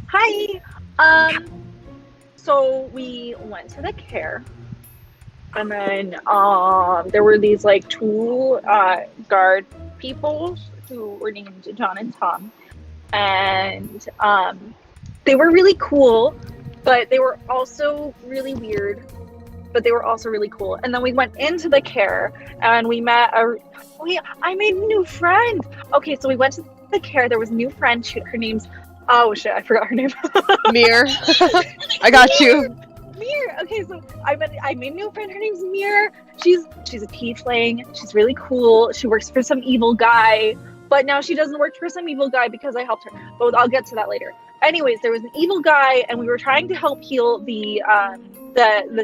Hi. So we went to the Caer, and then there were these like two guard people who were named John and Tom, and they were really cool, but they were also really weird. But they were also really cool. And then we went into the Caer, and we met I made a new friend. Okay, so we went to the Caer. There was a new friend. Her name's oh shit, I forgot her name. Mir. I got you. Mir. Okay, so I made a new friend. Her name's Mir. She's a tiefling. She's really cool. She works for some evil guy, but now she doesn't work for some evil guy because I helped her. But I'll get to that later. Anyways, there was an evil guy, and we were trying to help heal the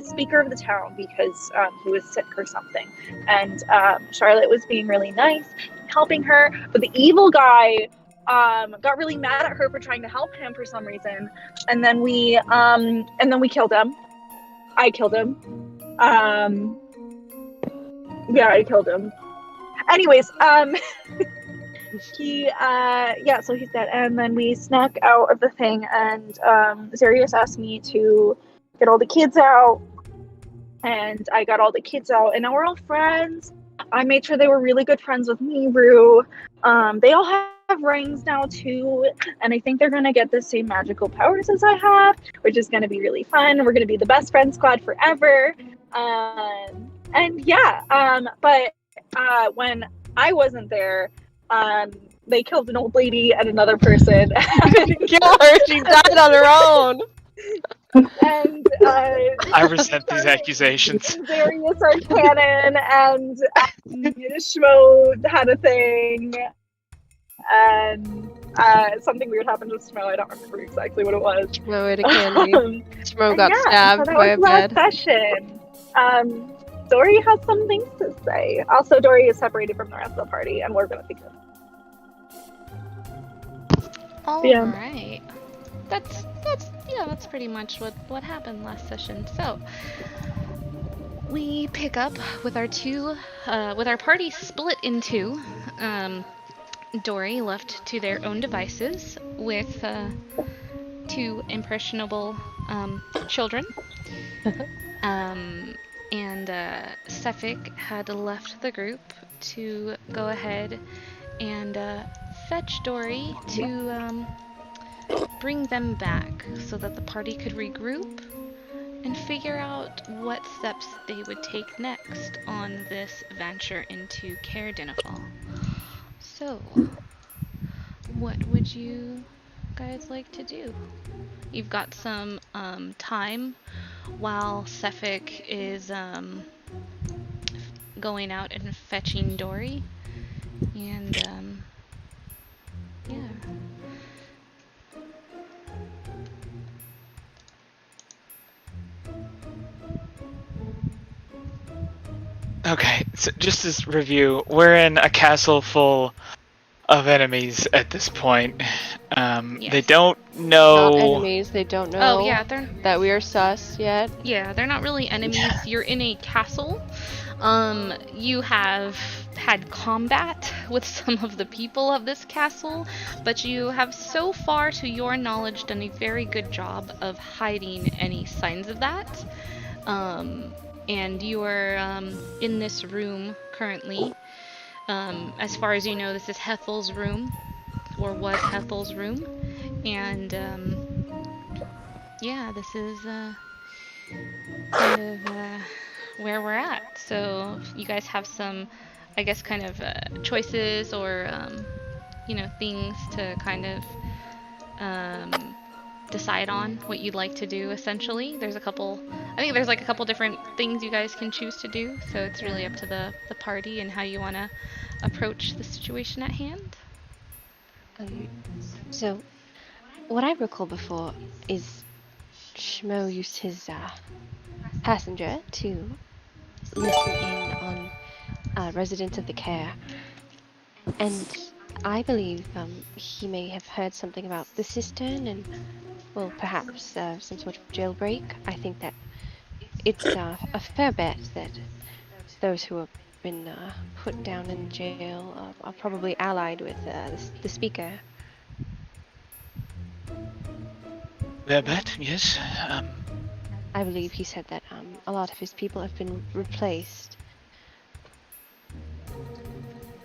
speaker of the town because he was sick or something. And Charlotte was being really nice, helping her, but the evil guy got really mad at her for trying to help him for some reason, and then we killed him. I killed him. Yeah, I killed him. Anyways, so he's dead. And then we snuck out of the thing, and Zarius asked me to get all the kids out, and I got all the kids out, and now we're all friends. I made sure they were really good friends with Miru. They all have rings now too, and I think they're gonna get the same magical powers as I have, which is gonna be really fun. We're gonna be the best friend squad forever. But when I wasn't there, they killed an old lady and another person. Kill her. She died on her own. And I resent these accusations. Various are canon, and Schmo had a thing, and something weird happened with Schmo. I don't remember exactly what it was. Schmo ate a candy. Schmo got stabbed by a bed. Session. Dory has some things to say. Also, Dory is separated from the rest of the party, and we're gonna think of Alright. That's pretty much what happened last session. So we pick up with our party split in two. Dory left to their own devices with two impressionable children. And Sefik had left the group to go ahead and fetch Dory to bring them back so that the party could regroup and figure out what steps they would take next on this venture into Caer-Dineval. So, what would you guys like to do? You've got some time while Sefik is going out and fetching Dory, and yeah. Okay, so just as review, we're in a castle full of enemies at this point. Yes. They don't know. Not enemies. They don't know. Oh yeah, that we are sus yet. Yeah, they're not really enemies. You're in a castle. You have had combat with some of the people of this castle, but you have so far, to your knowledge, done a very good job of hiding any signs of that. And you are in this room currently. As far as you know, this is Hethel's room, or was Hethel's room, and yeah, this is kind of where we're at. So you guys have some, I guess, kind of choices or things to kind of decide on what you'd like to do. Essentially, there's a couple different things you guys can choose to do, so it's really up to the party and how you want to approach the situation at hand. So what I recall before is Schmo used his passenger to listen in on residents of the Caer, and I believe he may have heard something about the cistern and, well, perhaps some sort of jailbreak. I think that it's a fair bet that those who have been put down in jail are probably allied with the speaker. I bet, yes. I believe he said that a lot of his people have been replaced.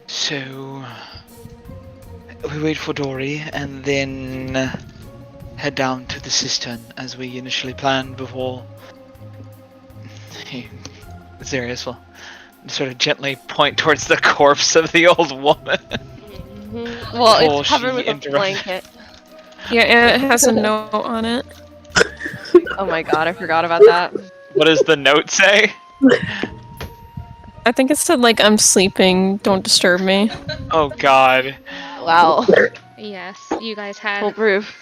So we wait for Dory and then head down to the cistern as we initially planned before. Zarius will sort of gently point towards the corpse of the old woman. Well, Before it's covered she with a interrupted. blanket. Yeah, and it has a note on it. Oh my god, I forgot about that. What does the note say? I think it said, like, I'm sleeping, don't disturb me. Oh god. Wow. Yes, you guys had Foolproof.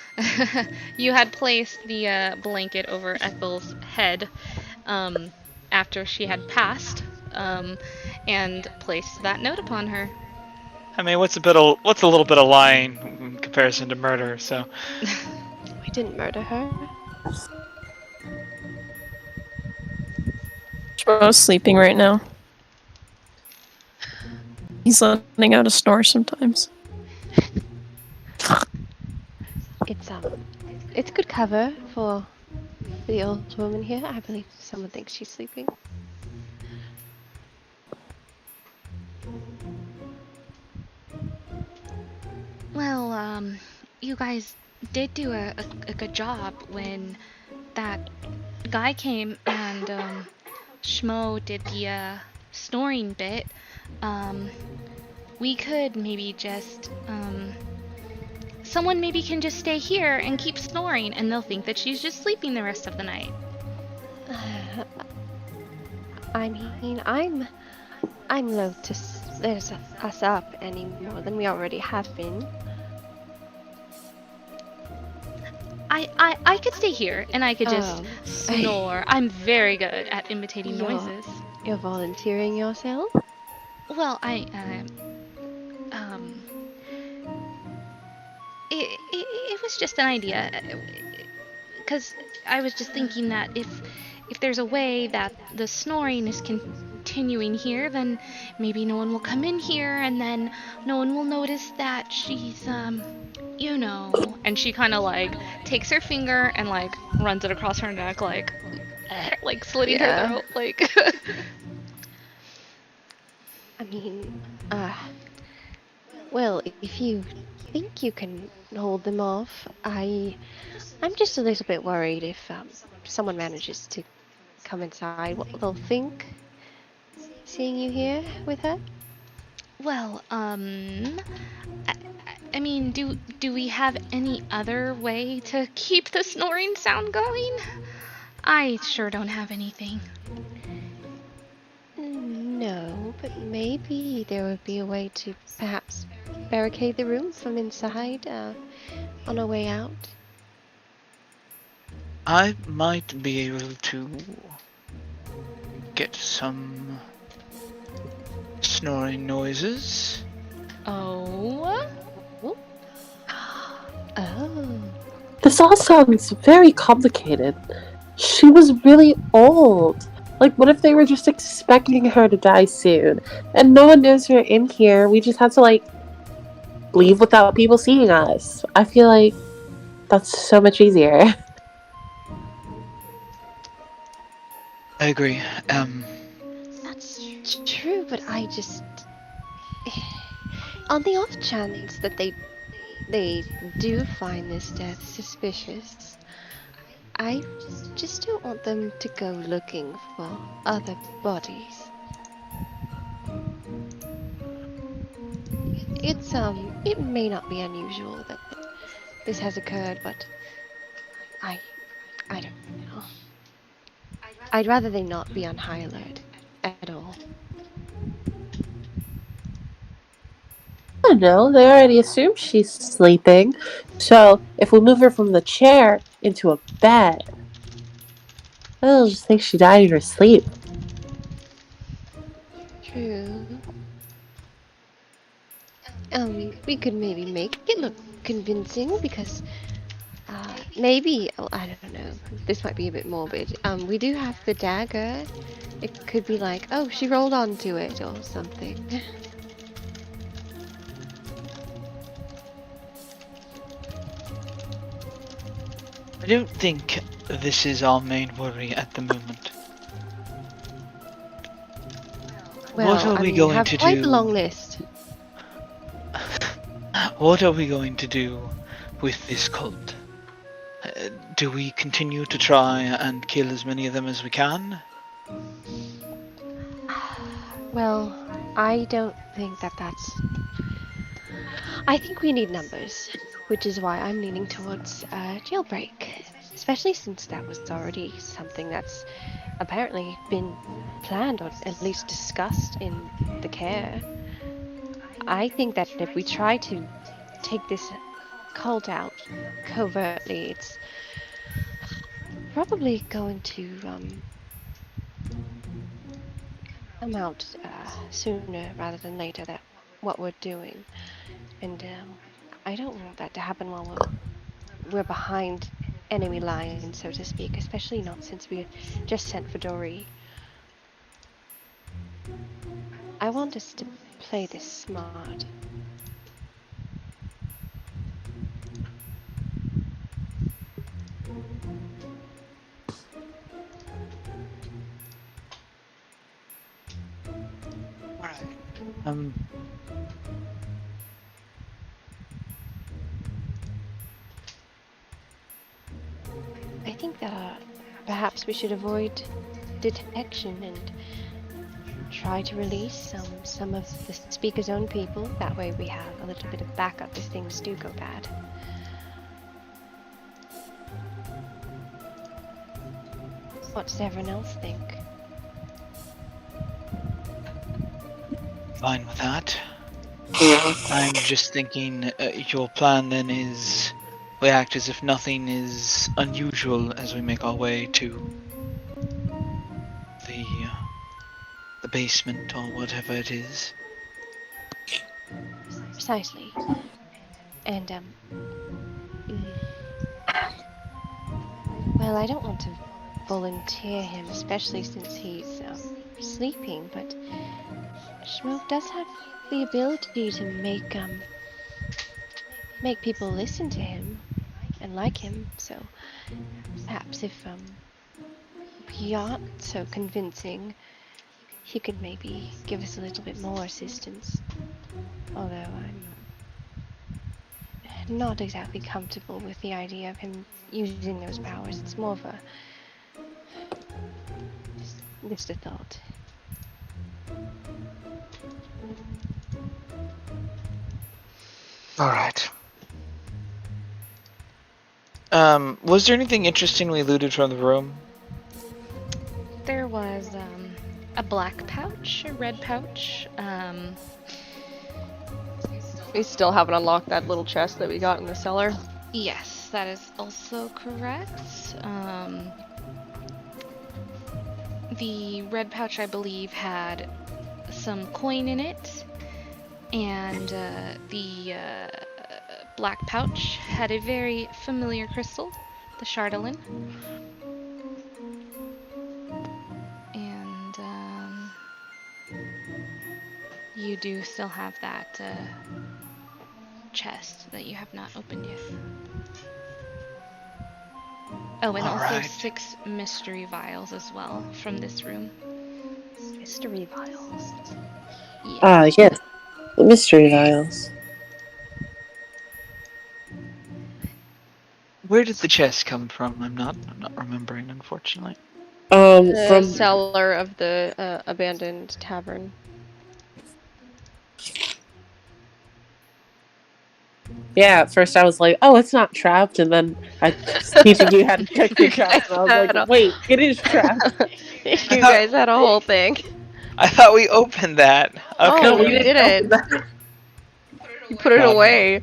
you had placed the blanket over Ethel's head after she had passed, and placed that note upon her. I mean, what's a little bit of lying in comparison to murder? So We didn't murder her. Shmo's sleeping right now. He's letting out a snore sometimes. It's good cover for the old woman here. I believe someone thinks she's sleeping. Well, you guys did do a good job when that guy came and Shmo did the snoring bit. We could maybe just someone maybe can just stay here and keep snoring, and they'll think that she's just sleeping the rest of the night. I mean, I'm loath to split us up any more than we already have been. I could stay here and I could just snore. I'm very good at imitating noises. You're volunteering yourself? Well, it was just an idea, because I was just thinking that if there's a way that the snoring is continuing here, then maybe no one will come in here, and then no one will notice that she's you know. And she kind of like takes her finger and like runs it across her neck, like slitting her throat, like. I mean, well, if you think you can hold them off, I'm just a little bit worried if someone manages to come inside, what they'll think seeing you here with her. Well, I mean, do we have any other way to keep the snoring sound going? I sure don't have anything. No, but maybe there would be a way to perhaps barricade the room from inside on our way out. I might be able to get some snoring noises. Oh? Oh. This all sounds very complicated. She was really old. Like, what if they were just expecting her to die soon? And no one knows we're in here. We just have to, like, leave without people seeing us. I feel like that's so much easier. I agree. That's true, but I just... On the off chance that they do find this death suspicious, I just don't want them to go looking for other bodies. It may not be unusual that this has occurred, but I don't know. I'd rather they not be on high alert at all. I don't know. They already assume she's sleeping. So, if we move her from the chair into a bed, they'll just think she died in her sleep. True. We could maybe make it look convincing because maybe, I don't know, this might be a bit morbid. We do have the dagger. It could be like, oh, she rolled onto it or something. I don't think this is our main worry at the moment. Well, What are we going have to quite do? a long list. What are we going to do with this cult? Do we continue to try and kill as many of them as we can? Well, I don't think that's... I think we need numbers, which is why I'm leaning towards jailbreak. Especially since that was already something that's apparently been planned or at least discussed in the Caer. I think that if we try to take this cult out covertly, it's probably going to come out sooner rather than later that what we're doing. And I don't want that to happen while we're behind enemy lines, so to speak, especially not since we just sent for Dory. I want us to play this smart. I think that perhaps we should avoid detection and try to release some of the speaker's own people. That way we have a little bit of backup if things do go bad. What does everyone else think? Fine with that. I'm just thinking your plan then is we act as if nothing is unusual as we make our way to the basement or whatever it is. Precisely. And well, I don't want to volunteer him, especially since he's sleeping, but Schmo does have the ability to make people listen to him and like him, so perhaps if he aren't so convincing, he could maybe give us a little bit more assistance. Although I'm not exactly comfortable with the idea of him using those powers. It's more of just a thought. Alright. Was there anything interesting we looted from the room? There was a black pouch, a red pouch. We still haven't unlocked that little chest that we got in the cellar. Yes, that is also correct. The red pouch, I believe, had some coin in it, and the black pouch had a very familiar crystal, the Chardolin. And you do still have that chest that you have not opened yet. Oh, and also 6 mystery vials as well from this room. Mystery vials. Yeah. Ah, yes. The mystery vials. Where did the chest come from? I'm not remembering, unfortunately. The From cellar of the abandoned tavern. yeah, at first I was like, oh, it's not trapped, and then I teaching you how to check the trap, and I was like, wait, it is trapped. You guys had a whole thing. I thought we opened that. Okay. Oh, No, we you didn't. didn't. You put it away.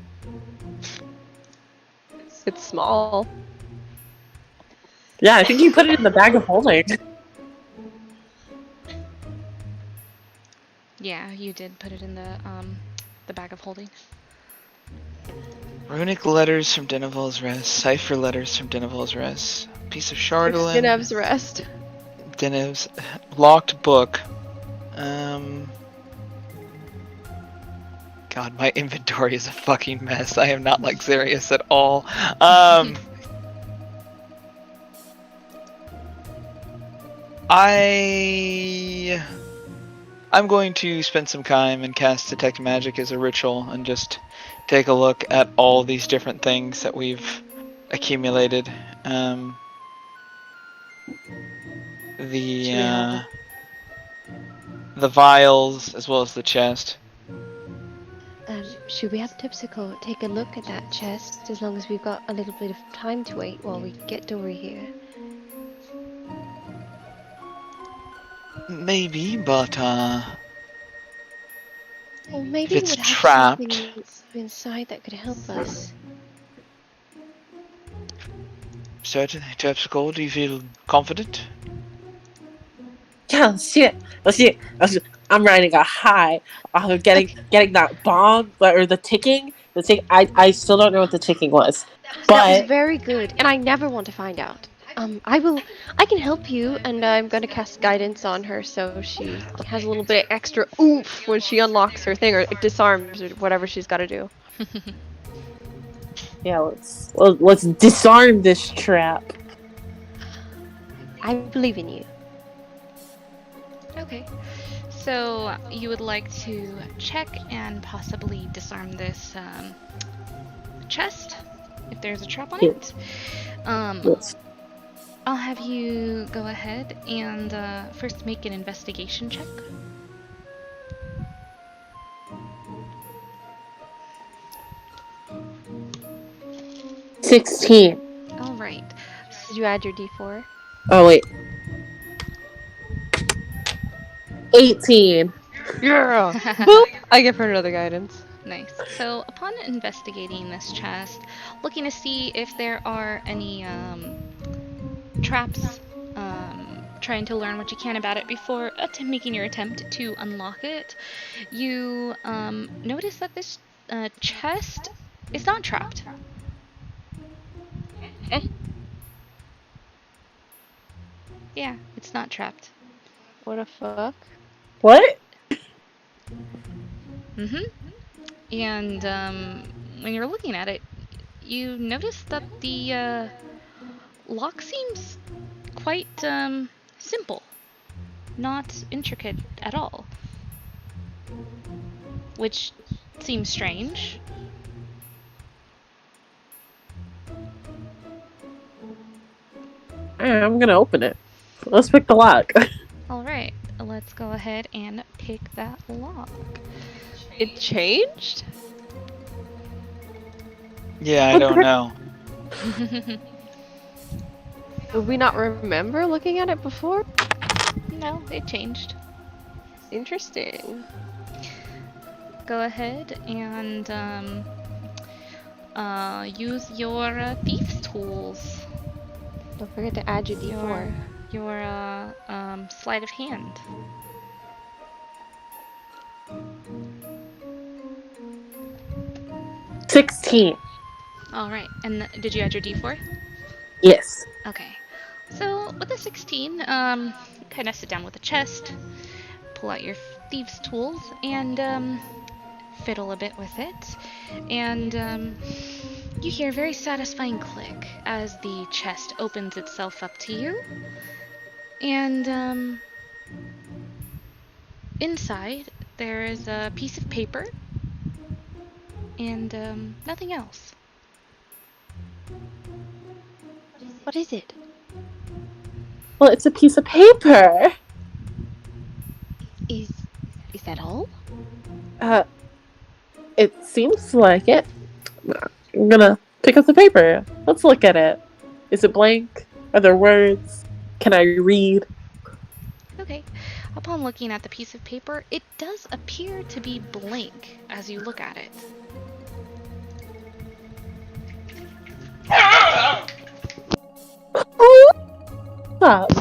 It's small. Yeah, I think you put it in the bag of holding. Yeah, you did put it in the bag of holding. Runic letters from Dineval's Rest, cipher letters from Dineval's Rest, piece of Chardolin. Dinev's Rest. Dinev's locked book. God, my inventory is a fucking mess. I am not like Xerius at all. I'm going to spend some time and cast Detect Magic as a ritual and just take a look at all these different things that we've accumulated. The vials as well as the chest. Should we have Tipsicle take a look at that chest as long as we've got a little bit of time to wait while we get Dory here? Maybe, but Or maybe if it it's would have trapped, something inside that could help us. certainly, Terpsichore, do you feel confident? Yeah, let's do it. I'm riding a high off of getting that bomb or the ticking. The tick. I still don't know what the ticking was, That was but very good, and I never want to find out. I can help you, and I'm gonna cast guidance on her so she has a little bit of extra oomph when she unlocks her thing or disarms or whatever she's got to do. yeah, let's disarm this trap. I believe in you. Okay. So you would like to check and possibly disarm this chest if there's a trap on it. Yes. I'll have you go ahead and first make an investigation check. $16. All right. Did you add your D4? Oh wait. 18. Yeah. Boop. I give her another guidance. Nice. So upon investigating this chest, looking to see if there are any traps, trying to learn what you can about it before making your attempt to unlock it, you notice that this chest is not trapped. Yeah, it's not trapped. What the fuck? What? And when you're looking at it, you notice that the lock seems quite simple, not intricate at all, which seems strange. I'm gonna open it. Let's pick the lock. Alright, let's go ahead and pick that lock. It changed? Yeah, I don't know. Did we not remember looking at it before? No, it changed. Interesting. Go ahead and use your thieves tools. Don't forget to add your D4. Your sleight of hand. $16. All right, and did you add your D4? Yes. Okay. So with a 16, kind of sit down with the chest, pull out your thieves' tools, and fiddle a bit with it, and you hear a very satisfying click as the chest opens itself up to you, and inside there is a piece of paper and nothing else. What is it? Well, it's a piece of paper. Is that all? It seems like it. I'm gonna pick up the paper. Let's look at it. Is it blank? Are there words? Can I read? Okay. Upon looking at the piece of paper, it does appear to be blank as you look at it.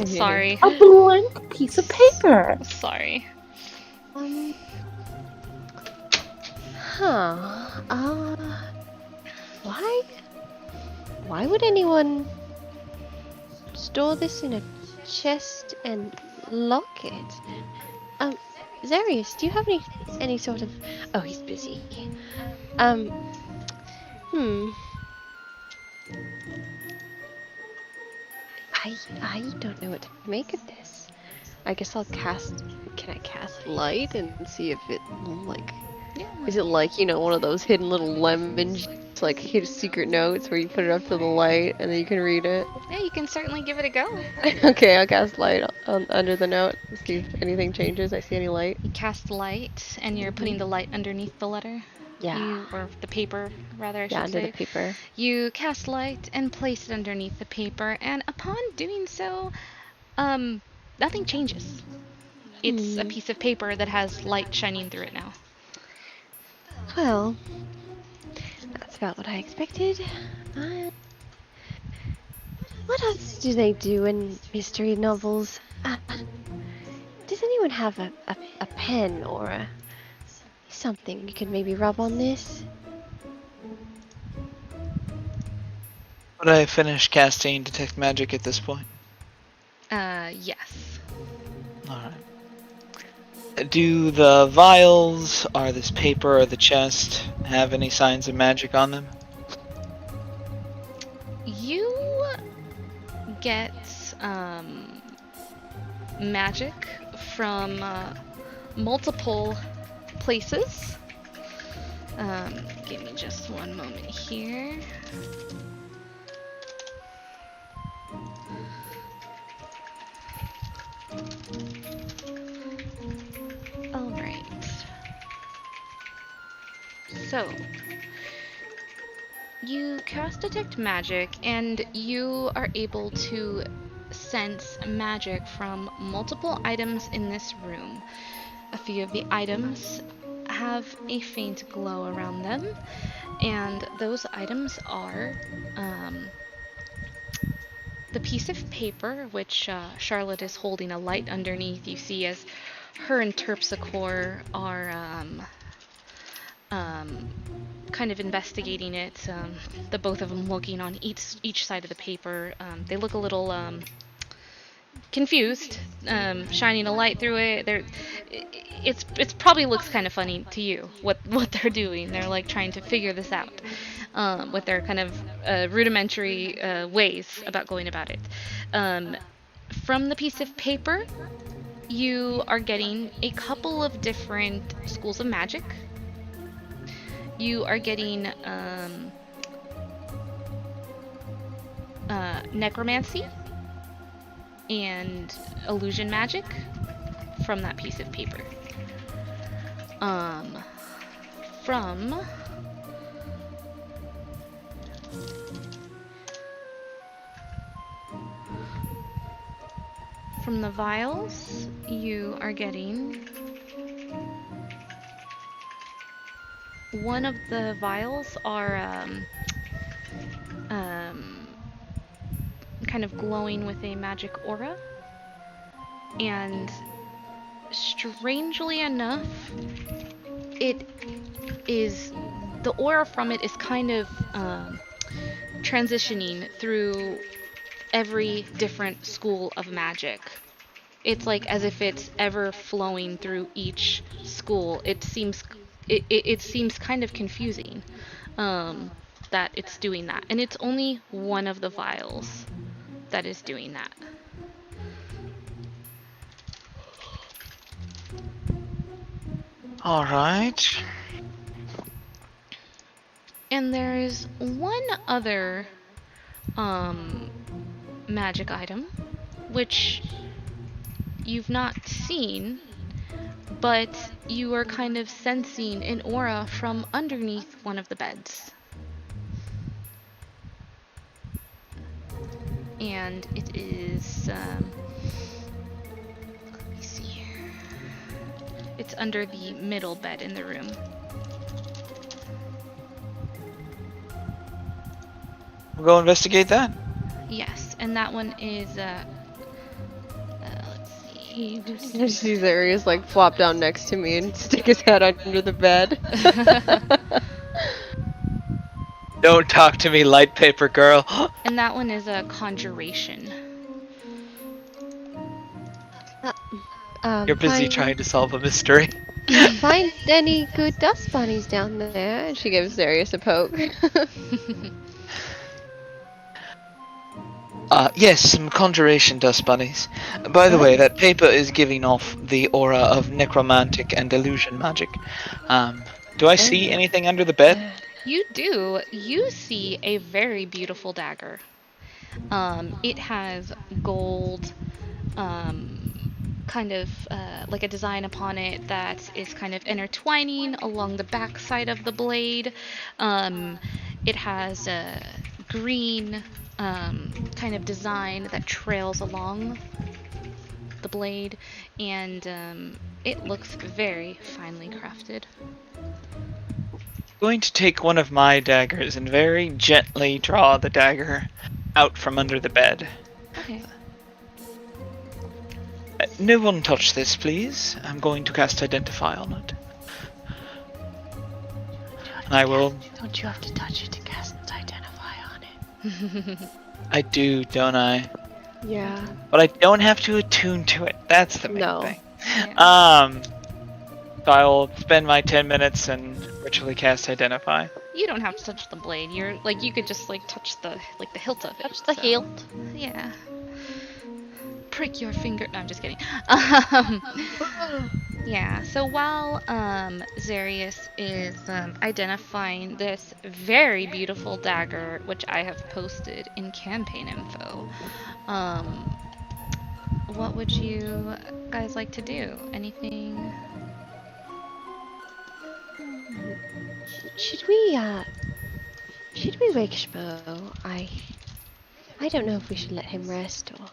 Sorry. A blank piece of paper. Sorry. Why would anyone store this in a chest and lock it? Zarius, do you have any sort of... Oh, he's busy. I don't know what to make of this. I guess I'll cast. Can I cast light and see if it like? Yeah. Is it like, you know, one of those hidden little lemons, like hidden secret notes where you put it up to the light and then you can read it? Yeah, you can certainly give it a go. Okay, I'll cast light under the note. See if anything changes. I see any light. You cast light, and you're putting the light underneath the letter. Yeah. Or the paper, rather, I should under say. the paper. You cast light and place it underneath the paper, and upon doing so, nothing changes. It's a piece of paper that has light shining through it now. Well, that's about what I expected. What else do they do in mystery novels? Does anyone have a pen or something you could maybe rub on this? Would I finish casting Detect Magic at this point? Yes. Alright. Do the vials, or this paper, or the chest, have any signs of magic on them? You get magic from multiple places. Give me just one moment here. Alright. So, you cast Detect Magic, and you are able to sense magic from multiple items in this room. A few of the items have a faint glow around them, and those items are the piece of paper, which Charlotte is holding a light underneath. You see as her and Terpsichore are kind of investigating it. The both of them looking on each side of the paper. They look a little confused, shining a light through it. It's probably looks kind of funny to you what they're doing. They're like trying to figure this out with their kind of rudimentary ways about going about it. From the piece of paper, you are getting a couple of different schools of magic. You are getting necromancy and illusion magic from that piece of paper. From the vials, you are getting one of the vials are kind of glowing with a magic aura, and strangely enough, the aura from it is kind of transitioning through every different school of magic. It's like as if it's ever flowing through each school. It seems kind of confusing that it's doing that, and it's only one of the vials that is doing that. All right. And there is one other magic item, which you've not seen, but you are kind of sensing an aura from underneath one of the beds. And it is, let me see here. It's under the middle bed in the room. We'll go investigate that. Yes, and that one is, let's see. I just see Zarius like flop down next to me and stick his head under the bed. Don't talk to me, light paper girl. And that one is a conjuration. You're busy trying to solve a mystery. Find any good dust bunnies down there? And she gives Zarius a poke. Yes, some conjuration dust bunnies. By the way, that paper is giving off the aura of necromantic and illusion magic. Do I see anything under the bed? You do. You see a very beautiful dagger. It has gold, kind of like a design upon it that is kind of intertwining along the back side of the blade. It has a green kind of design that trails along the blade, and it looks very finely crafted. Going to take one of my daggers and very gently draw the dagger out from under the bed. Okay. No one touch this, please. I'm going to cast Identify on it. And I will... Don't you have to touch it to cast Identify on it? I do, don't I? Yeah. But I don't have to attune to it. That's the main thing. Yeah. So I'll spend my 10 minutes and ritually cast Identify. You don't have to touch the blade. You're like you could just like touch the hilt of it. Touch the hilt. Yeah. Prick your finger. No, I'm just kidding. Yeah. So while Zarius is identifying this very beautiful dagger, which I have posted in campaign info, what would you guys like to do? Anything? Should we wake Shmo? I don't know if we should let him rest or...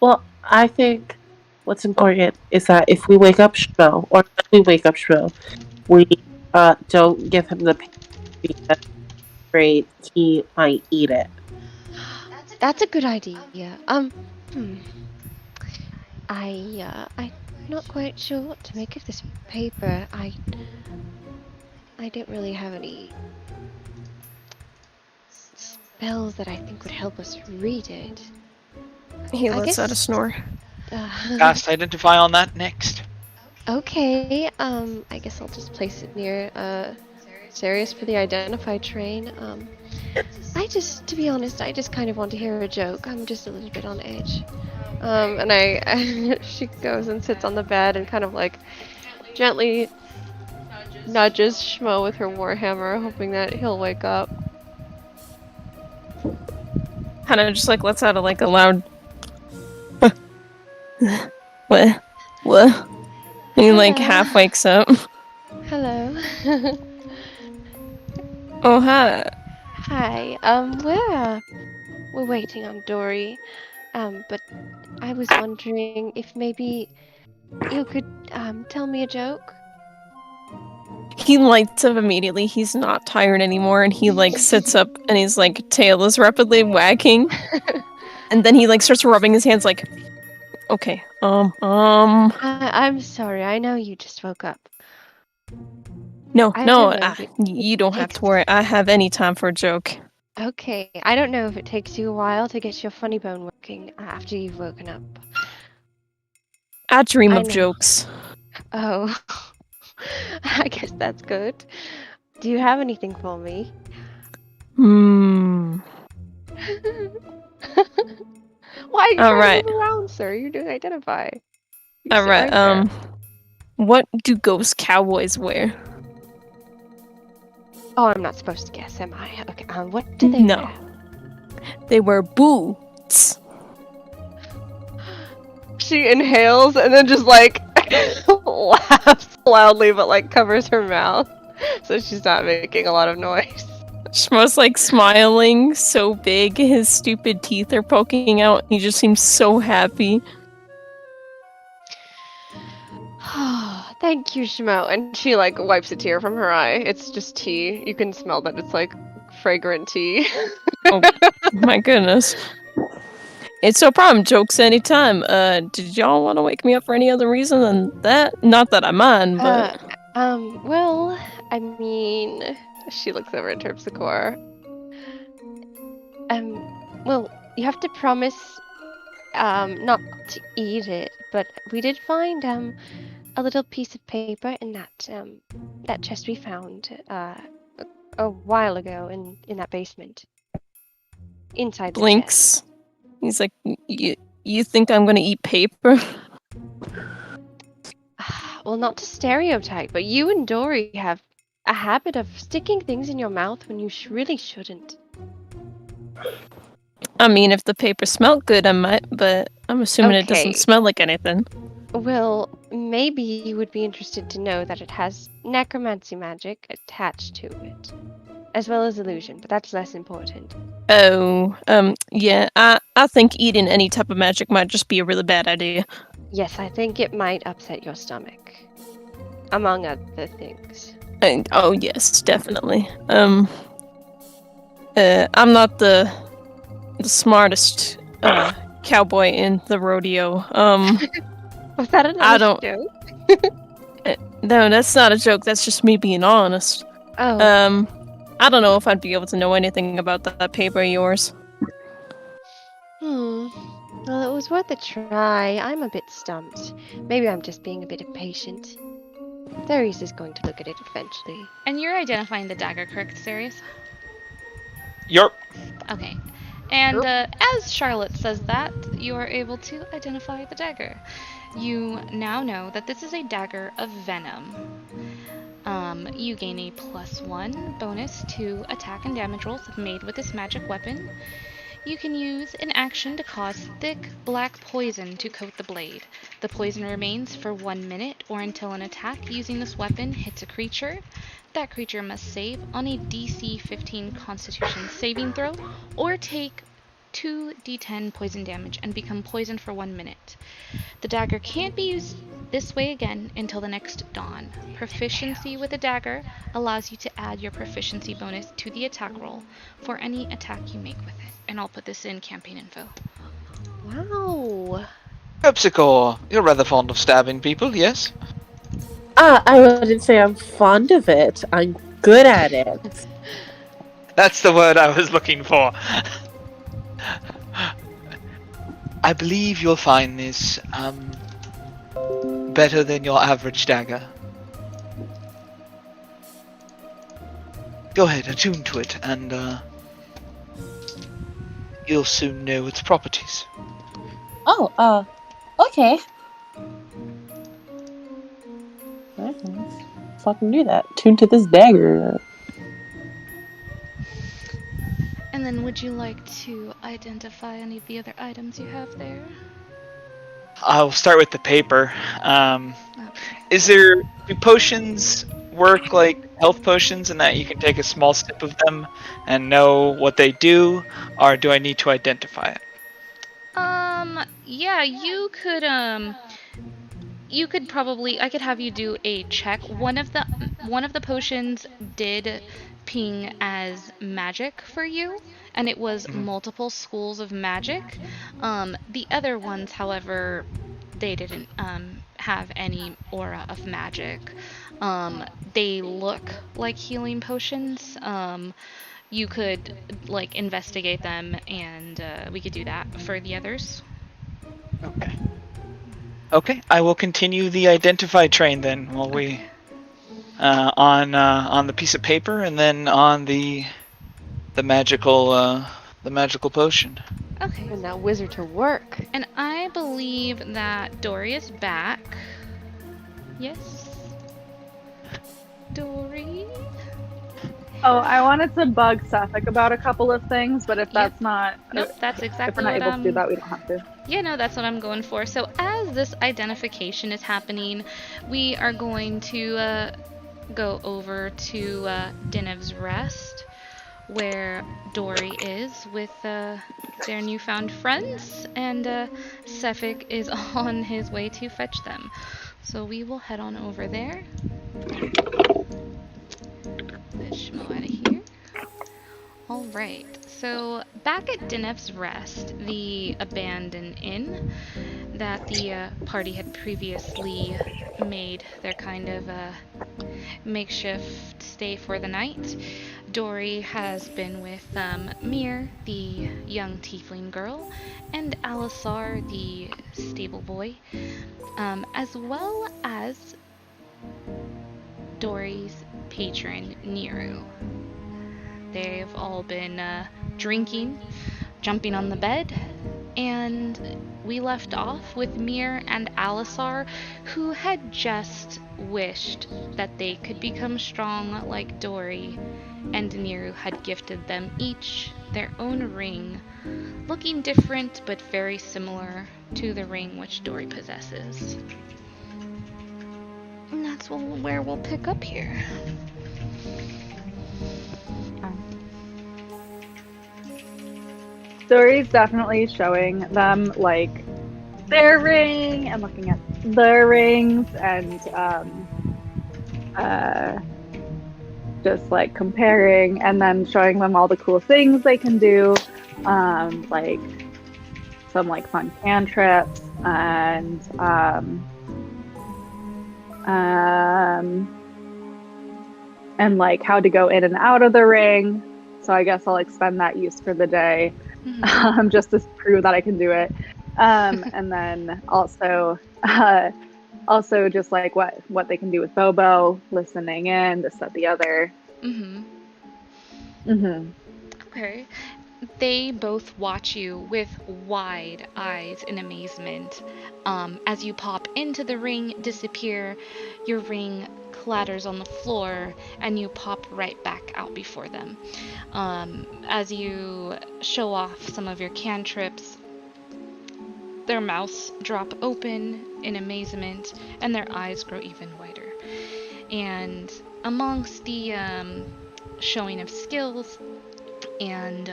Well, I think what's important is that if we wake up Shmo, or if we wake up Shmo, we don't give him the pain because afraid he might eat it. That's a good idea. I'm not quite sure what to make of this paper. I don't really have any spells that I think would help us read it. He lets out a snore. Cast Identify on that next. Okay, I guess I'll just place it near Sarius for the Identify train. To be honest, I just kind of want to hear a joke. I'm just a little bit on edge. And she goes and sits on the bed and kind of like gently nudges Shmo with her warhammer, hoping that he'll wake up. Kind of just like lets out a loud what? And he like half wakes up. Hello. Oh hi. Hi. We're waiting on Dory. But I was wondering if maybe you could tell me a joke. He lights up immediately. He's not tired anymore, and he like sits up, and his like tail is rapidly wagging, and then he like starts rubbing his hands like, okay, I'm sorry. I know you just woke up. No, I don't know you don't have to worry. I have any time for a joke. Okay, I don't know if it takes you a while to get your funny bone working after you've woken up. I dream I of know. jokes. Oh, I guess that's good. Do you have anything for me? Hmm. Why are you All trying right. to move around, sir? You're doing Identify. You All sit right. there. What do ghost cowboys wear? Oh, I'm not supposed to guess, am I? Okay. What do they wear? They wear boots. She inhales and then just like laughs loudly, but like covers her mouth, so she's not making a lot of noise. Shmo's like smiling so big, his stupid teeth are poking out. He just seems so happy. Thank you, Shmo. And she like wipes a tear from her eye. It's just tea. You can smell that it's like fragrant tea. Oh my goodness. It's no problem. Jokes anytime. Did y'all want to wake me up for any other reason than that? Not that I mind, but... Well, I mean... She looks over at Terpsichore. Well, you have to promise, not to eat it, but we did find, a little piece of paper in that chest we found, a while ago in that basement. Inside the Blinks. He's like, you think I'm gonna eat paper? Well, not to stereotype, but you and Dory have a habit of sticking things in your mouth when you really shouldn't. I mean, if the paper smelled good, I might, but I'm assuming it doesn't smell like anything. Well, maybe you would be interested to know that it has necromancy magic attached to it, as well as illusion, but that's less important. Oh, yeah, I think eating any type of magic might just be a really bad idea. Yes, I think it might upset your stomach, among other things. Oh yes, definitely. I'm not the smartest cowboy in the rodeo. Was that another joke? No, that's not a joke. That's just me being honest. Oh. I don't know if I'd be able to know anything about that paper of yours. Well, it was worth a try. I'm a bit stumped. Maybe I'm just being a bit impatient. Darius is going to look at it eventually. And you're identifying the dagger, correct, Darius? Yerp. Okay. And as Charlotte says that, you are able to identify the dagger. You now know that this is a dagger of venom. You gain a +1 bonus to attack and damage rolls made with this magic weapon. You can use an action to cause thick black poison to coat the blade. The poison remains for 1 minute or until an attack using this weapon hits a creature. That creature must save on a DC 15 Constitution saving throw or take 2d10 poison damage and become poisoned for 1 minute. The dagger can't be used this way again until the next dawn. Proficiency with a dagger allows you to add your proficiency bonus to the attack roll for any attack you make with it. And I'll put this in campaign info. Wow. Pepsicore, you're rather fond of stabbing people, yes? I wouldn't say I'm fond of it. I'm good at it. That's the word I was looking for. I believe you'll find this better than your average dagger. Go ahead, attune to it, and you'll soon know its properties. Oh, okay. Fucking do that. Tune to this dagger. And then would you like to identify any of the other items you have there? I'll start with the paper. Do potions work like health potions in that you can take a small sip of them and know what they do, or do I need to identify it? Yeah, you could probably, I could have you do a check. One of the potions did ping as magic for you, and it was multiple schools of magic. The other ones, however, they didn't have any aura of magic. They look like healing potions. You could like investigate them, and we could do that for the others. Okay, I will continue the identify train then while we on the piece of paper and then on the magical potion. Okay. And that wizard to work. And I believe that Dory is back. Yes. Dory. Oh, I wanted to bug Suffolk about a couple of things, but if that's not... Nope, that's exactly if we're not what able to do that, we don't have to. Yeah, no, that's what I'm going for. So as this identification is happening, we are going to go over to Dinev's Rest, where Dory is with their newfound friends, and Suffolk is on his way to fetch them. So we will head on over there. Let's Schmo out of here. Alright, so back at Dinev's Rest, the abandoned inn that the party had previously made their kind of makeshift stay for the night, Dory has been with Mir, the young tiefling girl, and Alisar, the stable boy, as well as Dory's patron, Niru. they've all been drinking, jumping on the bed, and we left off with Mir and Alisar, who had just wished that they could become strong like Dory, and Niru had gifted them each their own ring, looking different but very similar to the ring which Dory possesses. And that's where we'll pick up here. Dory's definitely showing them like their ring and looking at their rings and just like comparing and then showing them all the cool things they can do, like some like fun cantrips and like how to go in and out of the ring. So I guess I'll expend that use for the day, just to prove that I can do it. And then also just like what they can do with Bobo, listening in, this, that, the other. Okay. They both watch you with wide eyes in amazement. As you pop into the ring, disappear, your ring clatters on the floor, and you pop right back out before them. As you show off some of your cantrips, their mouths drop open in amazement, and their eyes grow even wider. And amongst the showing of skills and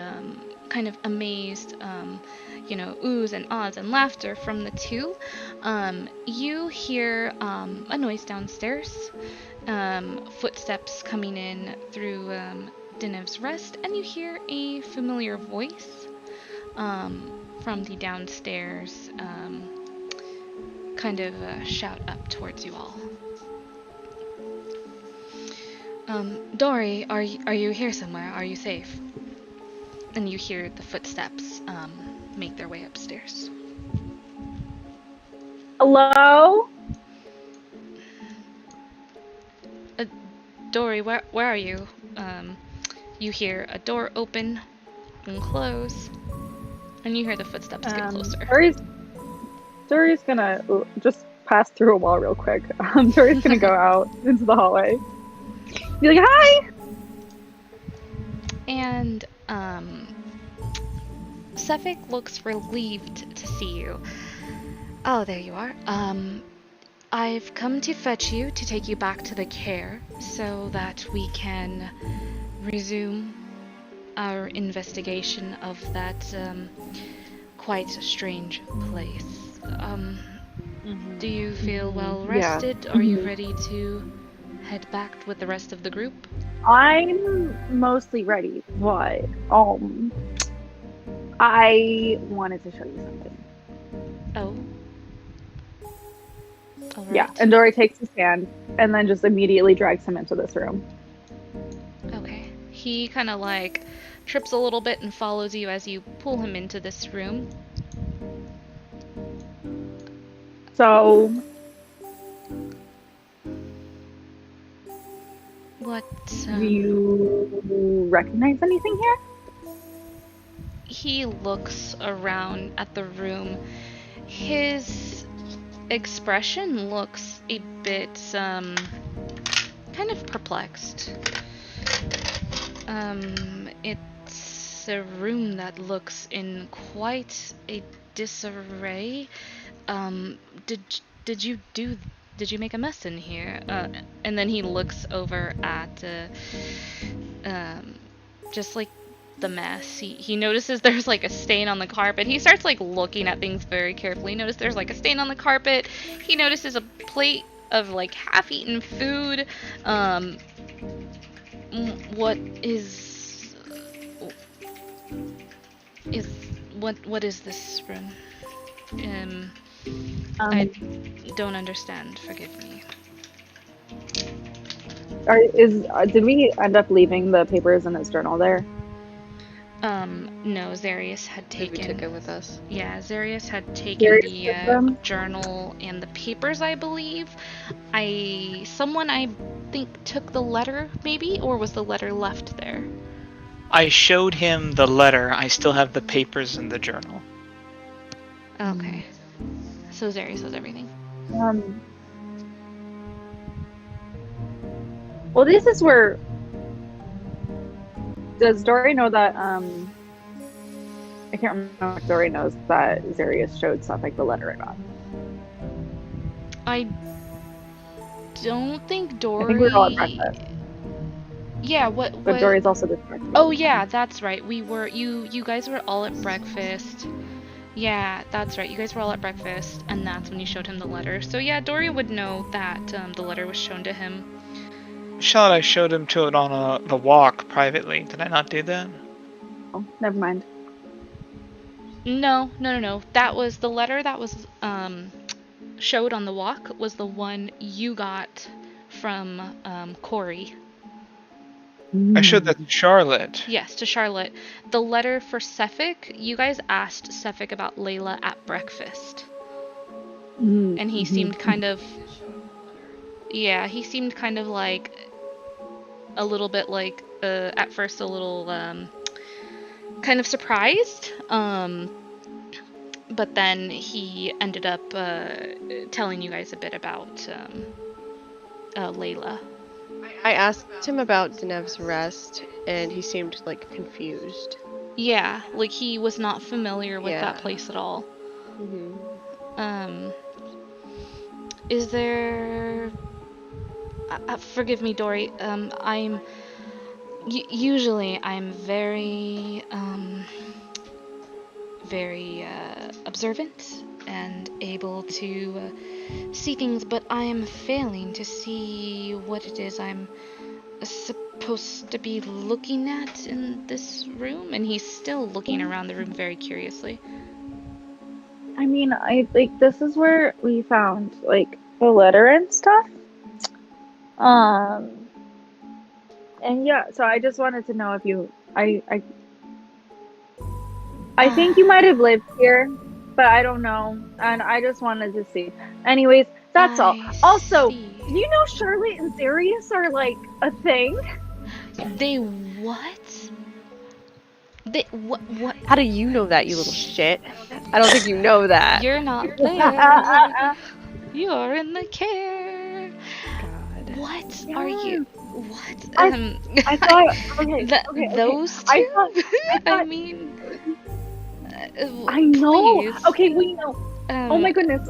kind of amazed, oohs and ahs and laughter from the two, you hear a noise downstairs, footsteps coming in through Dinev's Rest, and you hear a familiar voice from the downstairs, kind of shout up towards you all. Dory, are you here somewhere? Are you safe? And you hear the footsteps make their way upstairs. Hello? Dory, where are you? You hear a door open and close, and you hear the footsteps get closer. Dory's gonna just pass through a wall real quick. Dory's gonna go out into the hallway. Be like, hi! And Sefik looks relieved to see you. Oh, there you are. I've come to fetch you to take you back to the Caer so that we can resume our investigation of that quite strange place. Do you feel well rested? Yeah. Are you ready to head back with the rest of the group? I'm mostly ready, but I wanted to show you something. Oh. All right. Yeah, and Dory takes his hand and then just immediately drags him into this room. Okay. He kind of like trips a little bit and follows you as you pull him into this room. So... What, do you recognize anything here? He looks around at the room. His expression looks a bit, kind of perplexed. It's a room that looks in quite a disarray. Did you make a mess in here? And then he looks over at just like the mess. He notices there's like a stain on the carpet. He starts like looking at things very carefully. Notice there's like a stain on the carpet. He notices a plate of like half-eaten food. What is this room? I don't understand. Forgive me. Did we end up leaving the papers in his journal there? No, Zarius had taken... We took it with us. Yeah, Zarius had taken the journal and the papers, I believe. Someone I think took the letter, maybe? Or was the letter left there? I showed him the letter. I still have the papers in the journal. Okay. So Zarius has everything. Well, this is where. Does Dory know that? I can't remember if Dory knows that Zarius showed stuff like the letter or not. I don't think Dory. I think we were all at breakfast. Yeah. What? But Dory's also distracted. Oh yeah, that's right. We were. You guys were all at breakfast. Yeah, that's right. You guys were all at breakfast, and that's when you showed him the letter. So yeah, Dory would know that the letter was shown to him. Shot, I showed him to it on the walk privately. Did I not do that? Oh, never mind. No. That was the letter that was showed on the walk was the one you got from Corey. I showed that to Charlotte. Yes, to Charlotte. The letter for Sefik, you guys asked Sefik about Layla at breakfast. And he seemed kind of... Yeah, he seemed kind of like... A little bit like, at first a little, kind of surprised. But then he ended up telling you guys a bit about Layla. I asked him about Denev's arrest, and he seemed like confused. Yeah, like he was not familiar with that place at all. Is there... forgive me, Dory. Usually I'm very observant and able to see things, but I am failing to see what it is I'm supposed to be looking at in this room. And he's still looking around the room very curiously. I mean, this is where we found like the letter and stuff. And yeah, so I just wanted to know if you, I think you might have lived here, but I don't know, and I just wanted to see. Anyways, that's all. Also, you know Charlotte and Zarius are like a thing? They what? They what? How do you know that, you little shit? I don't think you know that. You're not there. You're in the care. God. What are you? What? I thought. Okay. Those two. I thought, I mean. I know. Please. Okay, we know. Oh my goodness.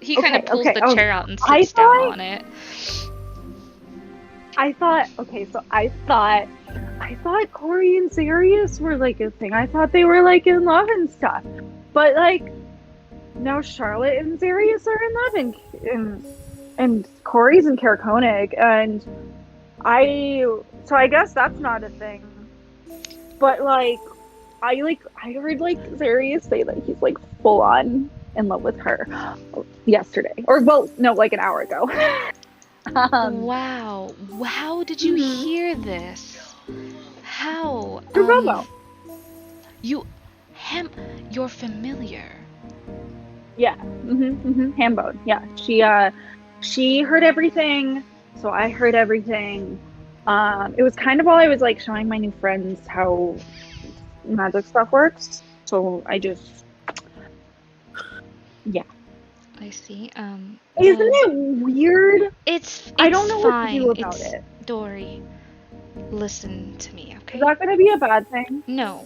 He kind of pulls the chair out and sits down on it. I thought Corey and Zarius were like a thing. I thought they were like in love and stuff. But like now Charlotte and Zarius are in love and Corey's in Caer-Konig, and I guess that's not a thing. But like I heard like Zarius say that he's like full on in love with her yesterday. Or well, no, like an hour ago. Wow. How did you hear this? How? Through Bobo. You're familiar. Yeah. Hambone. Yeah. She heard everything, so I heard everything. It was kind of while I was like showing my new friends how magic stuff works. So I just I see. Isn't it weird? It's I don't know fine. what to do about it. Dory, listen to me, okay? Is that gonna be a bad thing? No.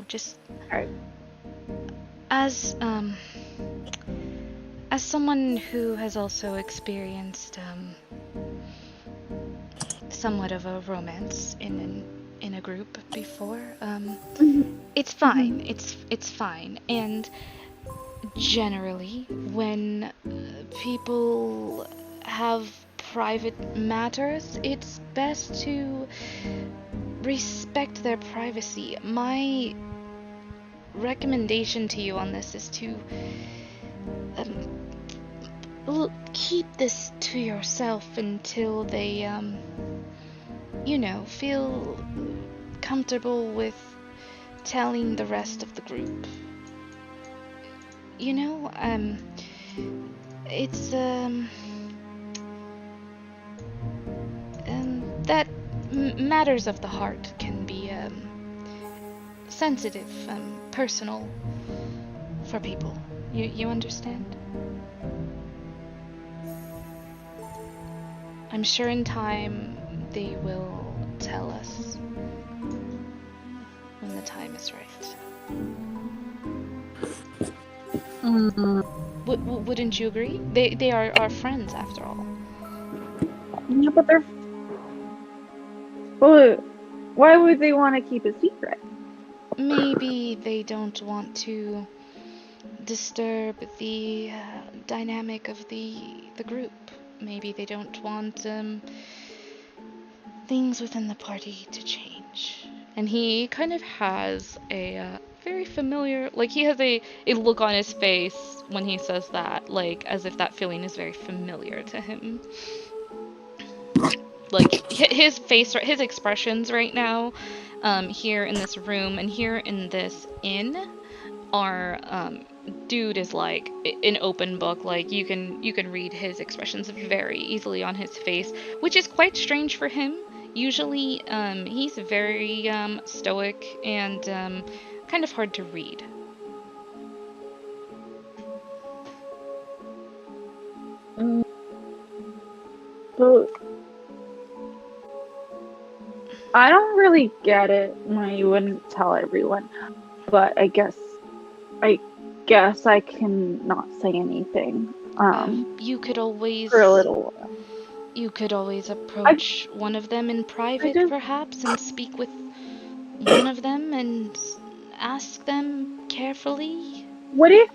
Just Alright. As someone who has also experienced somewhat of a romance in a group before, it's fine. It's fine. And generally, when people have private matters, it's best to respect their privacy. My recommendation to you on this is to keep this to yourself until they, feel comfortable with telling the rest of the group. It's, that matters of the heart can be a sensitive, personal for people. You understand? I'm sure in time they will tell us when the time is right. Wouldn't you agree? They are our friends after all. Yeah, but they're. But why would they want to keep a secret? Maybe they don't want to disturb the dynamic of the group. Maybe they don't want things within the party to change. And he kind of has a very familiar, like he has a look on his face when he says that, like as if that feeling is very familiar to him. Like his face, his expressions right now, here in this room and here in this inn, are dude is like an open book. Like you can read his expressions very easily on his face, which is quite strange for him. Usually, he's very stoic and kind of hard to read. But I don't really get it why you wouldn't tell everyone. But I guess I can not say anything. You could always For a little while. You could always approach one of them in private, perhaps, and speak with one of them and ask them carefully. What if?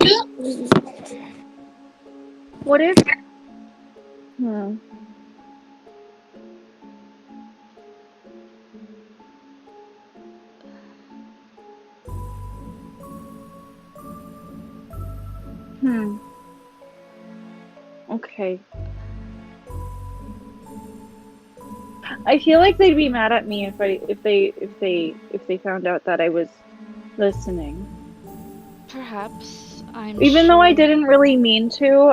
Okay. I feel like they'd be mad at me if they found out that I was listening. Perhaps. Even though I didn't really mean to,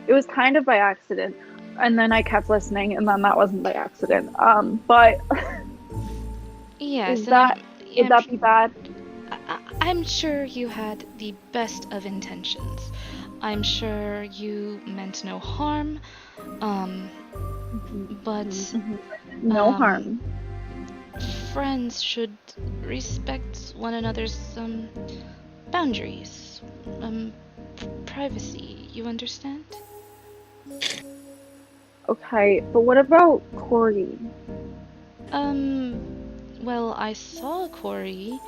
it was kind of by accident. And then I kept listening, and then that wasn't by accident. But yes, would that be bad? I'm sure you had the best of intentions. I'm sure you meant no harm. But no harm. Friends should respect one another's boundaries, privacy. You understand? Okay, but what about Corey? Well, I saw Corey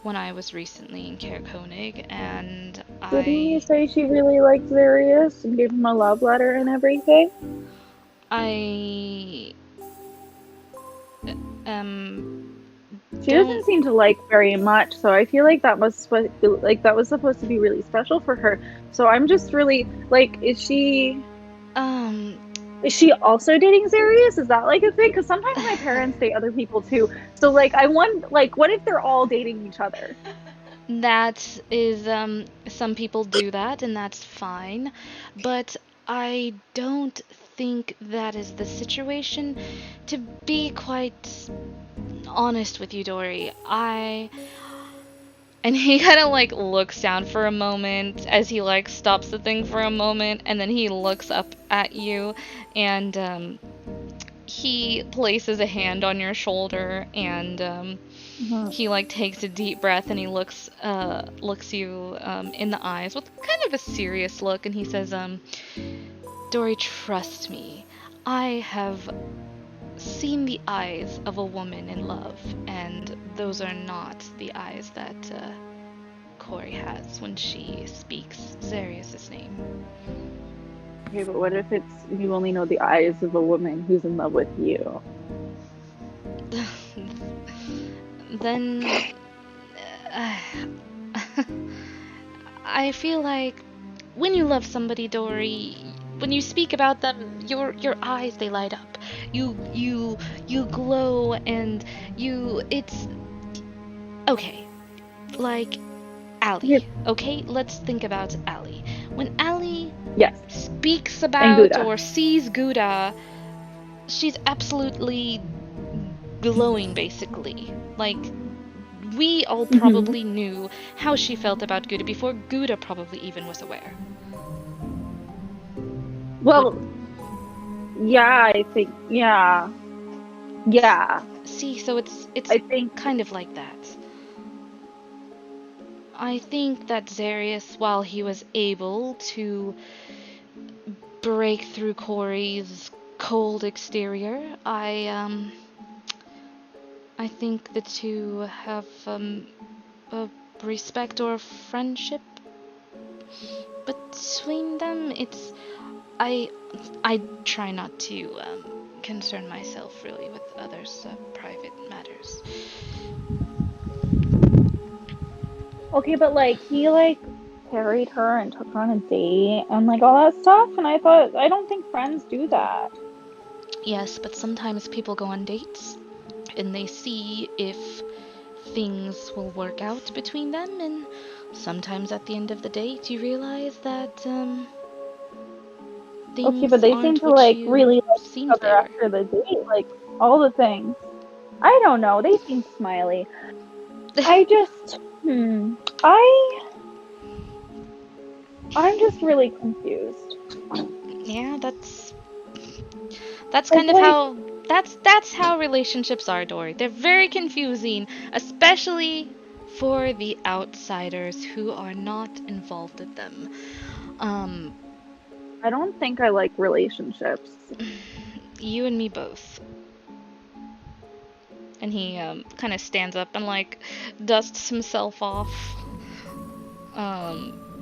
when I was recently in Caer-Dineval, and Didn't you say she really liked Zarius and gave him a love letter and everything? She doesn't seem to like very much, so I feel like that was supposed to be really special for her. So I'm just really like, is she also dating Zarius? Is that like a thing? Because sometimes my parents date other people too. So like, I want, like, what if they're all dating each other? That is, some people do that, and that's fine. But I don't think that is the situation. To be quite honest with you, Dory, and he kind of like looks down for a moment as he like stops the thing for a moment, and then he looks up at you, and he places a hand on your shoulder, and he like takes a deep breath, and he looks you in the eyes with kind of a serious look, and he says, Dory, trust me, I have seen the eyes of a woman in love, and those are not the eyes that Corey has when she speaks Zarius' name. Okay, but what if you only know the eyes of a woman who's in love with you? Then I feel like when you love somebody, Dory, when you speak about them, your eyes, they light up. You glow, and it's okay. Like Allie. Okay, let's think about Allie. When Allie speaks about or sees Gouda, she's absolutely glowing, basically. Like we all probably knew how she felt about Gouda before Gouda probably even was aware. Well, yeah, I think, yeah. See, so it's I think, kind of like that. I think that Zarius, while he was able to break through Corey's cold exterior, I think the two have a respect or friendship between them. I try not to concern myself really with others' private matters. okay, but like he like carried her and took her on a date and like all that stuff, and I thought, I don't think friends do that. Yes, but sometimes people go on dates and they see if things will work out between them, and sometimes at the end of the date you realize that things Okay, but they seem aren't to what like you really like each seemed other they were. after the date, like all the things. I don't know. They seem smiley. I just, I'm just really confused. Yeah, that's Like, kind of how that's how relationships are, Dory. They're very confusing, especially for the outsiders who are not involved in them. I don't think I like relationships. You and me both. And he kind of stands up and like dusts himself off.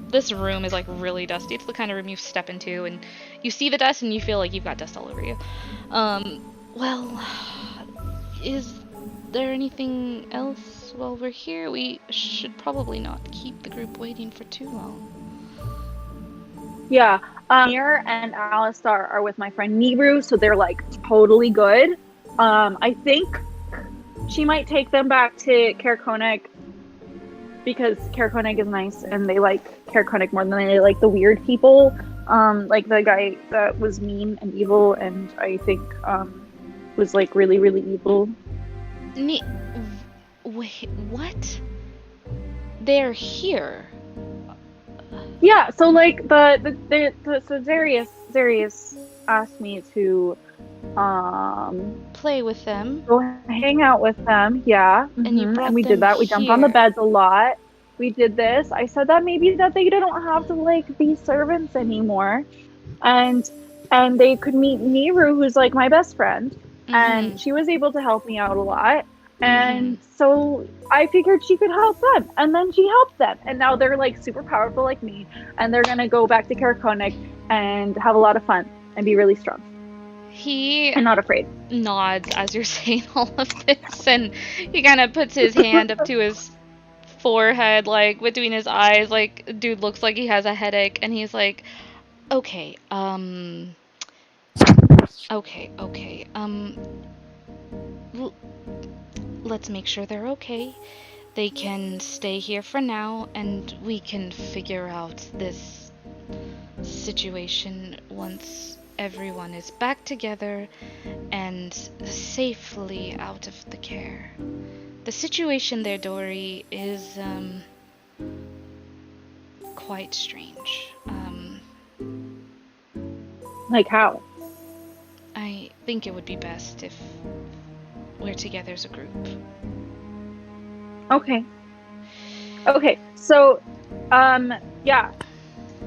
This room is like really dusty. It's the kind of room you step into and you see the dust and you feel like you've got dust all over you. Well, is there anything else while we're here? We should probably not keep the group waiting for too long. Yeah, Mir and Alistar are with my friend Niru, so they're like totally good. I think she might take them back to Caer-Dineval because Caer-Dineval is nice and they like Caer-Dineval more than they like the weird people. Like the guy that was mean and evil and I think was like really, really evil. Wait, what? They're here. Yeah, so like so Zarius asked me to play with them. Go hang out with them, yeah. And you brought and we them did that. We jumped on the here. beds a lot. We did this. I said that maybe that they don't have to like be servants anymore. And they could meet Niru, who's like my best friend. And she was able to help me out a lot. And so I figured she could help them. And then she helped them. And now they're like super powerful like me. And they're gonna go back to Caer-Dineval and have a lot of fun and be really strong. He I'm not afraid. Nods as you're saying all of this, and he kind of puts his hand up to his forehead, like between his eyes, like dude looks like he has a headache, and he's like, okay, let's make sure they're okay. They can stay here for now, and we can figure out this situation once everyone is back together and safely out of the care. The situation there, Dory, is quite strange. Like how? I think it would be best if we're together as a group. Okay. So, yeah.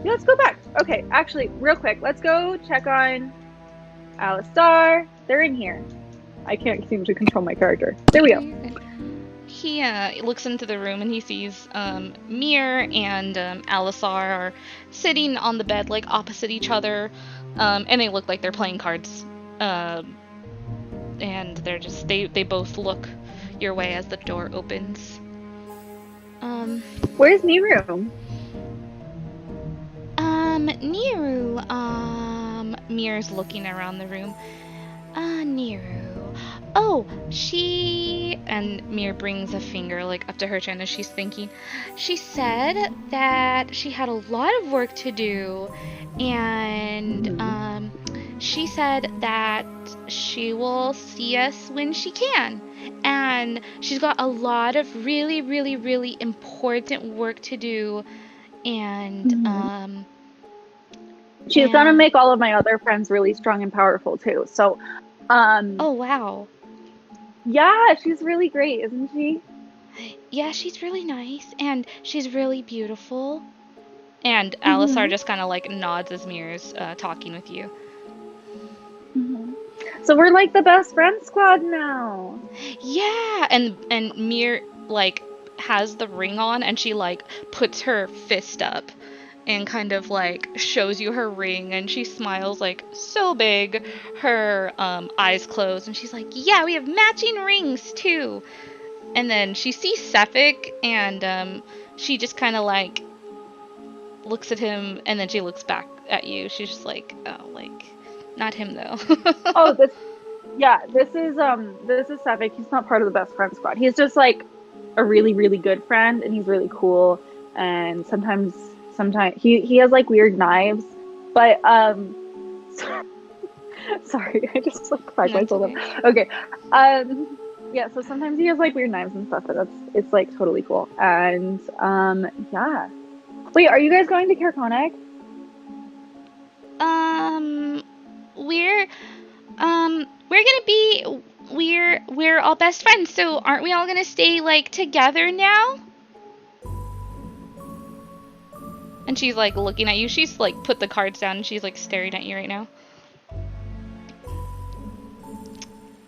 Let's go back. Okay, actually, real quick, let's go check on Alistar. They're in here. I can't seem to control my character. There we go. He looks into the room and he sees Mir and Alistar are sitting on the bed, like opposite each other, and they look like they're playing cards. And they're just they both look your way as the door opens. Where's Niru? Niru, Mir's looking around the room. Niru. Oh, and Mir brings a finger like up to her chin as she's thinking. She said that she had a lot of work to do and she said that she will see us when she can. And she's got a lot of really, really, really important work to do. And, she's gonna make all of my other friends really strong and powerful too. So, oh, wow. yeah, she's really great, isn't she? Yeah, she's really nice. And she's really beautiful. And Alisar just kind of like nods as Mir's talking with you. So we're like the best friend squad now. Yeah, and Mir like has the ring on, and she like puts her fist up and kind of like shows you her ring, and she smiles like so big, her eyes closed, and she's like, yeah, we have matching rings too. And then she sees Sefik, and she just kind of like looks at him, and then she looks back at you. She's just like, oh, like, not him though. Oh, this is Sefik. He's not part of the best friend squad. He's just like a really, really good friend, and he's really cool. And sometimes he has like weird knives, but sorry, I just like cracked myself up. Okay, yeah. So sometimes he has like weird knives and stuff, but it's like totally cool. And yeah. Wait, are you guys going to Caer-Dineval? We're gonna be we're all best friends, so aren't we all gonna stay like together now? And she's like looking at you. She's like put the cards down and she's like staring at you right now.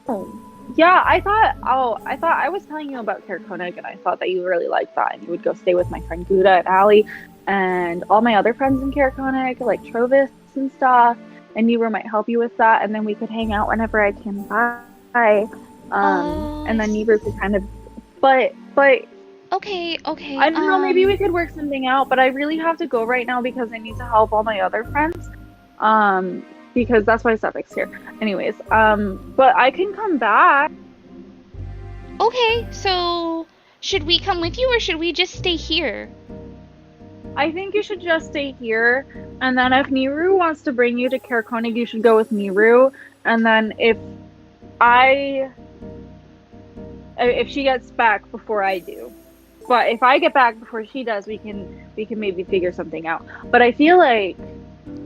Oh. Yeah, I thought I was telling you about Caer-Dineval, and I thought that you really liked that, and you would go stay with my friend Gouda and Allie and all my other friends in Caer-Dineval, like Trovis and stuff, and Nero might help you with that, and then we could hang out whenever I came by. And then Nero could kind of, but Okay. I don't know, maybe we could work something out, but I really have to go right now because I need to help all my other friends. Because that's why Sefik's here. Anyways, but I can come back. Okay, so should we come with you or should we just stay here? I think you should just stay here, and then if Niru wants to bring you to Caer-Dineval, you should go with Niru, and then if she gets back before I do. But if I get back before she does, we can maybe figure something out. But I feel like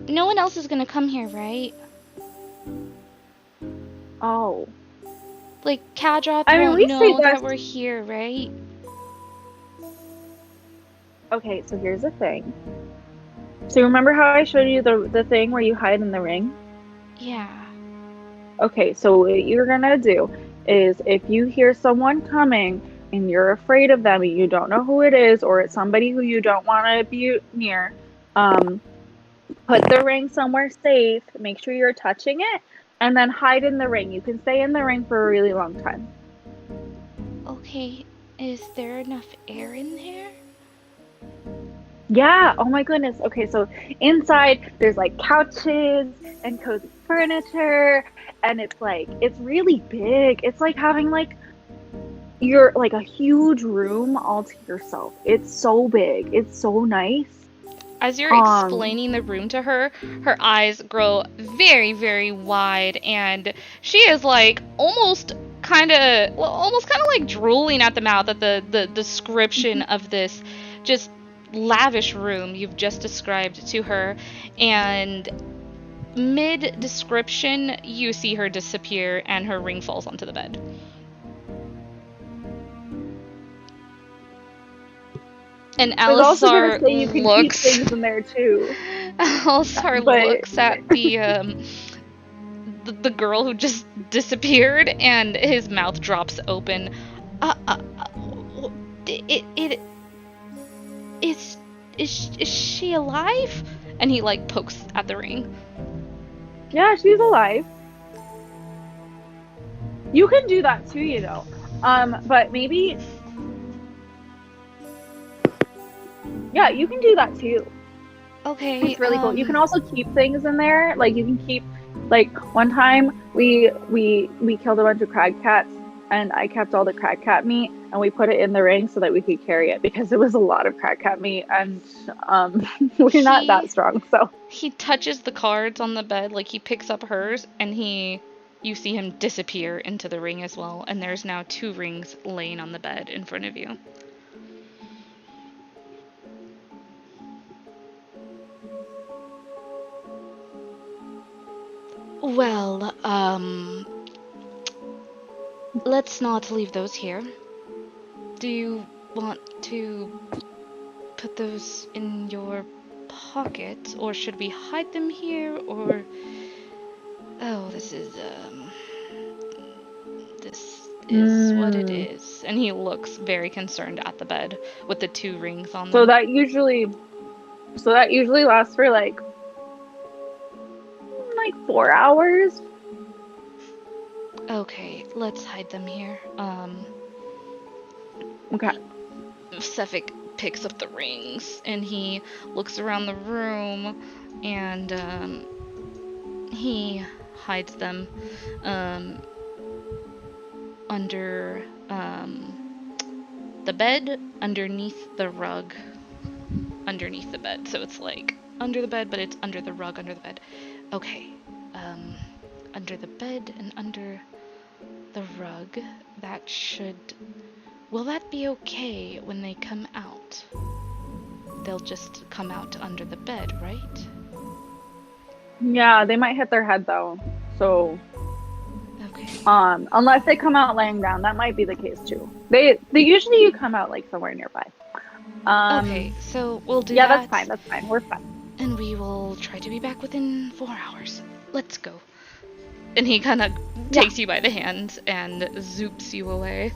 no one else is gonna come here, right? Oh. Like, Kadroth won't know that we're here, right? Okay, so here's the thing. So remember how I showed you the thing where you hide in the ring? Yeah. Okay, so what you're gonna do is if you hear someone coming and you're afraid of them and you don't know who it is, or it's somebody who you don't want to be near, put the ring somewhere safe, make sure you're touching it, and then hide in the ring. You can stay in the ring for a really long time. Okay, is there enough air in there? Yeah, oh my goodness. Okay, so inside there's like couches and cozy furniture, and it's really big. It's like having like you're like a huge room all to yourself. It's so big. It's so nice. As you're explaining the room to her, her eyes grow very, very wide, and she is like almost kind of like drooling at the mouth at the description of this just lavish room you've just described to her. And mid description, you see her disappear, and her ring falls onto the bed. And Alisar looks. Keep things in there too. Alisar looks at the girl who just disappeared, and his mouth drops open. Is she alive? And he like pokes at the ring. Yeah, she's alive. You can do that too, you know. But maybe. Yeah, you can do that too. Okay. It's really cool. You can also keep things in there. Like you can keep, like one time we killed a bunch of crag cats, and I kept all the crag cat meat, and we put it in the ring so that we could carry it because it was a lot of crag cat meat, and we're not that strong. So he touches the cards on the bed, like he picks up hers, and you see him disappear into the ring as well. And there's now 2 rings laying on the bed in front of you. Well, let's not leave those here. Do you want to put those in your pocket, or should we hide them here, or... Oh, this is what it is. And he looks very concerned at the bed with the 2 rings on them. So that usually lasts for like 4 hours. Okay, let's hide them here. Okay. Sefik picks up the rings and he looks around the room and he hides them under the bed, underneath the rug, underneath the bed. So it's like under the bed, but it's under the rug, under the bed. Okay, under the bed and under the rug. That should... Will that be okay when they come out? They'll just come out under the bed, right? Yeah, they might hit their head though. So okay. Unless they come out laying down, that might be the case too. They usually you come out like somewhere nearby. Okay, so we'll do yeah, that. that's fine. We're fine. And we will try to be back within 4 hours. Let's go. And he kind of takes you by the hand and zoops you away.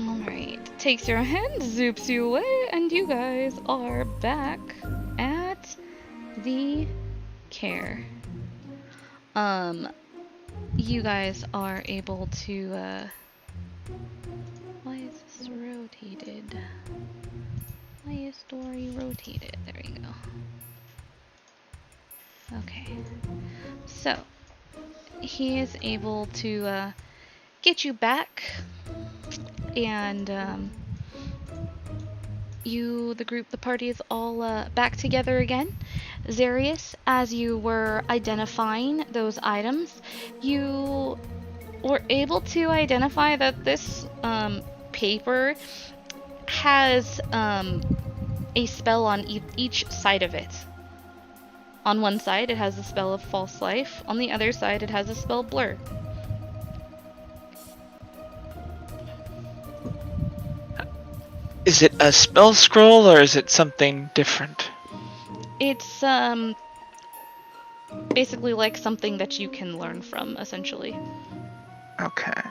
Alright. Takes your hand, zoops you away, and you guys are back at the Caer. You guys are able to, why is this rotated? Why is story rotated? There you go. Okay. So, he is able to, get you back, and, the party is all, back together again. Zarius, as you were identifying those items, you were able to identify that this, paper has, a spell on each side of it. On one side, it has the spell of False Life. On the other side, it has the spell Blur. Is it a spell scroll or is it something different? It's basically like something that you can learn from, essentially. Okay.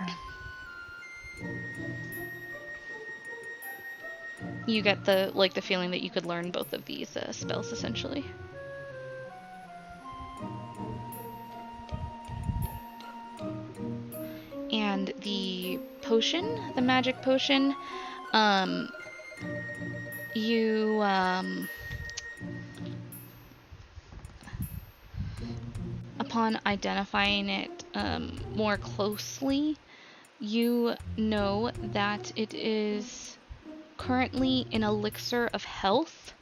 You get the feeling that you could learn both of these spells, essentially. And the potion, the magic potion, you upon identifying it more closely, you know that it is currently an elixir of health,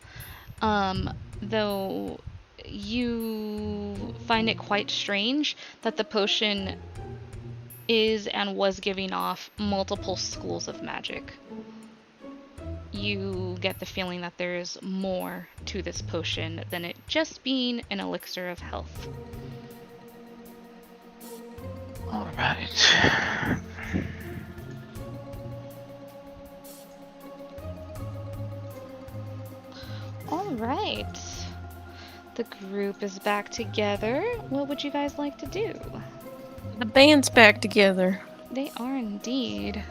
though you find it quite strange that the potion is and was giving off multiple schools of magic. You get the feeling that there is more to this potion than it just being an elixir of health. Alright. Alright. The group is back together. What would you guys like to do? The band's back together. They are indeed.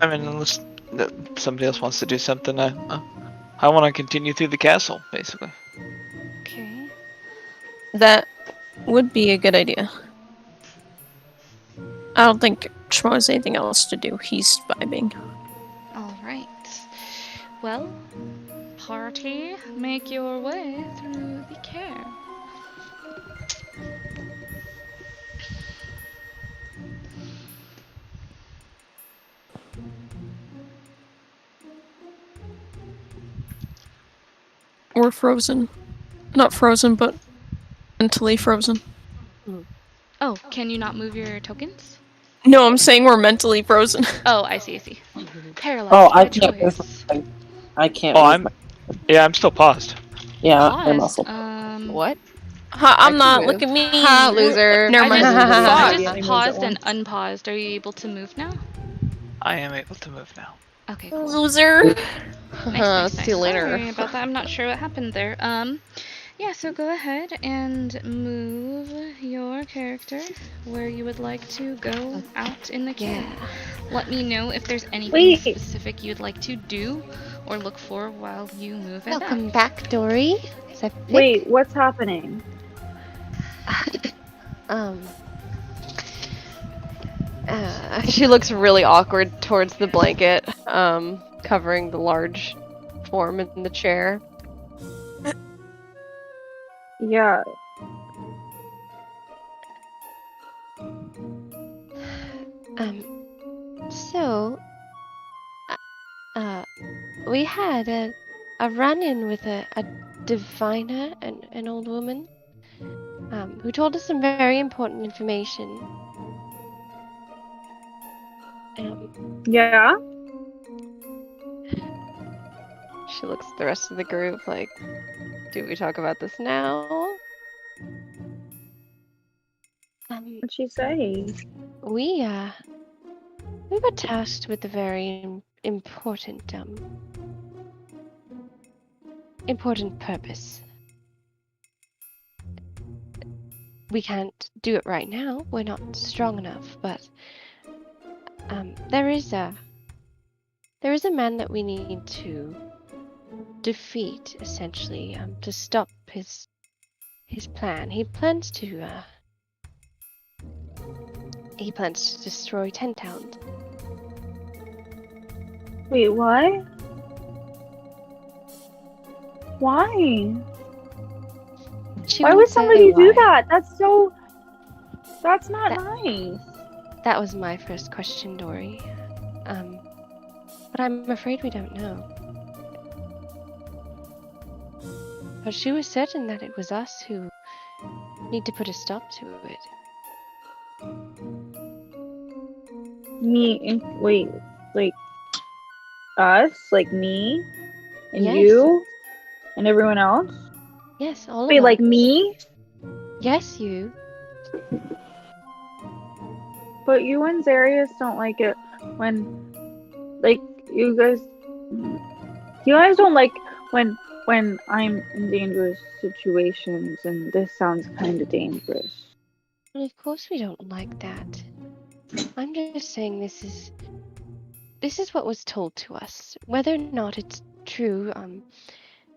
I mean, unless somebody else wants to do something, I want to continue through the castle, basically. Okay. That would be a good idea. I don't think Shmo has anything else to do. He's vibing. Alright. Well, party, make your way through the Caer. Or frozen. Not frozen, but mentally frozen. Oh, can you not move your tokens? No, I'm saying we're mentally frozen. Oh, I see, I see. Paralyzed Oh, I by can't move choice. I can't Oh, move I'm still paused. Yeah, I'm Paused. also. What? Ha, I I'm can not. move. Look at me. Ha, loser. Never I mind. just Moves paused at and once. unpaused. Are you able to move now? I am able to move now. Okay, cool. Loser. Nice. See you later. Sorry about that. I'm not sure what happened there. Yeah, so go ahead and move your character where you would like to go out in the Caer. Yeah. Let me know if there's anything Wait. specific you'd like to do or look for while you move it Welcome back. back, Dory. Is that Vic? Wait, what's happening? She looks really awkward towards the blanket, covering the large form in the chair. Yeah. So, we had a run-in with a diviner, an old woman, who told us some very important information. Yeah? She looks at the rest of the group like, do we talk about this now? What'd she say? We were tasked with a very important purpose. We can't do it right now. We're not strong enough, but there is a man that we need to defeat, essentially, to stop his plan. He plans to destroy 10 towns. Wait, what? Why? She Why won't would say somebody do why. that? That's not nice. That was my first question, Dory. But I'm afraid we don't know. But she was certain that it was us who need to put a stop to it. Wait, like us? Like me? And Yes. you? And everyone else? Yes, all Wait, of like us. me? Yes, you. But you and Zarius don't like it when, like, you guys don't like when I'm in dangerous situations, and this sounds kind of dangerous. Well, of course we don't like that. I'm just saying this is what was told to us. Whether or not it's true,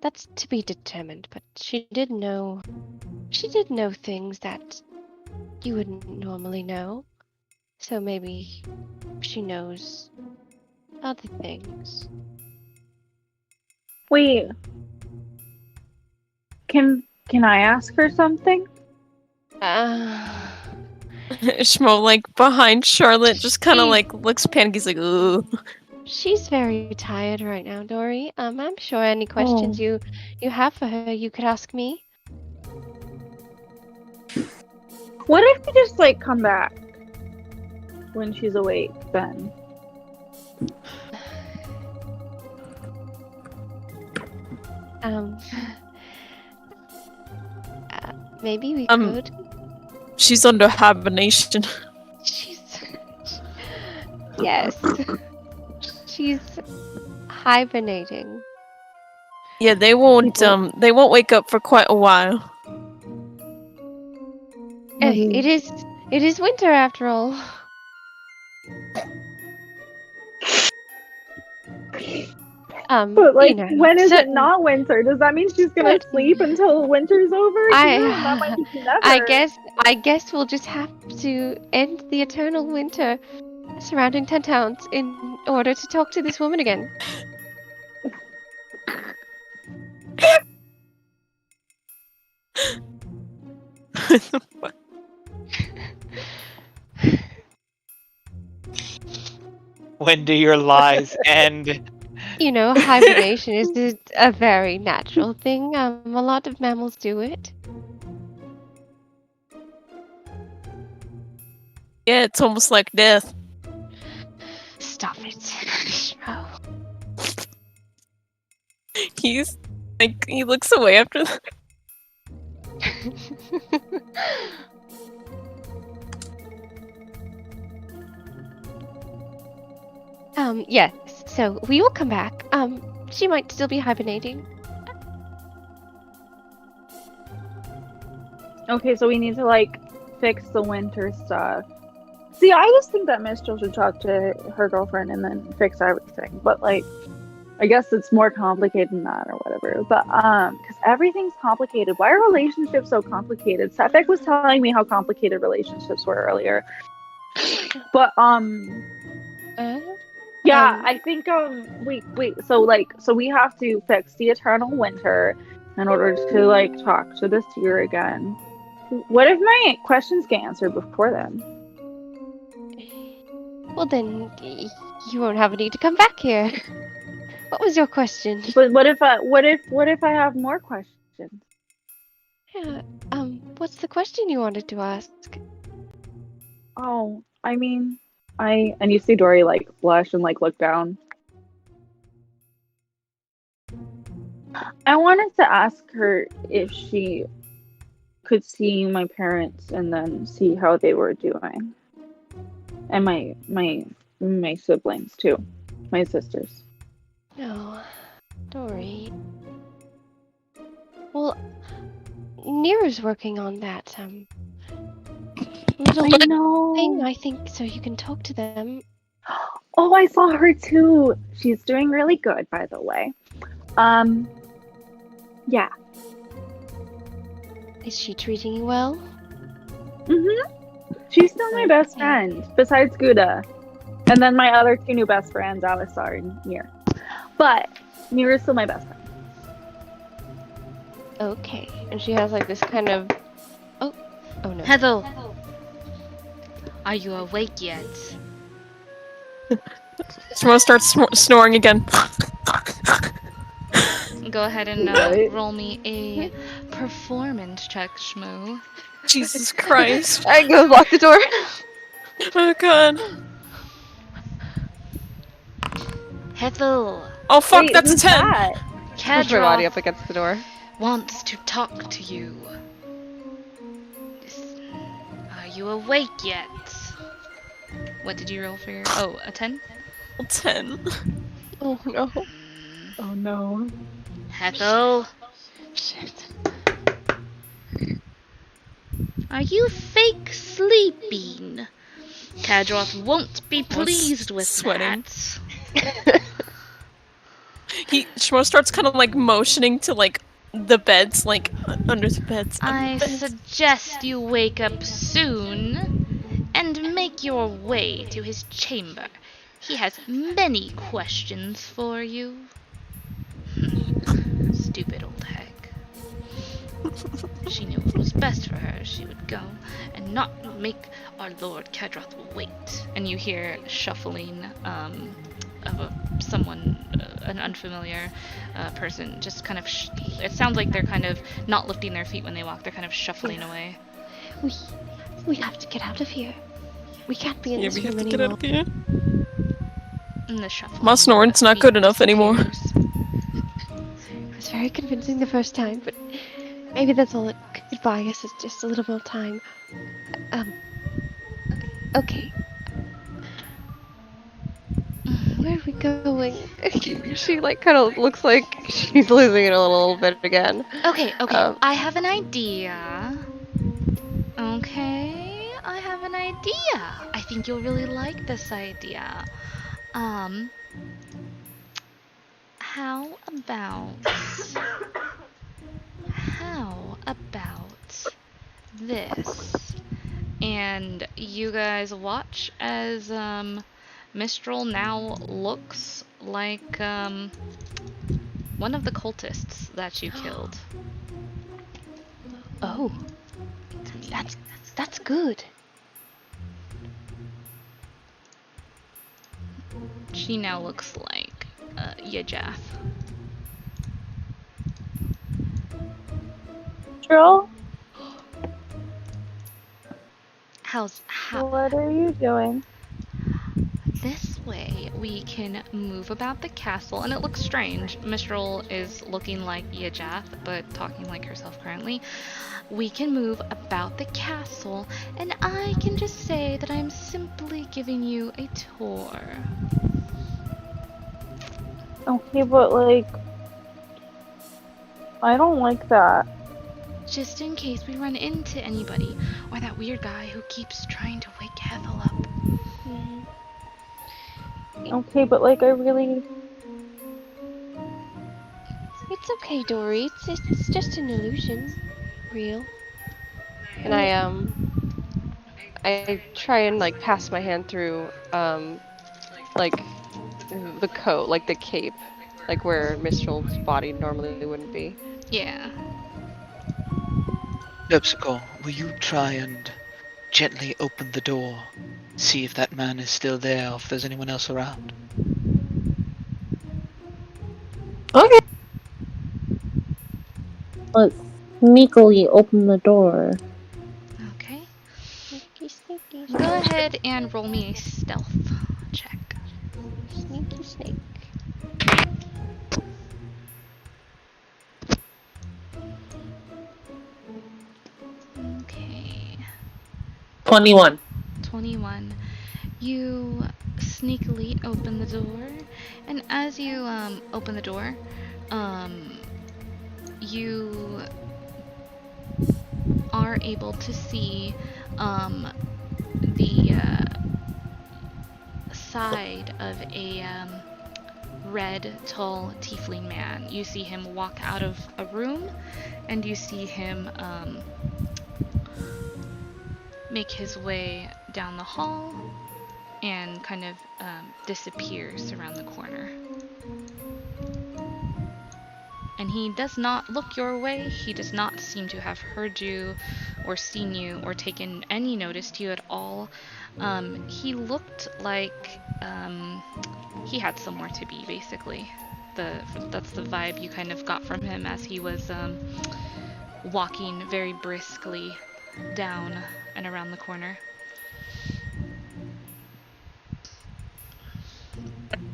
that's to be determined. But she did know things that you wouldn't normally know. So maybe she knows other things. Wait, can I ask her something? Schmo, like, behind Charlotte, just kind of, like, looks panicky. He's like, ooh. She's very tired right now, Dory. I'm sure any questions you have for her, you could ask me. What if we just, like, come back when she's awake, then? Maybe we could. She's under hibernation. Yes. She's hibernating. Yeah, they won't wake up for quite a while. It is winter after all. But, like, when is it certain- not winter? Does that mean she's gonna sleep until winter's over? That might be never. I guess we'll just have to end the eternal winter surrounding 10 towns in order to talk to this woman again. When do your lies end? You know, hibernation is a very natural thing. A lot of mammals do it. Yeah, it's almost like death. Stop it. Oh. He's like, he looks away after that. Yes. So we will come back. She might still be hibernating. Okay, so we need to like fix the winter stuff. See, I just think that Mistral should talk to her girlfriend and then fix everything. But like, I guess it's more complicated than that or whatever. But because everything's complicated. Why are relationships so complicated? Sefik was telling me how complicated relationships were earlier. But yeah, I think wait. So we have to fix the eternal winter in order to like talk to this year again. What if my questions get answered before then? Well, then you won't have a need to come back here. What was your question? But what if I have more questions? Yeah. What's the question you wanted to ask? Oh, I mean, and you see Dory like blush and like look down. I wanted to ask her if she could see my parents and then see how they were doing, and my siblings too, my sisters. No, Dory. Well, Nira's working on that little I know. thing, I think, so you can talk to them. Oh, I saw her too. She's doing really good, by the way. Yeah. Is she treating you well? She's still my best friend, besides Gouda. And then my other two new best friends, Alistar and Mir. But Mir's still my best friend. Okay. And she has like this kind of... Oh no. Heather, are you awake yet? Shmo starts snoring again. Go ahead and Right. roll me a performance check, Shmoo. Jesus Christ. I go lock the door. Oh god. Heather, Oh fuck, Wait, that's who's 10. that? Push my body Kadroth up against the door. wants to talk to you. Are you awake yet? What did you roll for your... Oh, a 10? 10. Oh no. Oh no. Heather, Shit. are you fake sleeping? Kadroth won't be pleased with sweating. that. Shmo starts kind of like motioning to like the beds, like under the beds. I suggest you wake up soon and make your way to his chamber. He has many questions for you. Stupid old hag. She knew what was best for her. She would go and not make our Lord Kadroth wait. And you hear shuffling of someone, an unfamiliar person, just kind of. It sounds like they're kind of not lifting their feet when they walk. They're kind of shuffling away. We have to get out of here. We can't be in Yeah, this we have room to get anymore. out of here. And the shuffling. My snoring's not good enough anymore. disappears. It was very convincing the first time, but maybe that's all it could buy us is just a little more time. Okay. Where are we going? She like kind of looks like she's losing it a little bit again. Okay. Um, I have an idea. Okay, I have an idea. I think you'll really like this idea. How about this? And you guys watch as Mistral now looks like one of the cultists that you killed. Oh. That's good. She now looks like Yajath. Troll, How what are you doing? this way we can move about the castle, and it looks strange. Mistral is looking like Yajath, but talking like herself currently. We can move about the castle, and I can just say that I'm simply giving you a tour. Okay, but like, I don't like that. Just in case we run into anybody, or that weird guy who keeps trying to wake Ethel up. Okay, but like, I really. It's okay, Dory. It's just an illusion. Real. And I try and like pass my hand through like the coat, like the cape, like where Mistral's body normally wouldn't be. Yeah. Dubsicle, will you try and gently open the door? See if that man is still there, or if there's anyone else around. Okay. Let's sneakily open the door. Okay. Sneaky, sneaky. Go ahead and roll me a stealth check. Sneaky snake. Okay. 21. 21. You sneakily open the door, and as you open the door, you are able to see the side of a red, tall tiefling man. You see him walk out of a room, and you see him make his way down the hall and kind of disappears around the corner. And he does not look your way. He does not seem to have heard you or seen you or taken any notice to you at all. He looked like he had somewhere to be, basically. That's the vibe you kind of got from him as he was walking very briskly down and around the corner.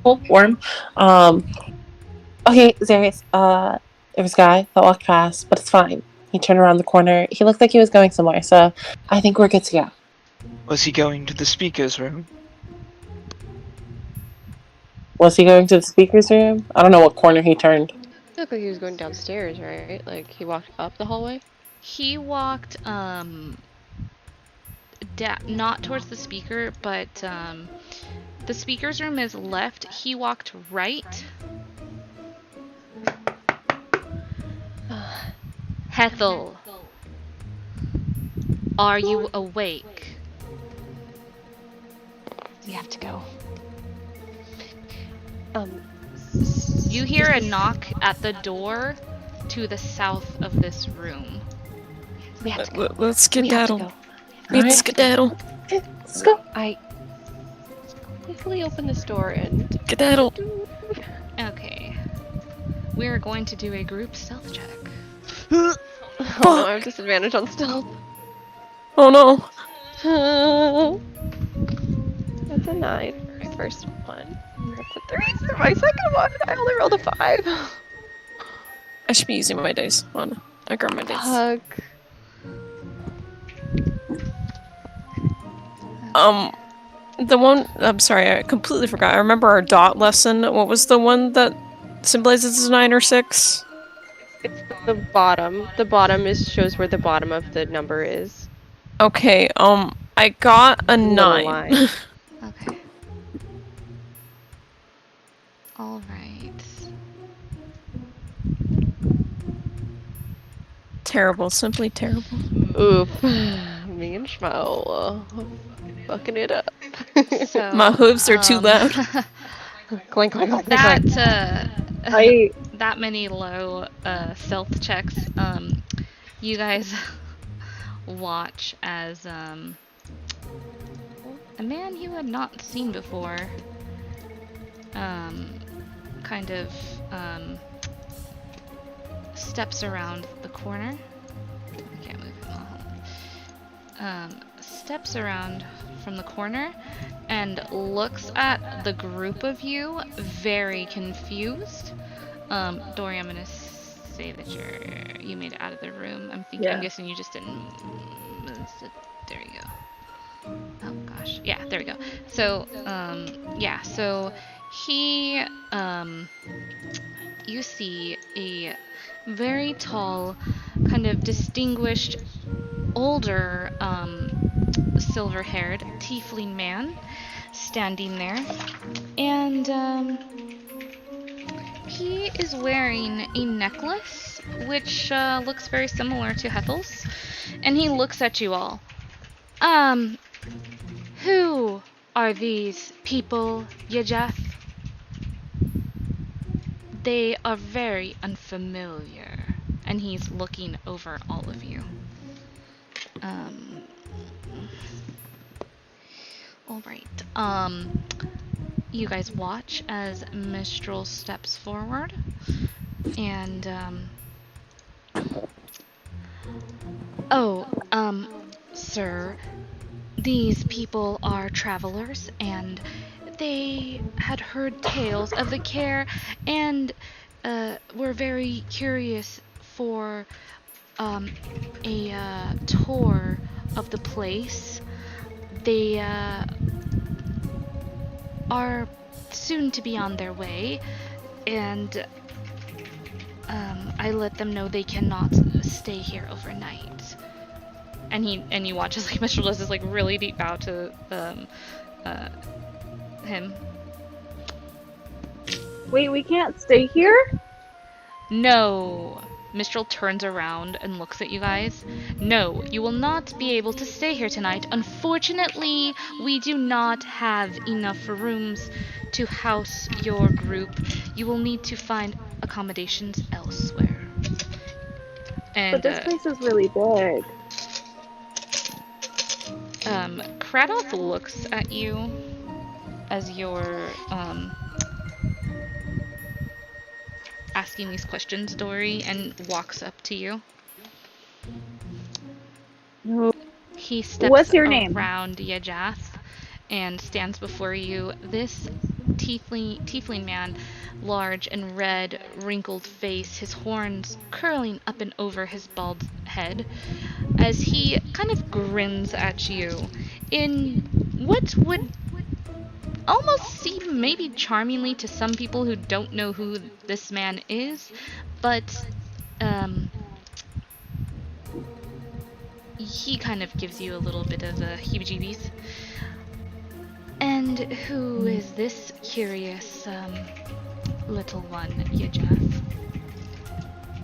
Cool, warm. Okay, Zarius, there was a guy that walked past, but it's fine. He turned around the corner. He looked like he was going somewhere, so I think we're good to go. Was he going to the speaker's room? Was he going to the speaker's room? I don't know what corner he turned. It looked like he was going downstairs, right? Like he walked up the hallway. He walked not towards the speaker, but the speaker's room is left. He walked right. Ethel, are you awake? We have to go. You hear a knock at the door to the south of this room. We have to go. Let's We have to skedaddle. go. Let's skedaddle. Let's go. I quickly open this door and Skedaddle. Okay. We're going to do a group stealth check. oh no, I have disadvantage on stealth. Oh no. That's a 9 for my first one. That's a 3 for my second one. I only rolled a 5. I should be using my dice. Hold on. I grab my dice. Hug. The one. I'm sorry, I completely forgot. I remember our dot lesson. What was the one that symbolizes 9 or 6? It's the bottom. The bottom shows where the bottom of the number is. Okay. I got a Little 9. line. Okay. All right. Terrible. Simply terrible. Oof. Me and Schmo. Fucking it up. So My hooves are too loud. Clank, clank, clank, that clank. that many low stealth checks, you guys watch as a man you had not seen before kind of steps around the corner. I can't move him. Steps around from the corner and looks at the group of you very confused. Dory, I'm gonna say that you made it out of the room. I'm guessing you just didn't. There you go. Oh gosh, yeah, there we go. So yeah, so he you see a very tall, kind of distinguished, older, silver-haired tiefling man standing there, and he is wearing a necklace which looks very similar to Hethel's, and he looks at you all. Who are these people, Yajath? They are very unfamiliar, and he's looking over all of you. Alright, you guys watch as Mistral steps forward, and, sir, these people are travelers, and they had heard tales of the Caer, and, were very curious for, a, tour of the place. They, are soon to be on their way, and I let them know they cannot stay here overnight. And you watch as like Mr. does this like really deep bow to him. Wait, we can't stay here? No. Mistral turns around and looks at you guys. No, you will not be able to stay here tonight. Unfortunately, we do not have enough rooms to house your group. You will need to find accommodations elsewhere. And, but this place is really big. Kadroth looks at you as you're, asking these questions, Dory, and walks up to you. He steps What's your name? around Yajath and stands before you. This tiefling man, large and red, wrinkled face, his horns curling up and over his bald head, as he kind of grins at you in what would almost seem maybe charmingly to some people who don't know who this man is, but he kind of gives you a little bit of heebie-jeebies. And who is this curious little one, Yajath?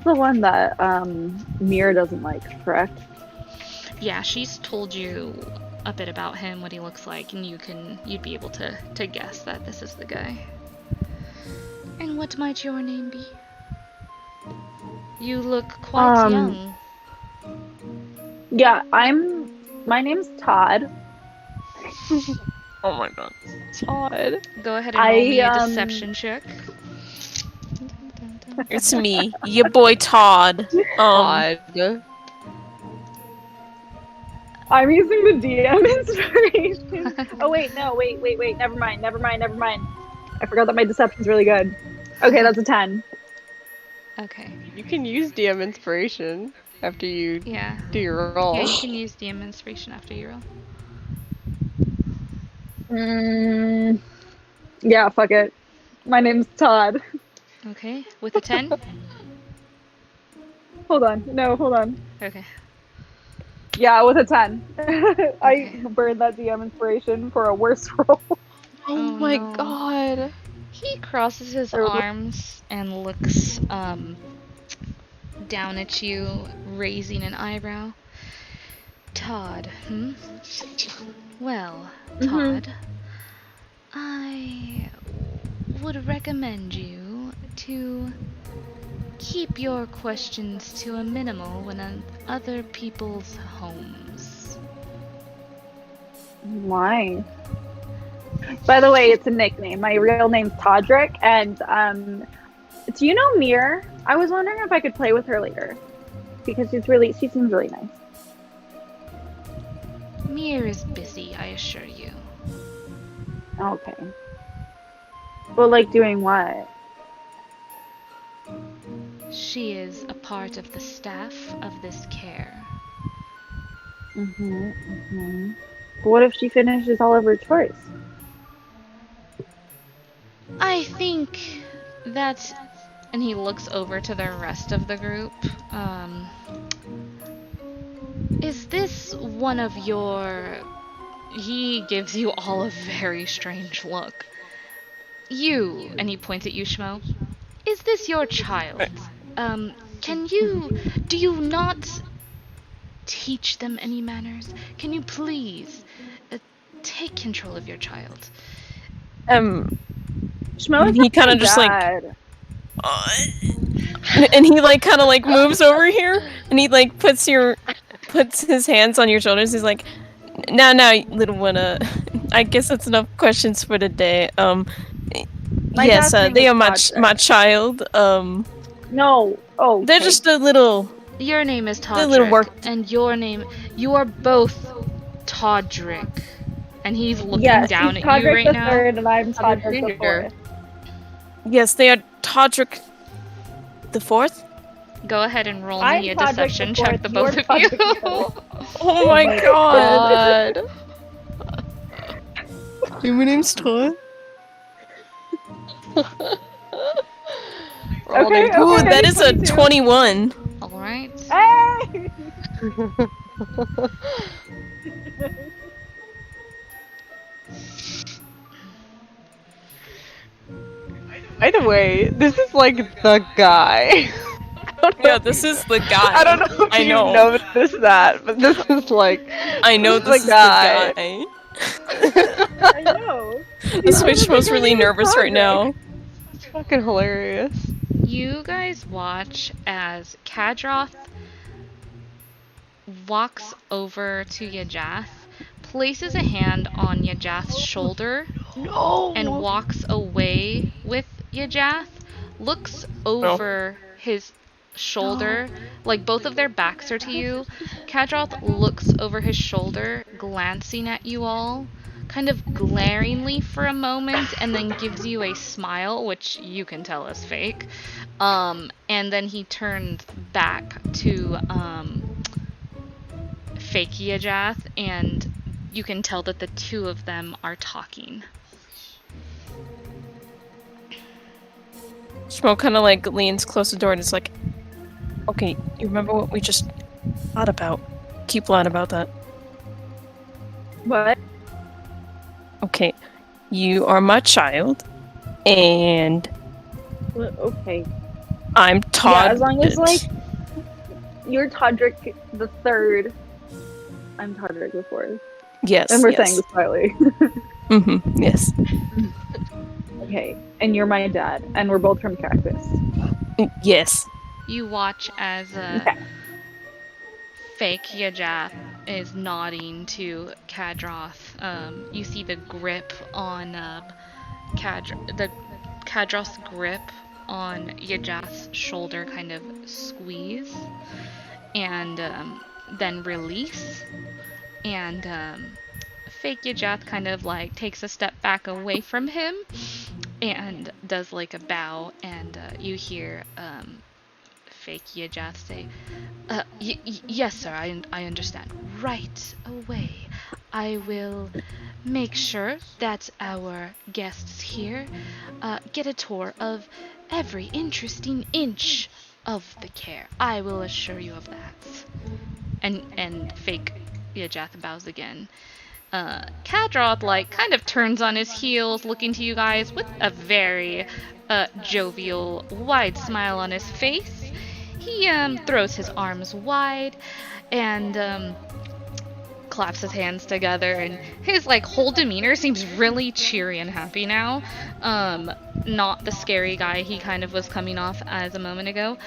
The one that Mir doesn't like, correct? Yeah, she's told you a bit about him, what he looks like, and you'd be able to guess that this is the guy. And what might your name be? You look quite young. Yeah, my name's Todd. Oh my god. Todd. Go ahead and roll me a deception check. It's me, your boy Todd. Todd. I'm using the DM inspiration. Oh wait, no, wait. Never mind. I forgot that my deception's really good. Okay, that's a 10. Okay. You can use DM inspiration after you do your roll. Yeah, you can use DM inspiration after you roll. Yeah, fuck it. My name's Todd. Okay, with a 10? Hold on. Okay. Yeah, with a 10. I burned that DM inspiration for a worse roll. Oh my god. He crosses his arms and looks down at you, raising an eyebrow. Todd, Well, Todd, I would recommend you to keep your questions to a minimal when in other people's homes. Why? By the way, it's a nickname. My real name's Todrick, and do you know Mir? I was wondering if I could play with her later because she seems really nice. Mir is busy, I assure you. Okay. Well, like doing what? She is a part of the staff of this care. But what if she finishes all of her chores? I think that, and he looks over to the rest of the group, is this one of your... He gives you all a very strange look. You, and he points at you, Shmo, is this your child? Do you not teach them any manners? Can you please take control of your child? Shmo, he kind of just like, and he like kind of like moves over here, and he like puts his hands on your shoulders. He's like, now, little one. I guess that's enough questions for today. Yes, they are my child. No. Oh, they're just a little. Your name is Todrick, little work. and you are both Todrick. And he's looking down at Todrick you right the now. Third, and I'm Todrick the Fourth. Yes, they are Todrick the Fourth. Go ahead and roll me a deception check, the both of You're you. Oh my god. My name's Todd. Okay, Ooh, that is a 21. Alright. Hey! By the way, this is like the guy. Yeah, this is the guy. I don't know if you noticed that, but this is like... I know this is the guy. I know. This makes Shmo's really nervous right now. It's fucking hilarious. You guys watch as Kadroth walks over to Yajath, places a hand on Yajath's shoulder, and walks away with Yajath, looks over his shoulder, like both of their backs are to you. Kadroth looks over his shoulder, glancing at you all, kind of glaringly for a moment, and then gives you a smile, which you can tell is fake. And then he turns back to fake Yajath, and you can tell that the two of them are talking. Shmo kind of like leans close to the door and is like, okay, you remember what we just thought about? Keep lying about that. What? Okay, you are my child, and Okay. I'm Todd. Yeah, as long as like you're Todrick the Third, I'm Todrick the Fourth. Yes. And we're yes. saying this slightly. Yes. Okay, and you're my dad, and we're both from Cactus. Yes. You watch as fake Yajath is nodding to Kadroth. You see the grip on Kadroth's grip on Yajath's shoulder kind of squeeze and then release, and fake Yajath kind of like takes a step back away from him and does like a bow, and you hear fake Yajath say, yes sir, I understand. Right away. I will make sure that our guests here get a tour of every interesting inch of the care. I will assure you of that. And fake Yajath bows again. Kadroth like kind of turns on his heels, looking to you guys with a very jovial, wide smile on his face. He throws his arms wide and claps his hands together, and his like whole demeanor seems really cheery and happy now. not the scary guy he kind of was coming off as a moment ago.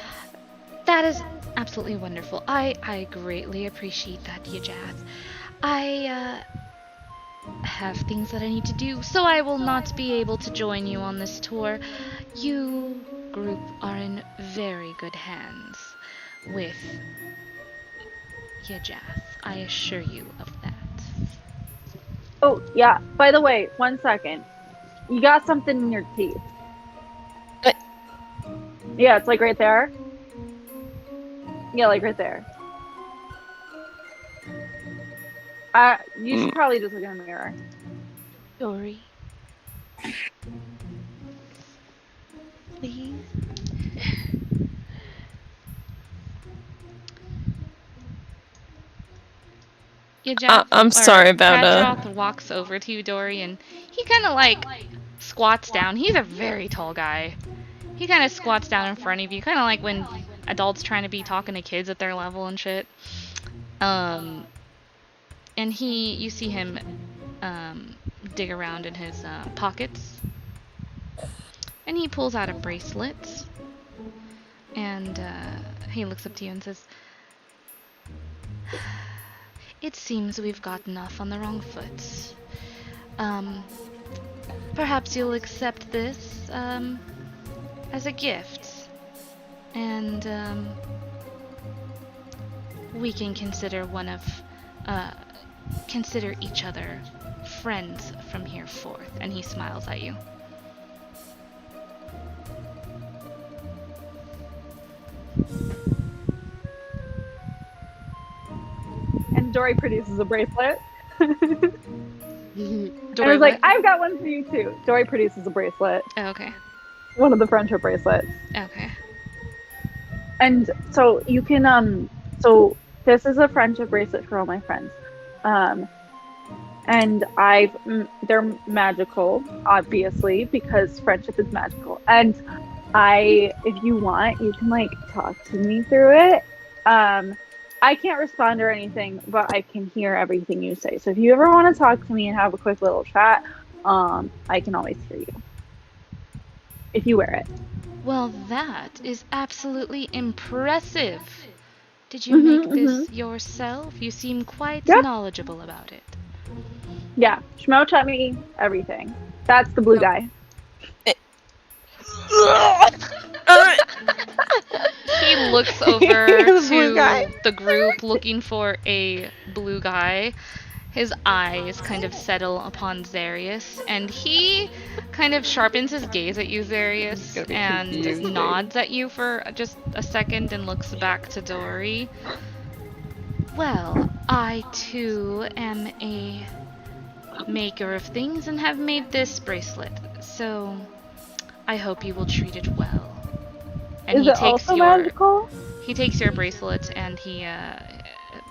That is absolutely wonderful. I greatly appreciate that, Yajaz. I have things that I need to do, so I will not be able to join you on this tour. You group are in very good hands with Yajaz. I assure you of that. Oh, yeah. By the way, 1 second. You got something in your teeth. What? Yeah, it's like right there. Yeah, like right there. You should probably just look in the mirror. Dory. Please. I'm sorry about Kadroth walks over to you, Dory, and he kind of like squats down. He's a very tall guy. He kind of squats down in front of you, kind of like when adults trying to be talking to kids at their level and shit. And you see him dig around in his pockets, and he pulls out a bracelet, and he looks up to you and says, "It seems we've gotten off on the wrong foot. Perhaps you'll accept this as a gift, and we can consider consider each other friends from here forth." And he smiles at you. And Dory produces a bracelet. Dory, And I was like, what? I've got one for you too. Dory produces a bracelet. Oh, okay. One of the friendship bracelets. Okay. And so you can so this is a friendship bracelet for all my friends. And they're magical, obviously, because friendship is magical. And if you want, you can like talk to me through it. I can't respond or anything, but I can hear everything you say. So if you ever want to talk to me and have a quick little chat, I can always hear you. If you wear it. Well, that is absolutely impressive. Did you make this yourself? You seem quite knowledgeable about it. Yeah, Schmo taught me everything. That's the blue guy. He looks over to the group looking for a blue guy. His eyes kind of settle upon Zarius, and he kind of sharpens his gaze at you, Zarius, and nods at you for just a second and looks back to Dory. Well, I too am a maker of things and have made this bracelet, so I hope you will treat it well. And Is it also magical? He takes your bracelet and he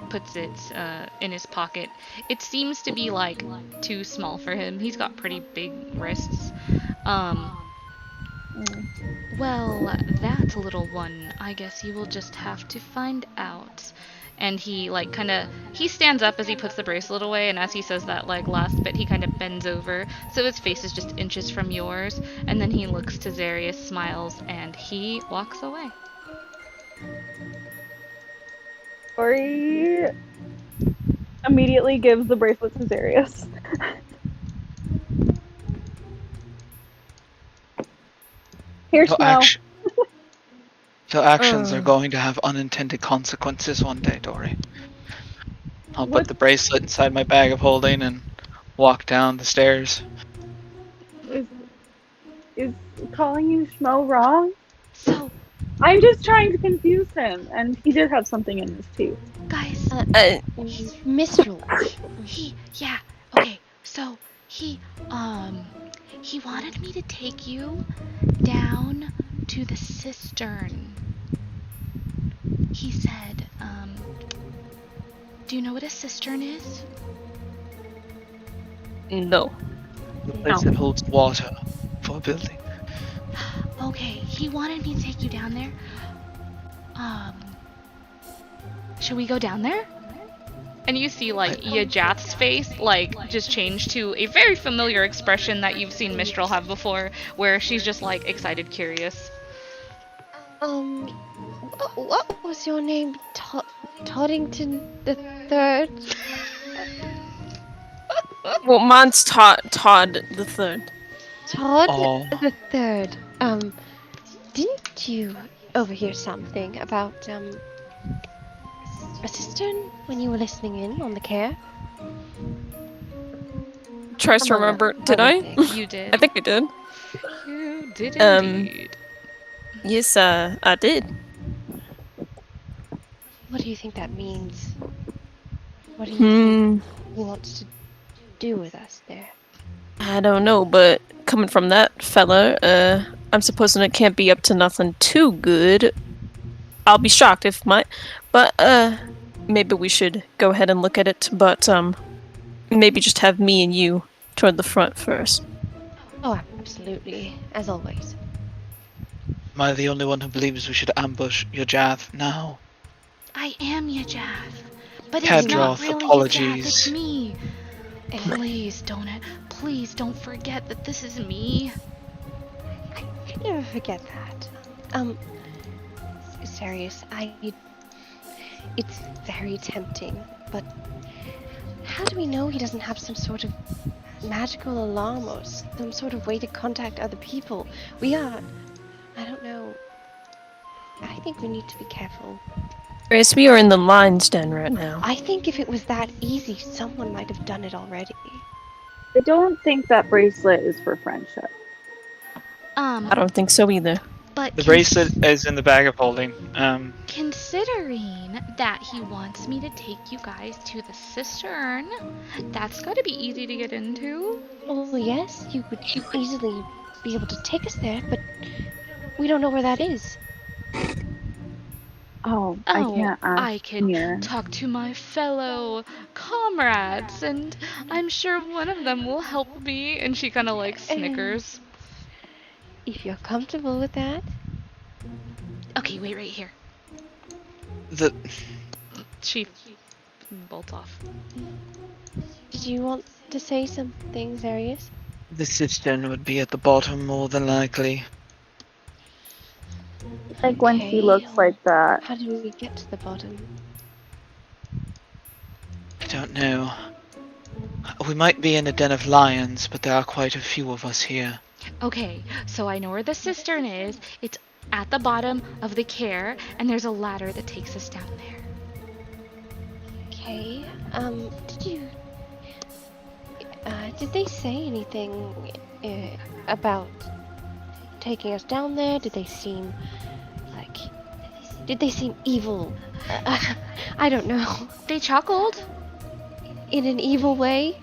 puts it in his pocket. It seems to be like too small for him. He's got pretty big wrists. Well, that little one, I guess you will just have to find out. And he like he stands up as he puts the bracelet away, and as he says that like last bit, he kind of bends over, so his face is just inches from yours, and then he looks to Zarius, smiles, and he walks away. Dory immediately gives the bracelet to Zarius. Here's Schmo. Your actions are going to have unintended consequences one day, Dory. I'll put the bracelet inside my bag of holding and walk down the stairs. Is calling you Schmo wrong? So, I'm just trying to confuse him, and he did have something in his teeth. guys, He's Mistral. okay, so he wanted me to take you down to the cistern. He said, do you know what a cistern is? No. The place that holds water for a building. Okay, he wanted me to take you down there. Should we go down there? And you see, like, Yajath's face, like, just change to a very familiar expression that you've seen Mistral have before, where she's just, like, excited, curious. What was your name? Toddington the Third? Well, mine's Todd the Third. Todd Oh. the Third. Didn't you overhear something about a cistern when you were listening in on the Caer? Tries to Among remember. Did other I? things. You did. I think I did. You did Um, indeed. Yes, I did. What do you think that means? What do you think he wants to do with us there? I don't know, but coming from that fella, I'm supposing it can't be up to nothing too good. I'll be shocked if my, but maybe we should go ahead and look at it. But maybe just have me and you toward the front first. Oh, absolutely, as always. Am I the only one who believes we should ambush Yajath now? I am Yajath, but it's not Kadroth, really apologies. Yajath, it's me. Please don't forget that this is me. I never forget that. Serious, it's very tempting, but how do we know he doesn't have some sort of magical alarm or some sort of way to contact other people? I don't know. I think we need to be careful. Grace, we are in the lion's den right now. I think if it was that easy, someone might have done it already. I don't think that bracelet is for friendship. I don't think so either. But The bracelet is in the bag of holding. considering that he wants me to take you guys to the cistern, that's gotta be easy to get into. Oh yes, you would easily be able to take us there, but we don't know where that is. Oh, I can't ask I can here. talk to my fellow comrades, and I'm sure one of them will help me. And she kind of like snickers. If you're comfortable with that. Okay, wait right here. The She bolts off. Did you want to say something, Zarius? cistern would be at the bottom more than likely. Like when he Okay. looks like that. How do we get to the bottom? I don't know. We might be in a den of lions, but there are quite a few of us here. Okay, so I know where the cistern is. It's at the bottom of the Caer, and there's a ladder that takes us down there. Okay. Did they say anything about taking us down there? Did they seem evil? I don't know. They chuckled. In an evil way?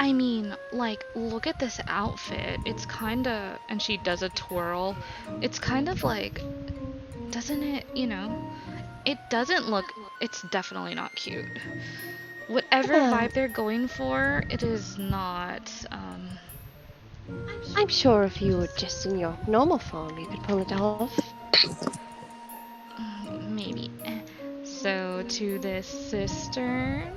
I mean, like, look at this outfit. It's kinda, and she does a twirl. It's kind of like, doesn't it, it doesn't look, it's definitely not cute. Whatever vibe they're going for, it is not, I'm sure if you were just in your normal form, you could pull it off. maybe. So, to this cistern?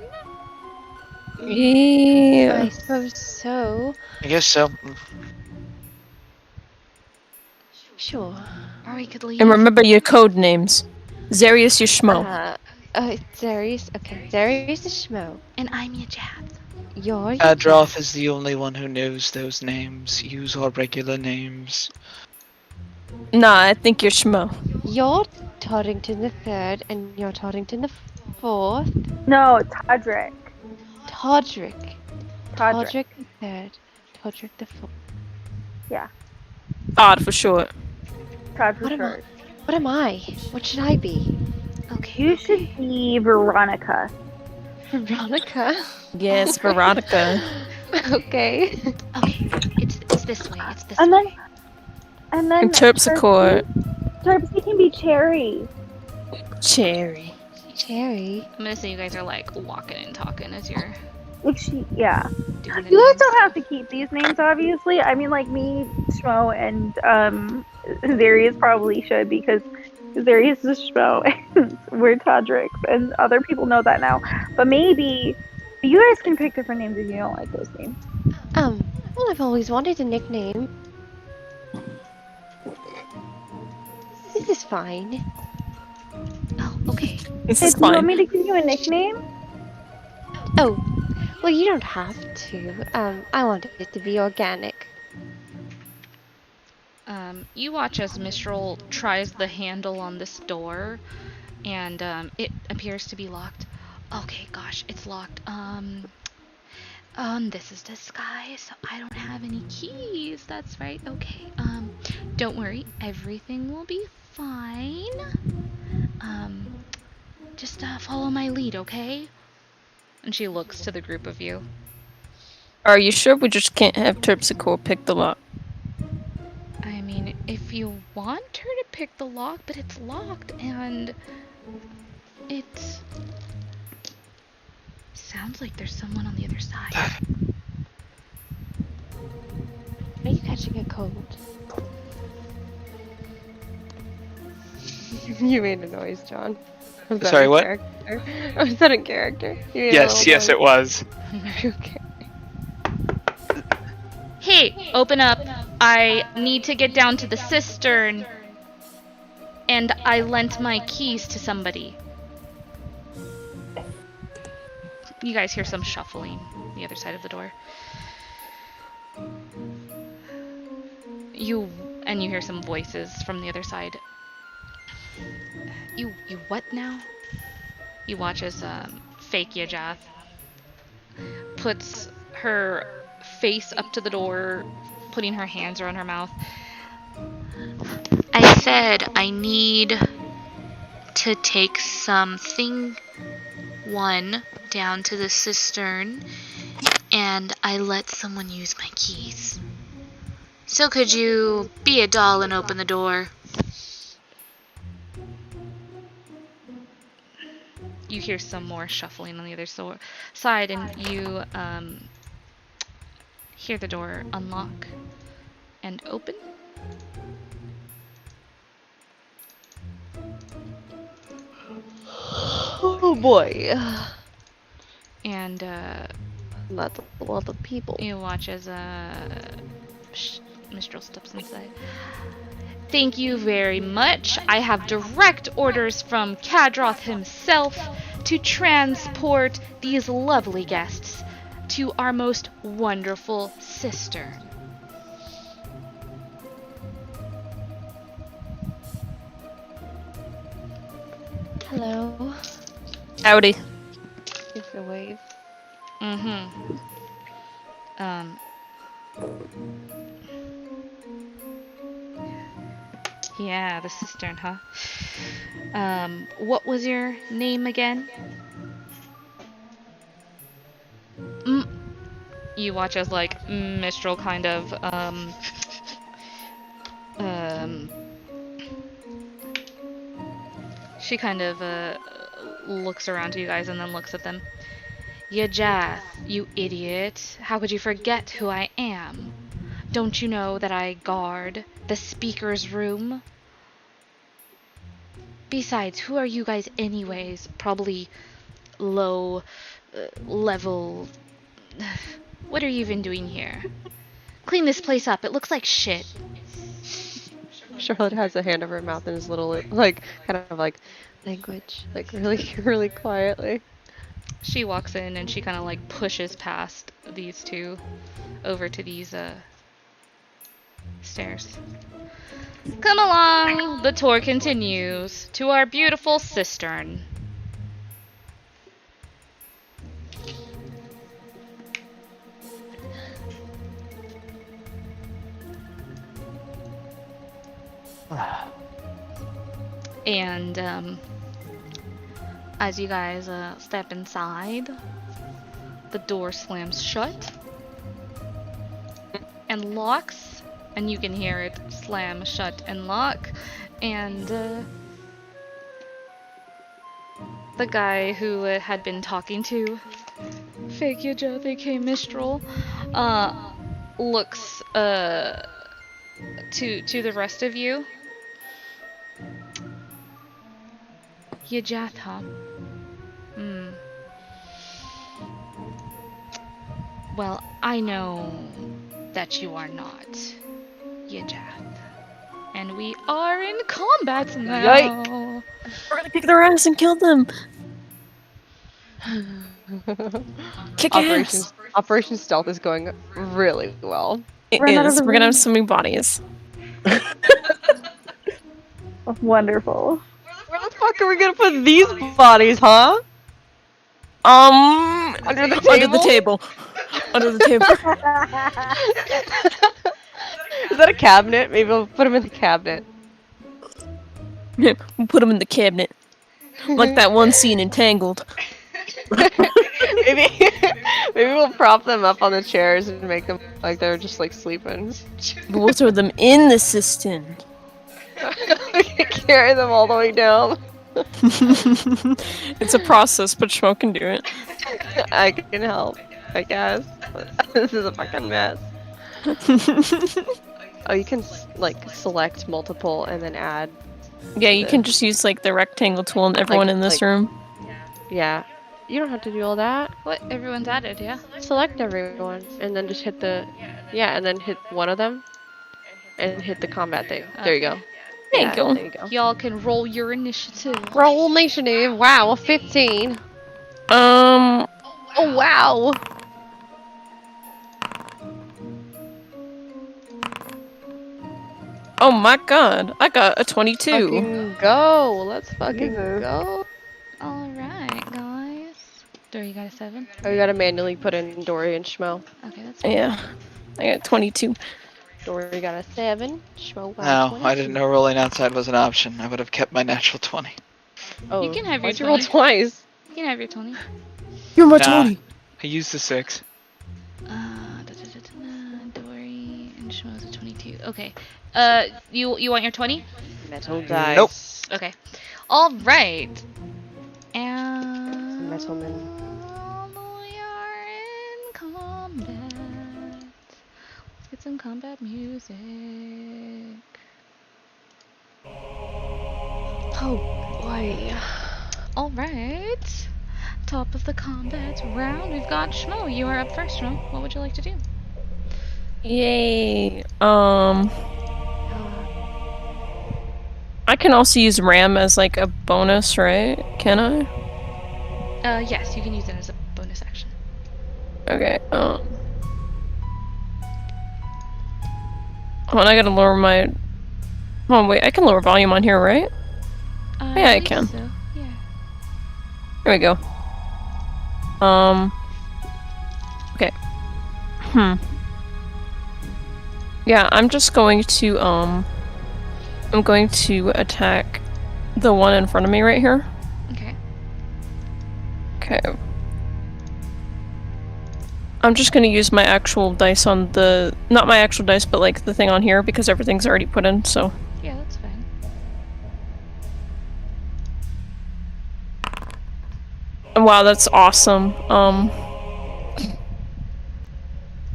I Yeah. suppose so. I guess so. Sure. Or we could leave. And remember your code names. Zarius, your schmo. Zarius. Okay, Zarius is Schmo. And I'm Yajath. You're Kadroth is the only one who knows those names. Use our regular names. Nah, I think you're schmo. You're Toddington the Third, and you're Toddington the Fourth. No, Todrick. Todrick. Todrick. The Third. Todrick the Fourth. Odd for short. Todrick What am I? first. What am I? What should I be? Okay. You should be Veronica. Veronica. Yes, Veronica. Okay. Okay, it's this way. It's this And way. then And Terpsichore. Terpsy can be Cherry. Cherry. Cherry. I'm gonna say you guys are like walking and talking as you're Like yeah. doing the You guys names. don't have to keep these names, obviously. I mean, like me, Schmo, and Zarius probably should because Zarius is Shmo, and we're Todrick, and other people know that now. But maybe you guys can pick different names if you don't like those names. Well, I've always wanted a nickname. This is fine. Oh, okay. This Hey, is do you want fine. me to give you a nickname? Oh, well, you don't have to. I want it to be organic. You watch as Mistral tries the handle on this door, and it appears to be locked. Okay, gosh, it's locked. This is disguise, so I don't have any keys. That's right. Okay. Don't worry, everything will be fine. Just follow my lead, okay? And she looks to the group of you. Are you sure we just can't have Terpsichore pick the lock? I mean, if you want her to pick the lock, but it's locked, and it sounds like there's someone on the other side. Are you catching a cold? You made a noise, John. Was that Sorry, in what? Character? Was that in character? You made a Yes, little yes, noise. it was. Okay. Hey, open up. I need to get down to the cistern. And I lent my keys to somebody. You guys hear some shuffling on the other side of the door. You hear some voices from the other side. You what now? You watch as fake Yajath puts her face up to the door, putting her hands around her mouth. I said I need to take something down to the cistern, and I let someone use my keys. So could you be a doll and open the door? You hear some more shuffling on the other side, and you hear the door unlock and open. Oh boy. And That's a lot of people. you watch as Mistral steps inside. Thank you very much. I have direct orders from Kadroth himself to transport these lovely guests to our most wonderful cistern. Hello. Howdy. Give a wave. Yeah, the cistern, huh? What was your name again? You watch as, like, Mistral kind of, she kind of, looks around to you guys and then looks at them. Yajath, you idiot. How could you forget who I am? Don't you know that I guard the speaker's room? Besides, who are you guys anyways? Probably low level. What are you even doing here? Clean this place up. It looks like shit. Charlotte has a hand over her mouth and is little, like, kind of like, language, like, really, really quietly. She walks in and she kind of like pushes past these two over to these stairs. Come along. The tour continues to our beautiful cistern. And as you guys step inside, the door slams shut and locks, and you can hear it slam shut and lock. And the guy who had been talking to Fake Yajath, aka Mistral, looks to the rest of you Yajatha. Well, I know that you are not Yajath. And we are in combat now. We're gonna kick their ass and kill them. Kick ass. Operation Stealth is going really well. It Run out of is. the We're gonna have room. so many bodies. Wonderful. Where the fuck are we gonna put these bodies, huh? Under the table. Under the table. Is that a cabinet? Maybe we'll put them in the cabinet. We'll put them in the cabinet. Like that one scene in Tangled. maybe we'll prop them up on the chairs and make them like they're just like sleeping. We'll throw them in the cistern. We can carry them all the way down. It's a process, but Schmo can do it. I can help, I guess. This is a fucking mess. Oh, you can like select multiple and then add. Yeah, you can just use like the rectangle tool and everyone in this room. Yeah. You don't have to do all that. What? Everyone's added, yeah? Select everyone and then just hit the and then hit one of them and hit the combat thing. There you go. There you go. There you go. Y'all can roll your initiative. Roll initiative. Wow, a 15. Um, Oh wow. oh my god, I got a 22. Fucking go. Let's fucking Jesus. go. Alright, guys. Dory, you got a 7? Oh, you gotta manually put in Dory and Schmo. Okay, that's fine. Yeah, I got 22. Dory got a 7. Schmo got a No, 22. I didn't know rolling outside was an option. I would have kept my natural 20. Oh, You can have your why'd you roll 20. twice? You can have your 20. You're my Nah. 20. I used the 6. Dory and Shmo's a 22. Okay. You want your 20? Metal dice. Nope. Okay. Alright. And Metalman. we are in combat. Let's get some combat music. Oh boy. Alright. Top of the combat round. We've got Shmo. You are up first, Shmo. What would you like to do? Yay. I can also use Ram as like a bonus, right? Can I? Yes, you can use it as a bonus action. Okay, hold on, I gotta lower my... Oh wait, I can lower volume on here, right? Yeah, I believe can. So. Yeah. There we go. Okay. Yeah, I'm just going to, I'm going to attack the one in front of me right here. Okay. Okay. I'm just gonna use my actual dice on the... Not my actual dice, but like the thing on here, because everything's already put in, so... Yeah, that's fine. Wow, that's awesome.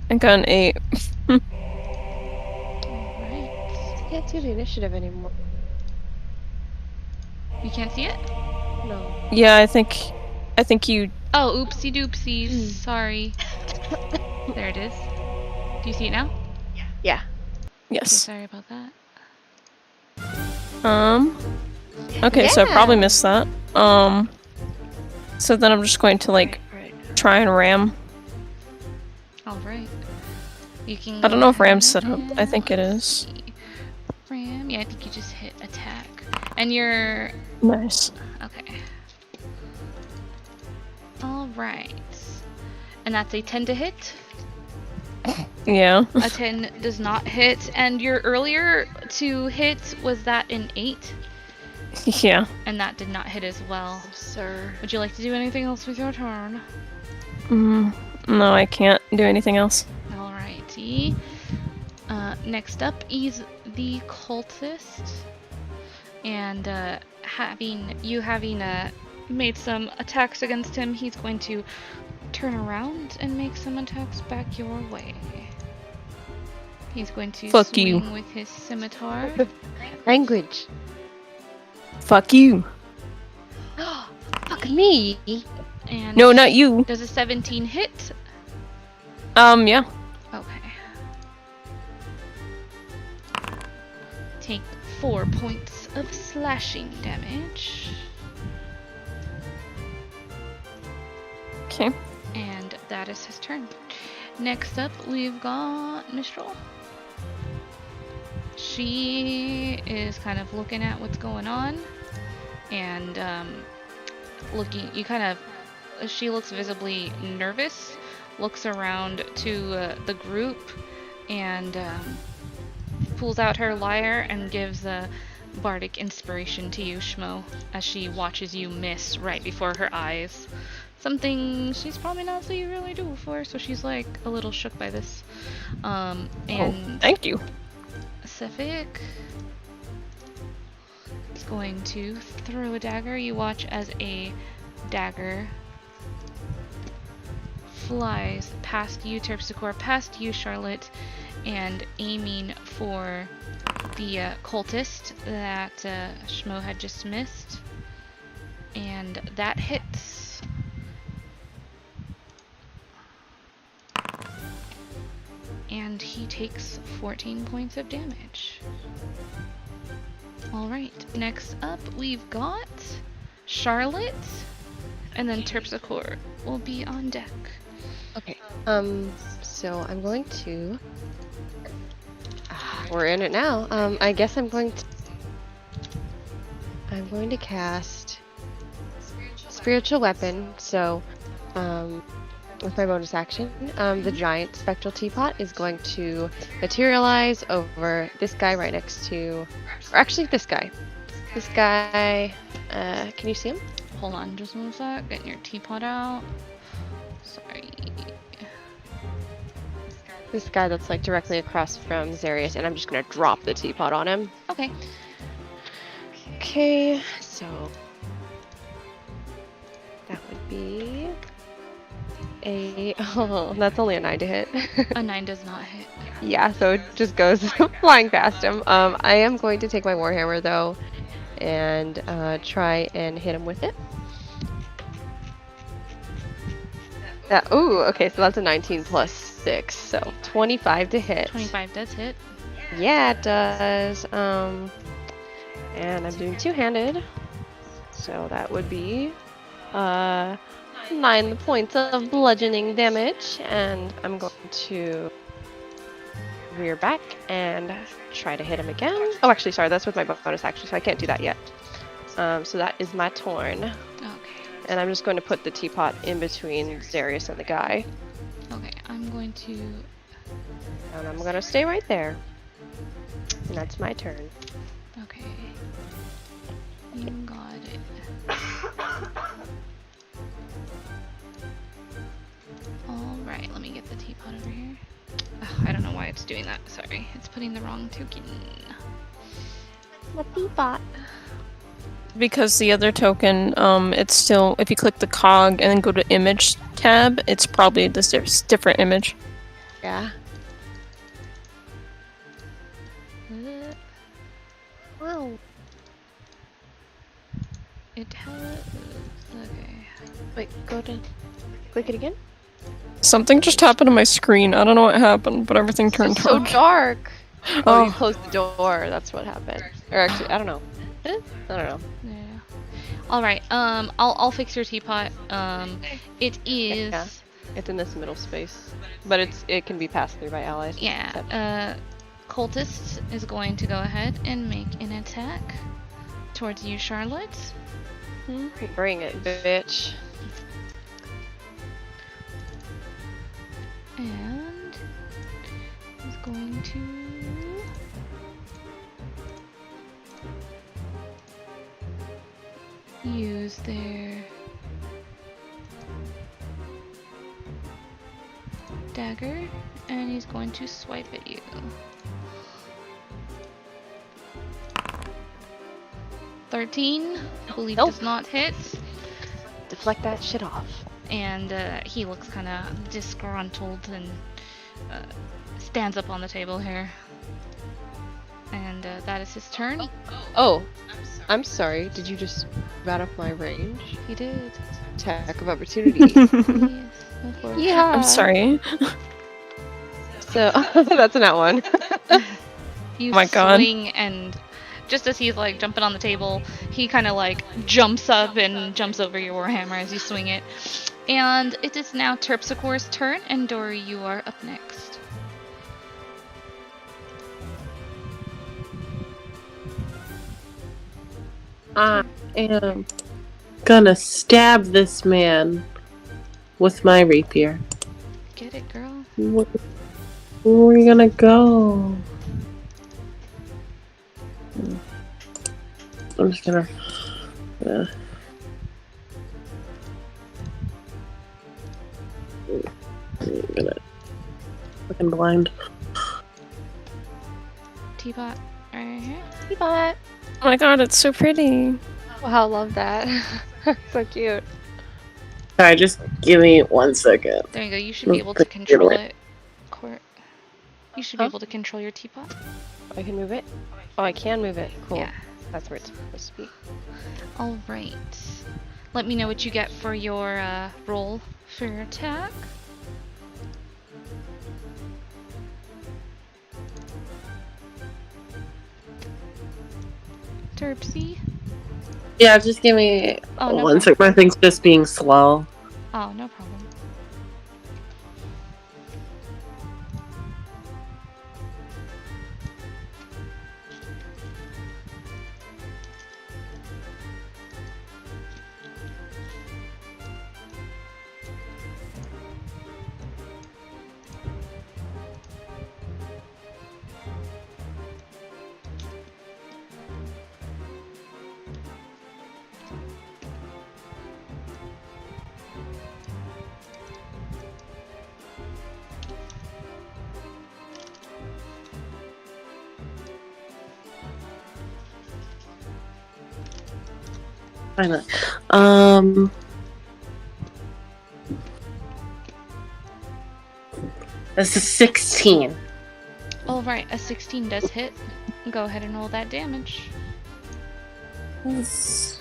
I got an 8. Alright. I can't do the initiative anymore. You can't see it? No. Yeah, I think you... Oh, oopsie doopsies. Sorry. There it is. Do you see it now? Yeah. Okay, Yes. sorry about that. Okay, so I probably missed that. So then I'm just going to, like, try and ram. Alright. You can I don't know if ram's set up. I think it is. Ram? Yeah, I think you just hit attack. And you're... Nice. Okay. Alright. And that's a 10 to hit. Yeah. A 10 does not hit. And your earlier to hit, was that an 8? Yeah. And that did not hit as well. Sir. Would you like to do anything else with your turn? No, I can't do anything else. Alrighty. Next up is the cultist. And having made some attacks against him, he's going to turn around and make some attacks back your way. He's going to Fuck swing you. with his scimitar. Language. Fuck you. Fuck me. And No, not you. does a 17 hit? Yeah. Okay. Take 4 points of slashing damage. Okay. And that is his turn. Next up, we've got Mistral. She is kind of looking at what's going on. And she looks visibly nervous, looks around to the group, and pulls out her lyre and gives a bardic inspiration to you, Schmo, as she watches you miss right before her eyes. Something she's probably not seen you really do before, so she's like a little shook by this. And Thank you. Sefik is going to throw a dagger. You watch as a dagger flies past you, Terpsichore, past you, Charlotte, and aiming for the cultist that Schmo had just missed. And that hits. And he takes 14 points of damage. Alright, next up we've got Charlotte, and then Terpsichore will be on deck. Okay. So I'm going to. We're in it now. I guess I'm going to cast Spiritual Weapon. So, with my bonus action, the giant spectral teapot is going to materialize over this guy right next to, or actually this guy. This guy. Can you see him? Hold on just one sec, getting your teapot out. Sorry. This guy that's like directly across from Zarius, and I'm just gonna drop the teapot on him. Okay. Okay, so that would be that's only a 9 to hit. A 9 does not hit. Yeah, so it just goes flying past him. I am going to take my warhammer though, and try and hit him with it. Ooh, okay, so that's a 19 plus 6, so 25 to hit. 25 does hit. Yeah, it does. And I'm doing two-handed, so that would be 9 points of bludgeoning damage, and I'm going to rear back and try to hit him again. Oh, actually, sorry, that's with my bonus action, so I can't do that yet. So that is my turn. Okay. And I'm just going to put the teapot in between Zarius and the guy. Okay, I'm going to... And I'm going to stay right there. And that's my turn. Okay. You got it. Alright, let me get the teapot over here. Ugh, I don't know why it's doing that. Sorry. It's putting the wrong token. The teapot. Because the other token, it's still, if you click the cog and then go to image tab, it's probably this different image. Yeah. Wow. It has... Okay. Wait, go to... Click it again? Something just happened on my screen. I don't know what happened, but everything turned So dark. dark! Oh, Oh. you closed the door, that's what happened. Or actually, I don't know. I don't know. Yeah. Alright, I'll fix your teapot. It is... Yeah. It's in this middle space. But it can be passed through by allies. Yeah, Cultist is going to go ahead and make an attack towards you, Charlotte. Bring it, bitch. And he's going to use their dagger, and he's going to swipe at you. $13, I believe Nope. does not hit. Deflect that shit off. And he looks kind of disgruntled and stands up on the table here. And and that is his turn. Oh, I'm sorry. Did you just rat off my range? He did. Attack of opportunity. Yes, go for it. Yeah. I'm sorry. So that's a nat one. You Oh my God. swing, and just as he's like jumping on the table, he kind of like jumps up and jumps over your warhammer as you swing it. And it is now Terpsichore's turn, and Dory, you are up next. I am gonna stab this man with my rapier. Get it, girl. Where are we gonna go? I'm just gonna. I'm gonna. Fucking blind. Teapot, right here. Teapot. Oh my god, it's so pretty. Wow, love that. So cute. Sorry, just give me 1 second. There you go. You should be able to control it. Court. You should be able to control your teapot. I can move it. Oh, I can move it. Cool. Yeah. That's where it's supposed to be. All right. Let me know what you get for your roll for your attack. Terpsy. Yeah, just give me Oh, no 1 second. My thing's just being slow. Oh, no problem. Why not? That's a 16. All right, a 16 does hit. Go ahead and roll that damage. Yes.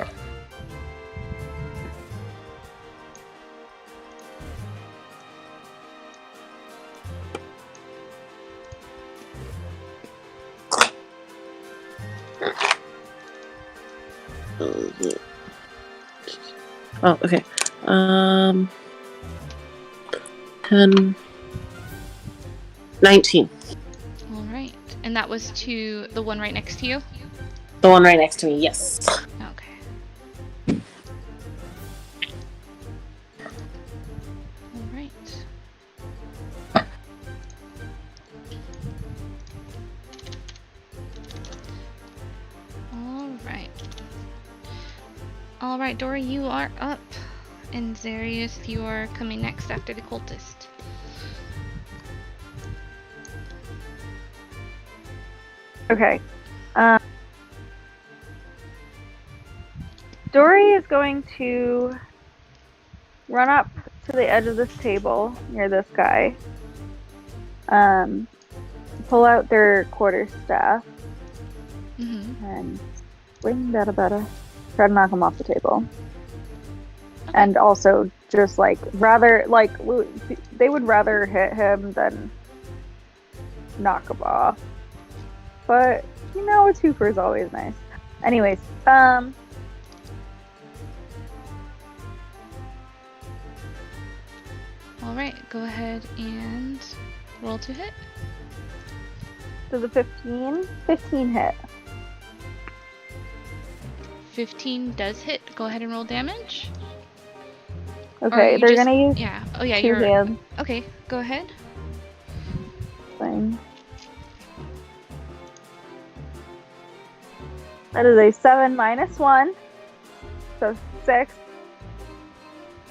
Oh, okay. 10, 19. All right, and that was to the one right next to you? The one right next to me, yes. Okay. All right. All right. All right, Dory, you are up. And Zarius, you are coming next after the cultist. Okay. Dory is going to run up to the edge of this table near this guy. Pull out their quarterstaff Mm-hmm. and swing bada. Try to knock him off the table. And also just like they would rather hit him than knock him off. But you know, a twofer is always nice. Anyways, All right, go ahead and roll to hit. does a 15 hit? 15 does hit. Go ahead and roll damage. Or Okay, you they're just- gonna use Yeah. Oh yeah, 2 you're hands okay. Go ahead. thing. That is a 7 minus 1, so 6.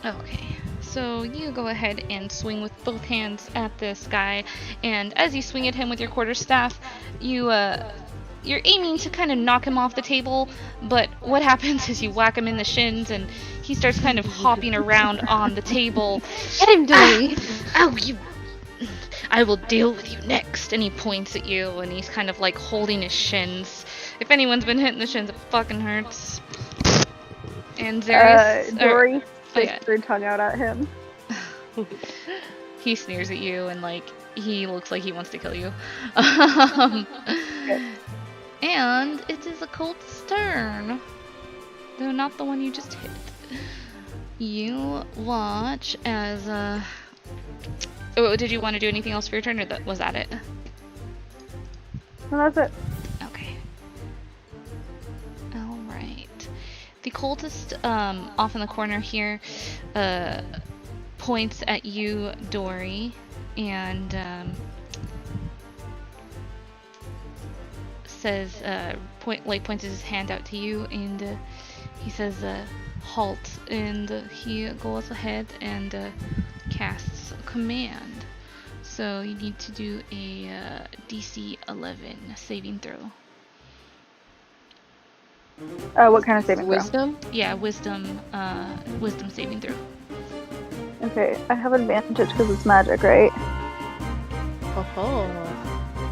Okay. So you go ahead and swing with both hands at this guy, and as you swing at him with your quarterstaff, you're aiming to kind of knock him off the table, but what happens is you whack him in the shins, and he starts kind of hopping around on the table. Get him, Dory! Oh, you! I will deal with you next. And he points at you, and he's kind of like holding his shins. If anyone's been hit in the shins, it fucking hurts. And Zarius... Dory yeah. sticks her tongue out at him. He sneers at you, and like, he looks like he wants to kill you. And it is a cultist's turn. Though not the one you just hit. You watch as, Oh, did you want to do anything else for your turn, or was that it? Well, that's it. Okay. Alright. The cultist, off in the corner here, points at you, Dory, and, says, points his hand out to you, and, he says, halt, and he goes ahead and casts a command. So you need to do a DC 11 saving throw. What kind of saving throw? Wisdom? Yeah, wisdom saving throw. Okay, I have advantage because it's magic, right? Oh.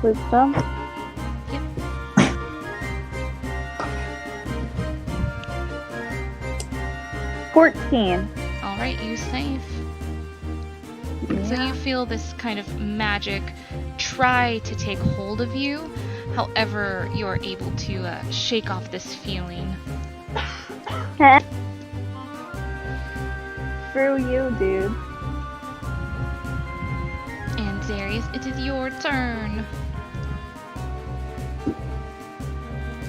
Wisdom. Yep. 14. Alright, you save. So you feel this kind of magic try to take hold of you. However, you're able to shake off this feeling. Screw you, dude. And Zarius, it is your turn.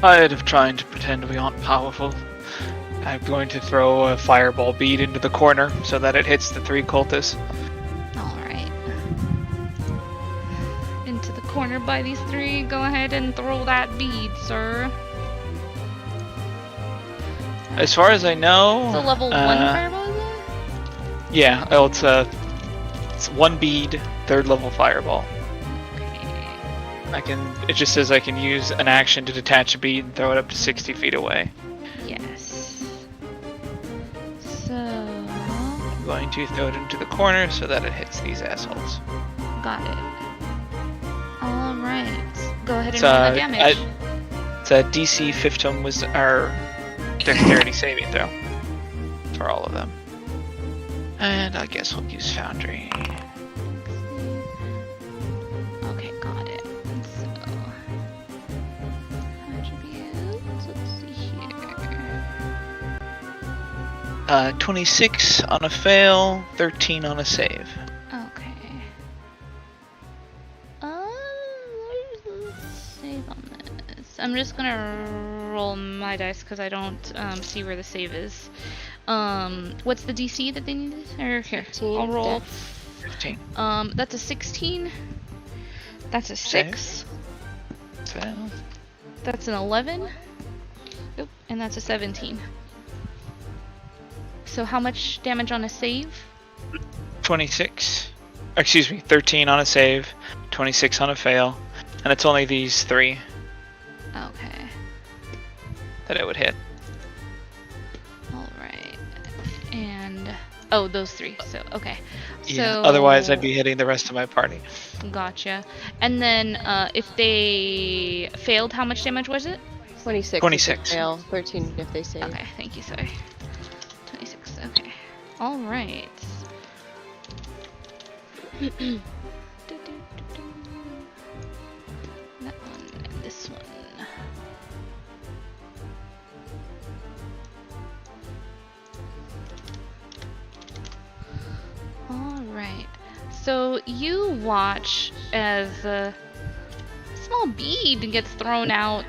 Tired of trying to pretend we aren't powerful. I'm going to throw a fireball bead into the corner so that it hits the 3 cultists. Alright. Into the corner by these 3. Go ahead and throw that bead, sir. As far as I know... It's a level 1 fireball, is it? Yeah, it's 1 bead, 3rd level fireball. Okay. It just says I can use an action to detach a bead and throw it up to 60 feet away. Yes. So... I'm going to throw it into the corner so that it hits these assholes. Got it. Alright. Go ahead and roll the damage. It's a DC 15 was our dexterity saving throw for all of them. And I guess we'll use Foundry. Okay, got it. So... attributes, let's see here. 26 on a fail, 13 on a save. Okay. Where's the save on this? I'm just gonna roll my dice because I don't see where the save is. What's the DC that they needed? Or here, 15, I'll roll. 15. That's a 16. That's a 6. Fail. That's an 11. Oop, and that's a 17. So how much damage on a save? 26. Excuse me, 13 on a save, 26 on a fail, and it's only these 3 Okay. that it would hit. Alright. And... oh, those 3. So, okay. Yeah, So, otherwise I'd be hitting the rest of my party. Gotcha. And then, if they failed, how much damage was it? 26. 26. If they fail, 13 if they save. Okay, thank you, sorry. 26, okay. Alright. That one and this one. Alright. So you watch as a small bead gets thrown out,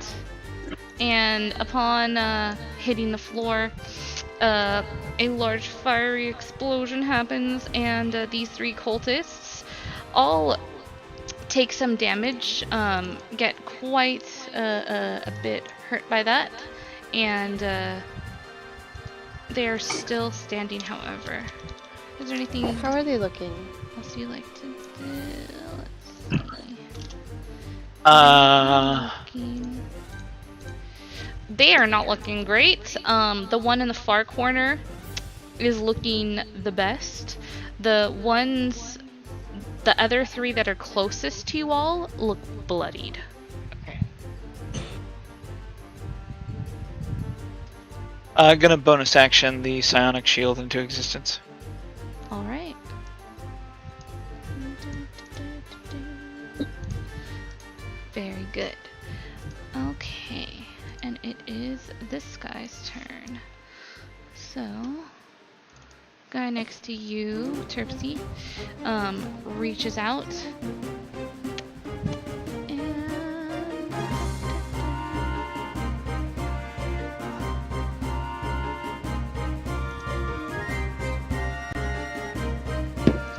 and upon hitting the floor, a large fiery explosion happens, and these 3 cultists all take some damage, get quite a bit hurt by that, and they are still standing, however. Is there anything How are they looking? else you like to do? Let's see. Looking. They are not looking great. The one in the far corner is looking the best. The ones The other 3 that are closest to you all look bloodied. Gonna bonus action the psionic shield into existence. All right. Very good. Okay, and it is this guy's turn. So, guy next to you, Terpsy, reaches out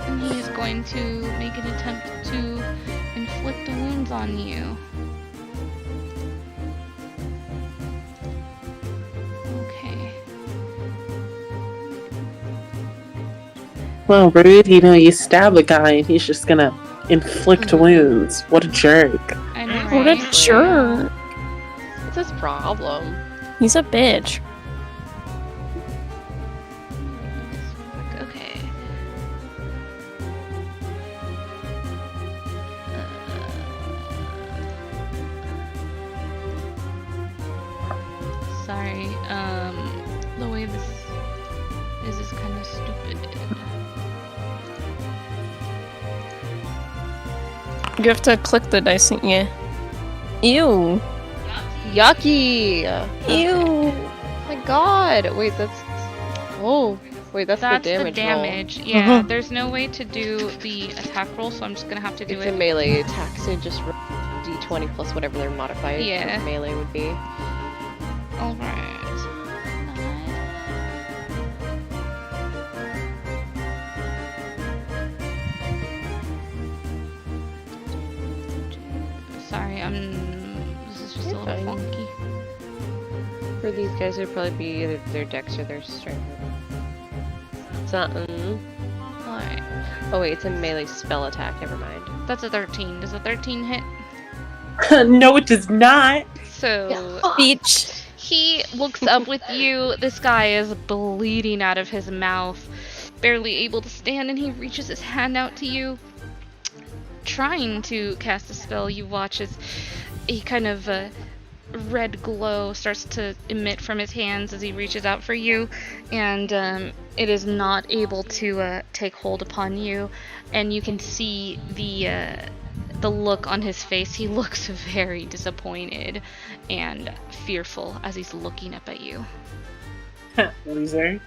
and he is going to make an attempt to inflict wounds on you. Okay. Well, rude, you stab a guy and he's just gonna inflict wounds. What a jerk. I know, What a right? jerk. What's his problem? He's a bitch. Okay. Sorry, the way this is kind of stupid. You have to click the dice, yeah. Ew. Yucky! Ew. Oh my god! Wait, that's... Oh, wait, that's That's the damage the damage. roll. Yeah, there's no way to do the attack roll, so I'm just gonna have to do It's it. a melee attack, so just roll d20 plus whatever their modifier Yeah. for melee would be. Alright. Sorry, this is just a You're little fine. funky. For these guys, it would probably be either their dex or their strength. Something. Alright. Oh wait, it's a melee spell attack, never mind. That's a 13. Does a 13 hit? No, it does not. So Beach. he looks up with you. This guy is bleeding out of his mouth, barely able to stand, and he reaches his hand out to you, trying to cast a spell. You watch as a kind of red glow starts to emit from his hands as he reaches out for you, and it is not able to take hold upon you, and you can see the look on his face. He looks very disappointed and fearful as he's looking up at you. Loser.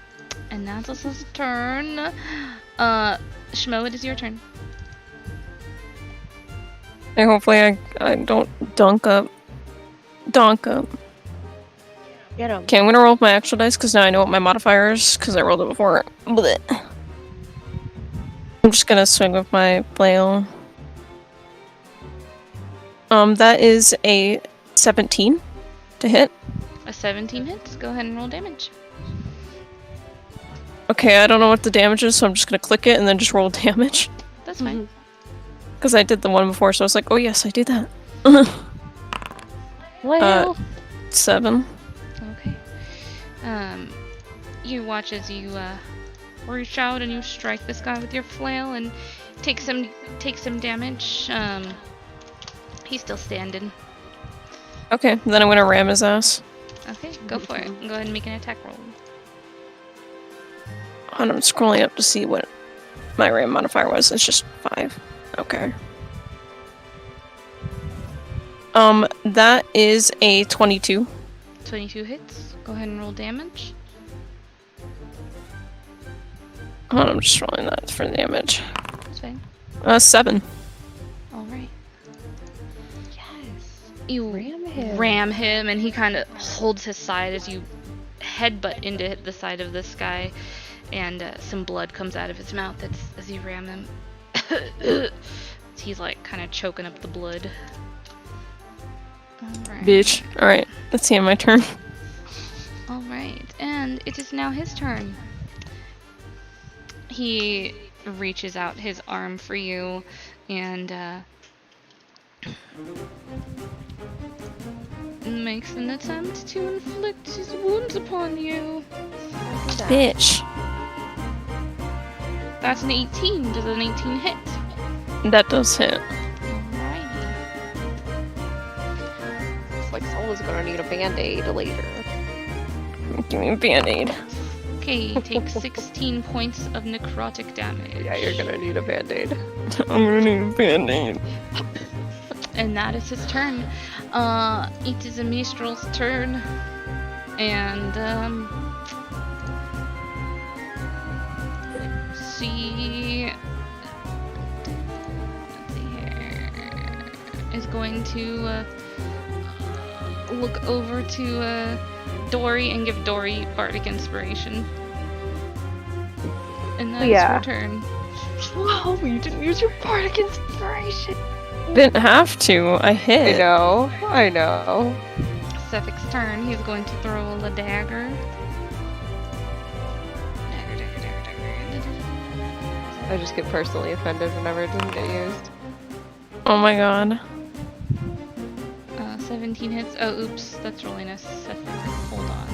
And now it's his turn. Shmo, it is your turn. And hopefully I don't donk up. Donk up. Get him. Okay, I'm gonna roll my actual dice because now I know what my modifier is because I rolled it before. Blech. I'm just gonna swing with my flail. That is a 17 to hit. A 17 hits. Go ahead and roll damage. Okay, I don't know what the damage is, so I'm just gonna click it and then just roll damage. That's fine. Because I did the one before, so I was like, oh yes, I did that. Well, 7. Okay. You watch as you reach out and you strike this guy with your flail and take some damage. He's still standing. Okay, then I'm gonna ram his ass. Okay, go for it. Go ahead and make an attack roll. And I'm scrolling up to see what my ram modifier was. It's just 5. Okay. That is a 22. 22 hits. Go ahead and roll damage. I'm just rolling that for the damage. That's fine. 7. Alright. yes. You ram him and he kind of holds his side as you headbutt into the side of this guy, and some blood comes out of his mouth as you ram him. He's like kind of choking up the blood. Alright. Bitch. Alright, let's see, my turn. Alright, and it is now his turn. He reaches out his arm for you and makes an attempt to inflict his wounds upon you. Bitch. That's an 18. Does an 18 hit? That does hit. Alrighty. Looks like someone's gonna need a band-aid later. Give me a band-aid. Okay, take 16 points of necrotic damage. Yeah, you're gonna need a band-aid. I'm gonna need a band-aid. And that is his turn. It is a minstrel's turn. And, she... Let's see here. Is going to look over to Dory and give Dory bardic inspiration. And that is her turn. Oh, you didn't use your bardic inspiration. Didn't have to. I hit. I know. Sephic's turn. He's going to throw a dagger. I just get personally offended whenever it doesn't get used. Oh my god. 17 hits. Oh, oops. That's rolling a Sephic. Hold on.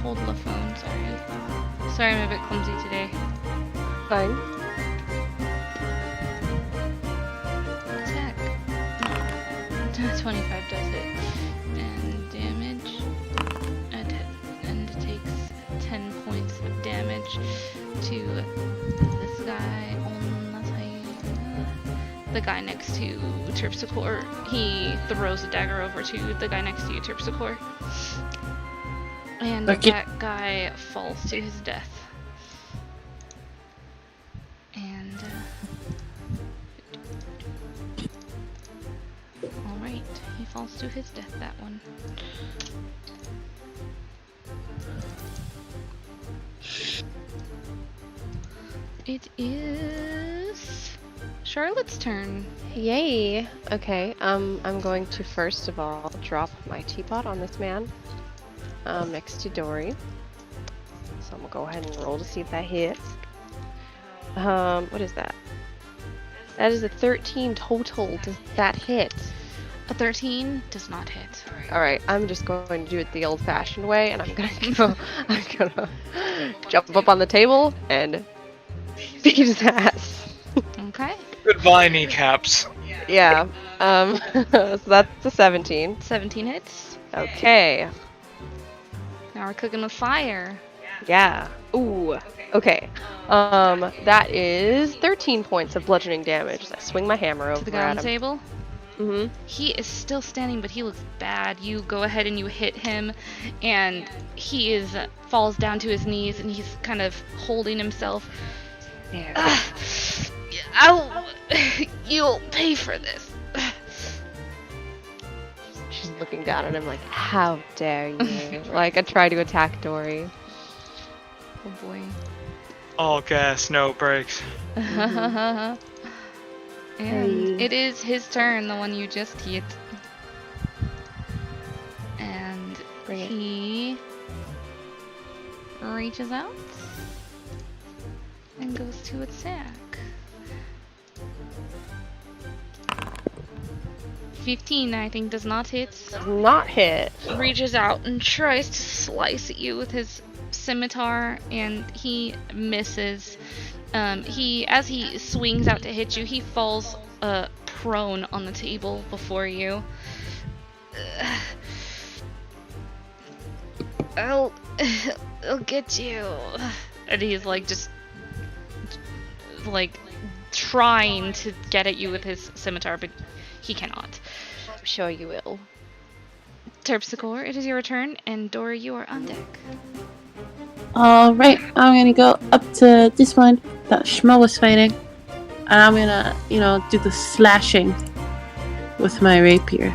Hold the phone. Sorry. Sorry, I'm a bit clumsy today. Fine. Attack. 25 does hit. And damage. And it takes 10 points of damage to this guy on the side. The guy next to Terpsichore. He throws a dagger over to the guy next to you, Terpsichore. And Okay. that guy falls to his death. And alright, he falls to his death, that one. It is Charlotte's turn. Yay. Okay, I'm going to first of all drop my teapot on this man. Next to Dory. So I'm gonna go ahead and roll to see if that hits. What is that? That is a 13 total. Does that hit? A 13 does not hit. Alright, I'm just going to do it the old-fashioned way, and I'm gonna jump up on the table and beat his ass. Okay. Goodbye, kneecaps. Yeah. So that's a 17. 17 hits. Okay. Now we're cooking with fire. Yeah. Ooh. Okay. That is 13 points of bludgeoning damage. I swing my hammer over To the guy on at the him. table. Mm-hmm. He is still standing, but he looks bad. You go ahead and you hit him, and he falls down to his knees, and he's kind of holding himself. You'll pay for this. She's looking down at him like, how dare you? Like, I try to attack Dory. Oh boy. All gas, no brakes. And it is his turn, the one you just hit. And Bring it. he reaches out and goes to attack. 15, I think, does not hit. Does not hit. Reaches out and tries to slice at you with his scimitar, and he misses. As he swings out to hit you, he falls prone on the table before you. I'll get you. And he's like just like trying to get at you with his scimitar, but he cannot. I'm sure you will. Terpsichore, it is your turn, and Dora, you are on deck. Alright, I'm gonna go up to this one that Schmo was fighting. And I'm gonna, do the slashing with my rapier.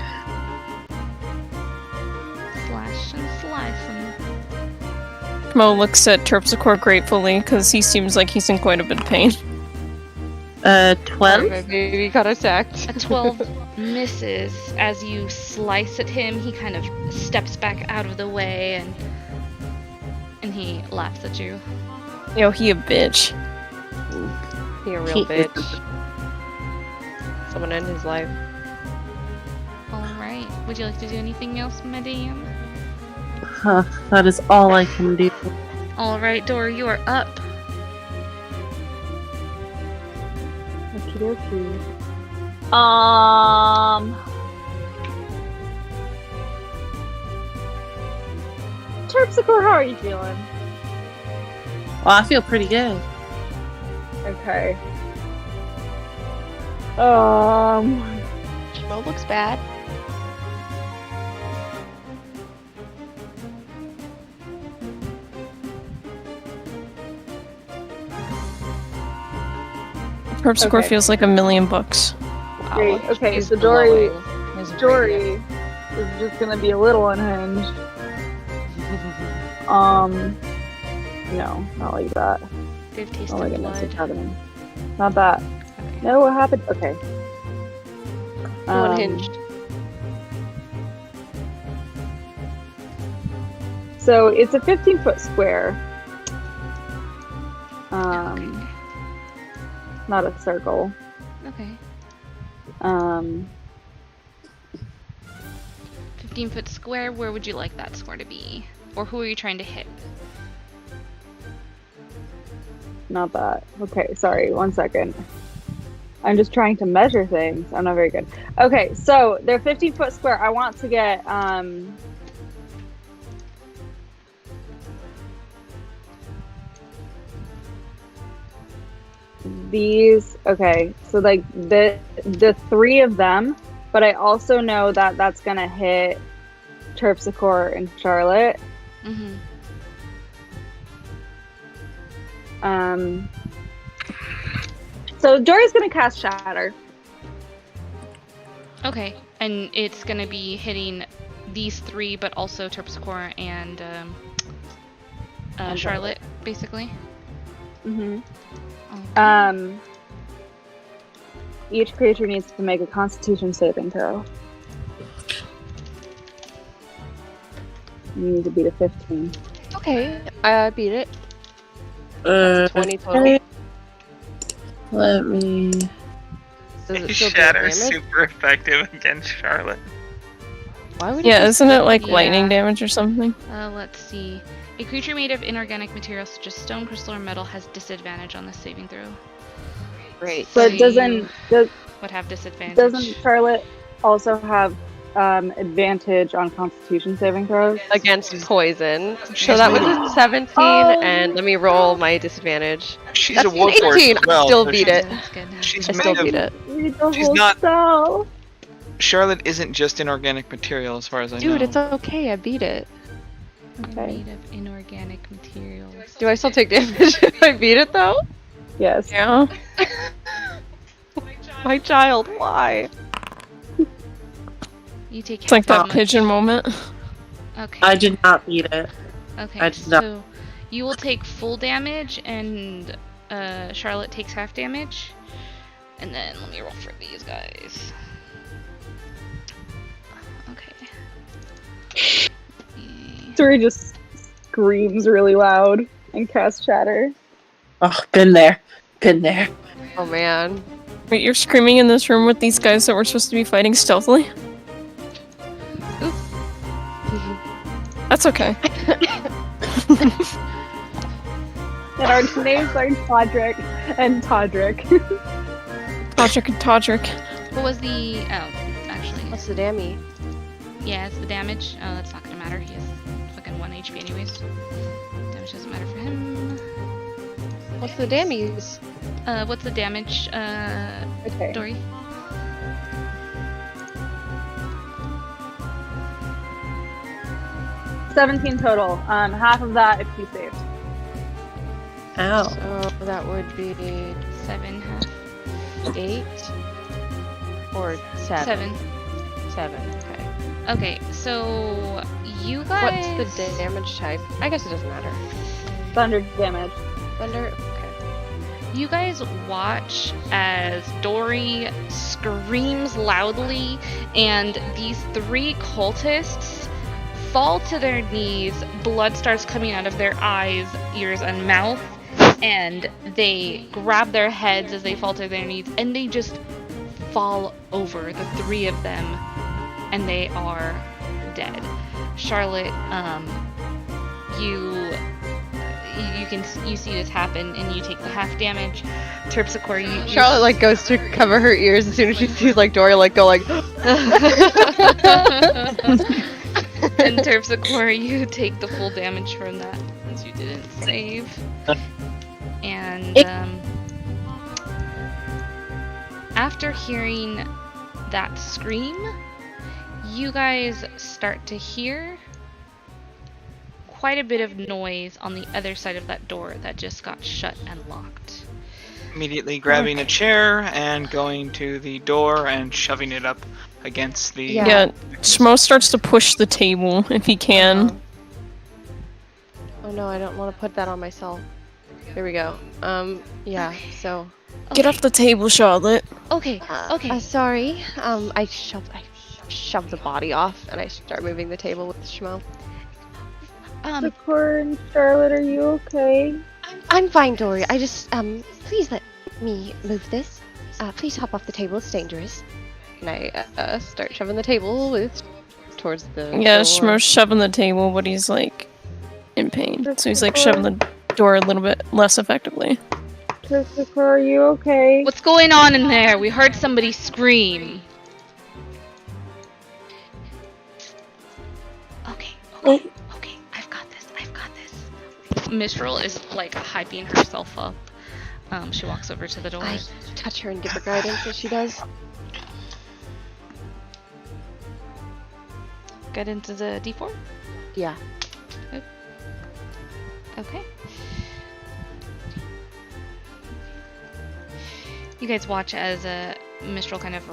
Slash and slice him. Mo looks at Terpsichore gratefully because he seems like he's in quite a bit of pain. 12? My baby got attacked. A 12 misses. As you slice at him, he kind of steps back out of the way and he laughs at you. Yo, he a bitch. He a real bitch. Someone end his life. Alright. Would you like to do anything else, madame? That is all I can do. Alright, Dora, you are up. Okie dokie. Terpsichore, how are you feeling? Well, I feel pretty good. Okay. Schmo looks bad. Terpsichore Okay. feels like $1,000,000. Wow. Great. Okay, She's so Dory glowing. His Dory radiant. is just gonna be a little unhinged. No, not like that. They've tasted Oh my goodness, what's blood. happening? Not that. Okay. No, what happened? Okay. Unhinged. So it's a 15-foot square. Okay. Not a circle. Okay. 15-foot square. Where would you like that square to be? Or who are you trying to hit? Not that. Okay, sorry, 1 second. I'm just trying to measure things. I'm not very good. Okay, so they're 15-foot square. I want to get these. Okay, so like the 3 of them, but I also know that that's gonna hit Terpsichore and Charlotte. Mm-hmm. So Dory's gonna cast Shatter. Okay, and it's gonna be hitting these 3, but also Terpsichore and Charlotte, basically. Mm-hmm. Okay. Each creature needs to make a Constitution saving throw. You need to beat a 15. Okay, I beat it. 20 total. Okay. Let me. Does it still do Shatter is damage? super effective against Charlotte. Why would Yeah, it isn't it like Yeah. lightning damage or something? Let's see. A creature made of inorganic materials such as stone, crystal, or metal has disadvantage on this saving throw. great? But So doesn't Would have disadvantage. doesn't Charlotte also have advantage on Constitution saving throws? Against poison. She's So that was made a 17, Oh. and let me roll my disadvantage. She's That's a warlord 18. as well. Still so beat she's- it. That's good. She's I made still of, beat it. Read the She's whole not- spell. Charlotte isn't just inorganic material, as far as I know. Dude, it's okay. I beat it. Okay. Made of inorganic materials. Do I still take damage if I beat it though? Yes. Yeah. My child, why? You take It's like half that damage. pigeon moment. Okay. I did not beat it. Okay. I did not. So you will take full damage, and Charlotte takes half damage. And then let me roll for these guys. Okay. Dory just screams really loud and casts Shatter. Oh, been there. Been there. Oh man. Wait, you're screaming in this room with these guys that were supposed to be fighting stealthily? That's okay. And our names are Todrick and Todrick. Todrick and Todrick. What was the? Oh, actually, What's the damage? yeah, it's the damage. Oh, that's not gonna matter. He has fucking 1 HP anyways. Damage doesn't matter for him. What's the damage? What's the damage? Okay. Dory. $17 total. Half of that if he saved. Ow. So that would be 7 half. 8 or 7. 7. Okay. Okay, so you guys. What's the damage type? I guess it doesn't matter. Thunder damage. Thunder. Okay. You guys watch as Dory screams loudly, and these 3 cultists fall to their knees. Blood starts coming out of their eyes, ears, and mouth, and they grab their heads as they fall to their knees, and they just fall over, the 3 of them, and they are dead. Charlotte, you see this happen, and you take the half damage. Terpsichore, you Charlotte like goes to cover her ears as soon as she sees like Dory like go like. And Terpsichore, you take the full damage from that since you didn't save. And after hearing that scream, you guys start to hear quite a bit of noise on the other side of that door that just got shut and locked. Immediately grabbing a chair and going to the door and shoving it up against the... Yeah, Schmo starts to push the table if he can. Oh no, I don't want to put that on myself. Here we go. Yeah, so... Get off the table, Charlotte. Okay, okay. Sorry. I shove the body off and I start moving the table with Schmo. Terpsichore and Charlotte, are you okay? I'm fine, Dory. I just, please let me move this. Please hop off the table. It's dangerous. And I start shoving the table towards the Yeah, door. Schmo's shoving the table, but he's like in pain. So he's like shoving the door a little bit less effectively. Terpsichore, are you okay? What's going on in there? We heard somebody scream. Okay. I've got this. Mistral is like hyping herself up. She walks over to the door. I touch her and give her guidance as she does. Get into the D4? Yeah. Okay. You guys watch as Mistral kind of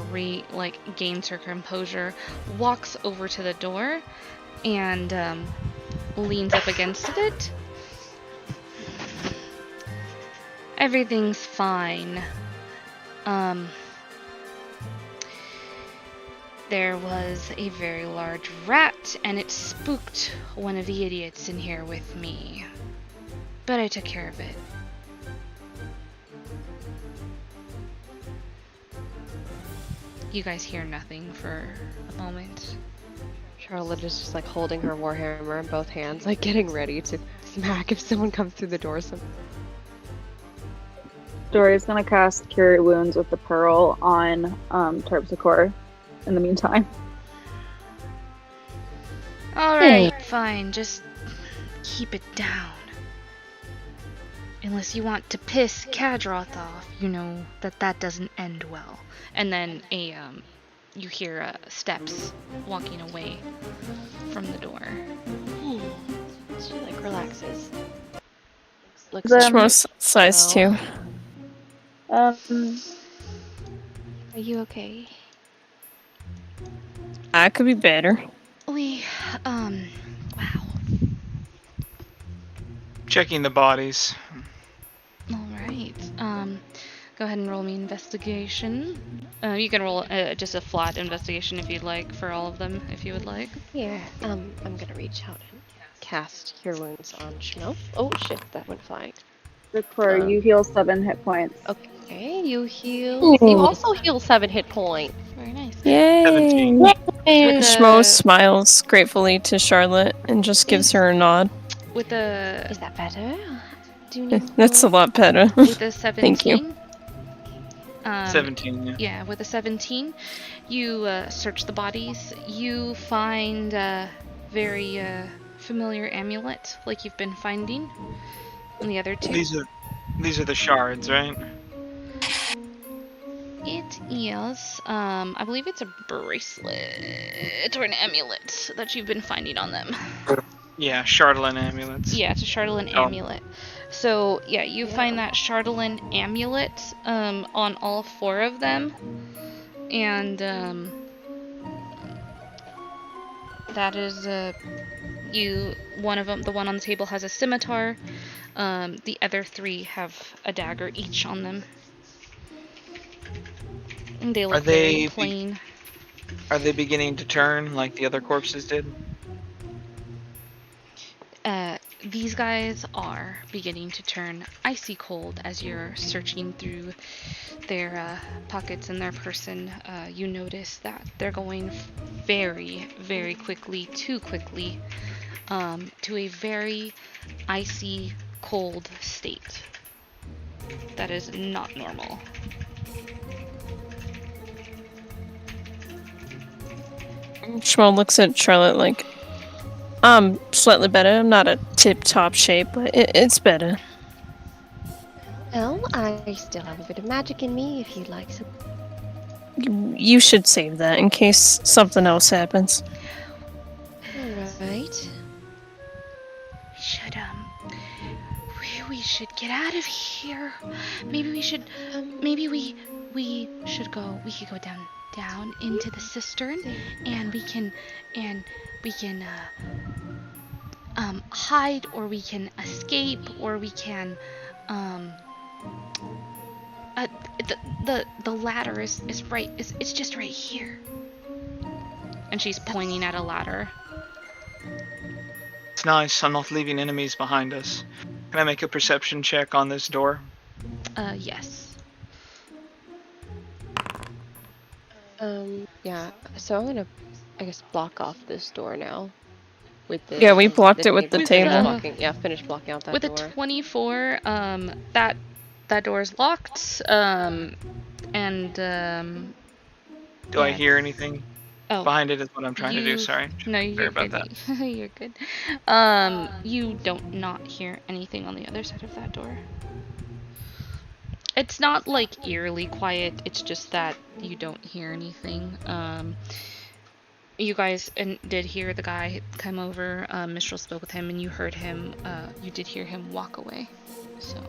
gains her composure, walks over to the door, and leans up against it. Everything's fine. There was a very large rat, and it spooked one of the idiots in here with me. But I took care of it. You guys hear nothing for a moment. Charlotte is just like holding her warhammer in both hands, like getting ready to smack if someone comes through the door. Dory's gonna cast Cure Wounds with the Pearl on Terpsichore in the meantime. Alright, fine. Just keep it down. Unless you want to piss Kadroth off, you know that doesn't end well. And then you hear steps walking away from the door. She like relaxes. Schmo's size too. Are you okay? I could be better. Wow. Checking the bodies. Alright. Go ahead and roll me investigation. You can roll just a flat investigation if you'd like for all of them, if you would like. Here, I'm gonna reach out and cast Cure Wounds on Schmo. Oh shit, that went flying. Terpsichore, you heal 7 hit points. Okay, you heal. You also heal 7 hit points. Very nice. Yay! 17. Schmo smiles gratefully to Charlotte and just gives her a nod. With the Is that better? Do you need That's a lot better. with the 17. Thank you. 17, yeah. Yeah, with a 17, you search the bodies. You find a very familiar amulet, like you've been finding. And the other two. These are the shards, right? It is, I believe it's a bracelet or an amulet that you've been finding on them. Yeah, Chardolin amulets. Yeah, it's a Chardolin amulet. So, yeah, you find that Chardolin amulet on all 4 of them. And that is one of them, the one on the table has a scimitar. The other 3 have a dagger each on them. And they look very plain. Are they beginning to turn like the other corpses did? These guys are beginning to turn icy cold as you're searching through their pockets and their person. You notice that they're going very, very quickly, too quickly, to a very icy cold state. That is not normal. Shmuel looks at Charlotte like, slightly better. I'm not a tip-top shape, but it's better. Well, I still have a bit of magic in me if you'd like some. You should save that in case something else happens. Alright. Should we should get out of here. Maybe we should maybe we could go down into the cistern, and we can hide, or we can escape, or we can the ladder is right, it's just right here. And she's pointing at a ladder. It's nice. I'm not leaving enemies behind us. Can I make a perception check on this door? Yes. Yeah, so I'm gonna, I guess, block off this door now. With the, Yeah, we blocked it with the table. Finish blocking out that With door. a 24, that door is locked, and Do I hear anything oh, behind it is what I'm trying to do, sorry. No, Sorry you're about good. You're good. You don't not hear anything on the other side of that door. It's not like eerily quiet, it's just that you don't hear anything. You guys did hear the guy come over, Mistral spoke with him, and you heard him, you did hear him walk away, so.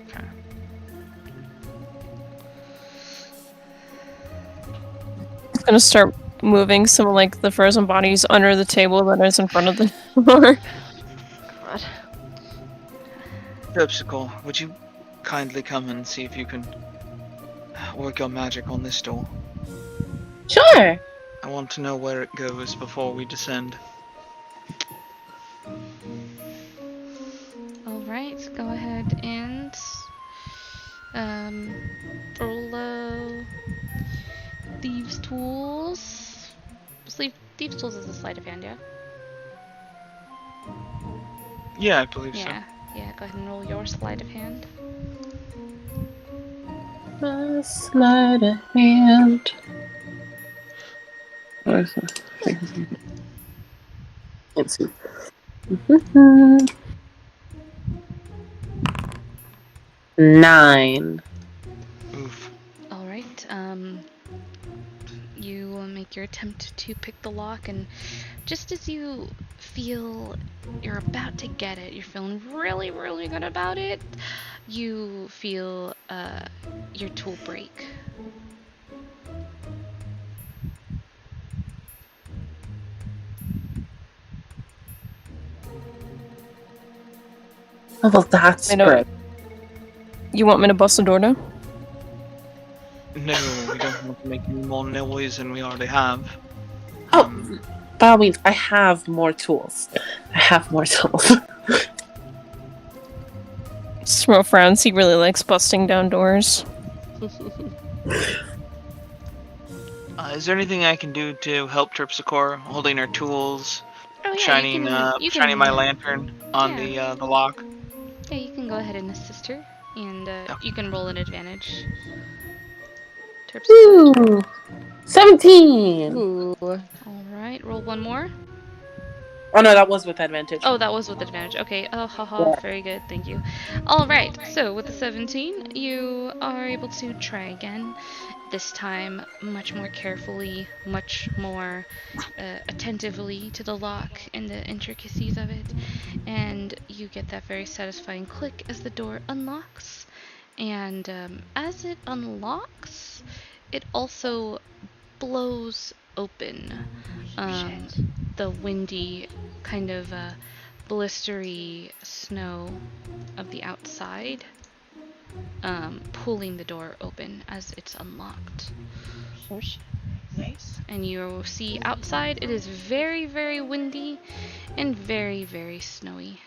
Okay. It's gonna start moving some of, like, the frozen bodies under the table that is in front of the door. God. Terpsichore, would you kindly come and see if you can work your magic on this door? Sure. I want to know where it goes before we descend. Alright, go ahead and roll Thieves' Tools. Thieves' Tools is a sleight of hand, yeah? Yeah, I believe Yeah, go ahead and roll your sleight of hand. My sleight of hand. Where's the Let's see. 9. so. Oof. Alright, you make your attempt to pick the lock, and just as you feel you're about to get it, you're feeling really, really good about it, you feel your tool break. Oh, well, that's I know. good. You want me to bust the door down? No, we don't want to make any more noise than we already have. Oh, by all means, I have more tools. Shmuel frowns. He really likes busting down doors. Is there anything I can do to help Terpsichore, holding her tools, Oh yeah, shining my lantern on Yeah. the lock? Yeah, you can go ahead and assist her, and you can roll an advantage. Ooh, 17. Ooh. Alright, roll one more. Oh no, that was with advantage. Oh, that was with advantage. Okay, oh, haha, Yeah. very good, thank you. Alright, so with the 17, you are able to try again. This time, much more carefully, much more attentively to the lock and the intricacies of it. And you get that very satisfying click as the door unlocks. And as it unlocks, it also blows open. The windy, kind of blistery snow of the outside, pulling the door open as it's unlocked. Nice. And you see outside, it is very, very windy and very, very snowy.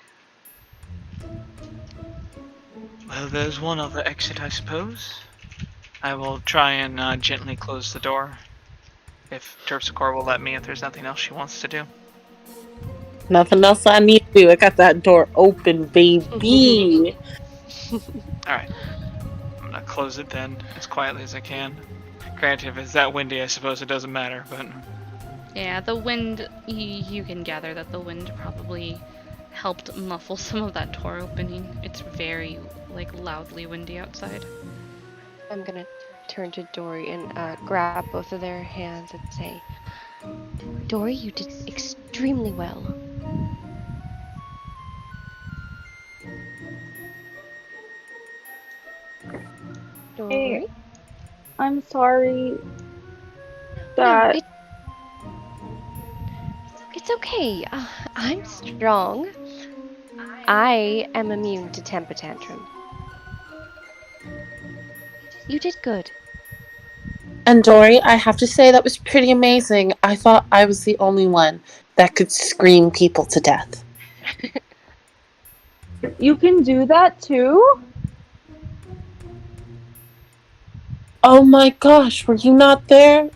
Well, there's one other exit, I suppose. I will try and gently close the door. If Terpsichore will let me, if there's nothing else she wants to do. Nothing else I need to do. I got that door open, baby. Alright. I'm gonna close it then, as quietly as I can. Granted, if it's that windy, I suppose it doesn't matter, but... Yeah, the wind, you can gather that the wind probably helped muffle some of that door opening. It's very, like, loudly windy outside. I'm gonna turn to Dory and grab both of their hands and say, Dory, you did extremely well. Dory? Hey, I'm sorry No, that it's okay. I'm strong. I am immune to temper tantrum. You did good. And Dory, I have to say that was pretty amazing. I thought I was the only one that could scream people to death. you can do that too. Oh my gosh, were you not there?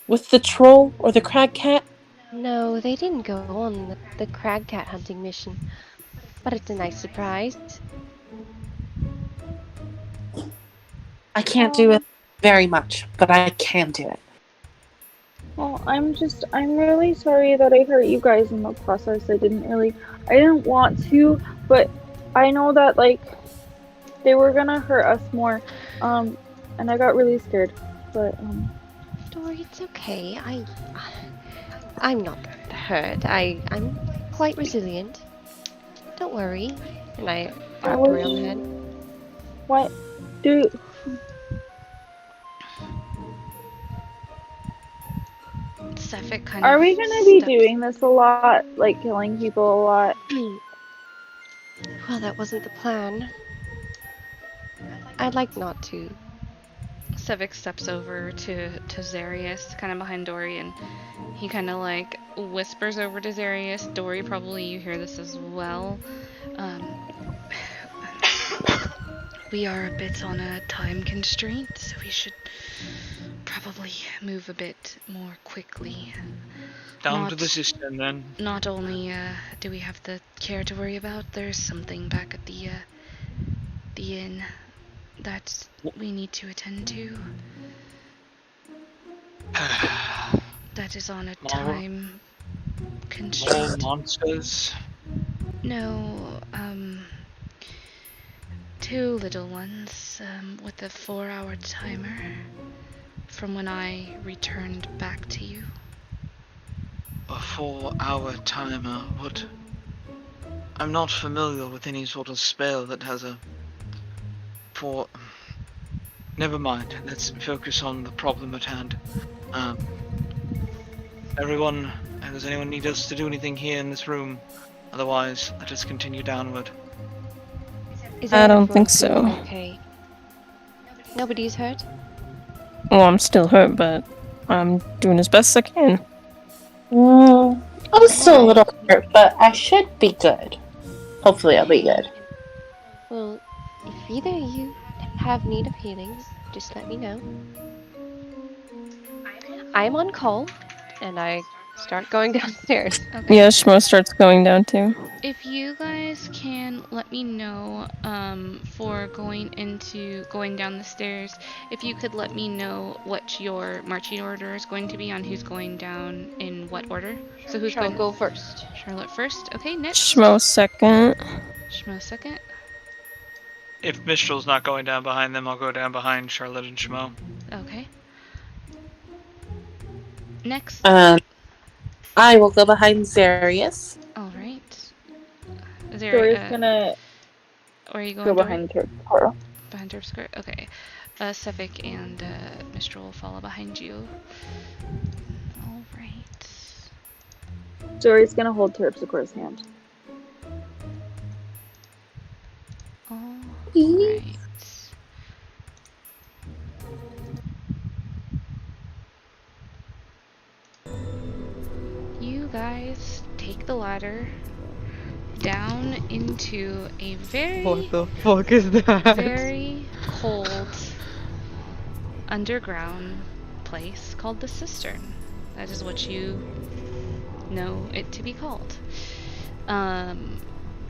With the troll or the crag cat? No, they didn't go on the crag cat hunting mission. But it's a nice surprise. I can't do it very much, but I can do it. Well, I'm really sorry that I hurt you guys in the process. I didn't want to, but I know that, like, they were gonna hurt us more, and I got really scared, but, Dory, it's okay. I'm not hurt. I'm quite resilient. Don't worry. And I pat Dory on the head. what, do, Sefik kind are of we gonna be steps- doing this a lot, like, killing people a lot? Well, that wasn't the plan. I'd like not to. Sefik steps over to Zarius, kind of behind Dory, and he kind of like whispers over to Zarius. Dory, probably you hear this as well. We are a bit on a time constraint, so we should probably move a bit more quickly. Down to the cistern, then. Not only do we have the care to worry about, there's something back at the inn that we need to attend to. That is on a time constraint. More monsters? No, 2 little ones, with a 4-hour timer from when I returned back to you. A 4-hour timer? What? I'm not familiar with any sort of spell that has a... Never mind. Let's focus on the problem at hand. Everyone, does anyone need us to do anything here in this room? Otherwise, let us continue downward. I don't think so. Okay. Nobody's hurt? Well, I'm still hurt, but I'm doing as best I can. I'm still a little hurt, but I should be good. Hopefully I'll be good. Well, if either of you have need of healing, just let me know. I'm on call, and I start going downstairs. Okay. Yeah, Shmo starts going down too. If you guys can let me know for going down the stairs, if you could let me know what your marching order is going to be on who's going down in what order. So who's Charlotte, going? go first. Charlotte first. Okay, next. Shmo second. Shmo second. If Mistral's not going down behind them, I'll go down behind Charlotte and Shmo. Okay. Next. I will go behind Zarius. All right. Is there, Dory's gonna or are you going go Dory? behind her. Behind her skirt? Okay. Sefik and Mistral will follow behind you. Alright. Dory's gonna hold Terpsichore's hand. Alright. You guys take the ladder down into a very What the fuck is that? very cold underground place called the cistern. That is what you know it to be called.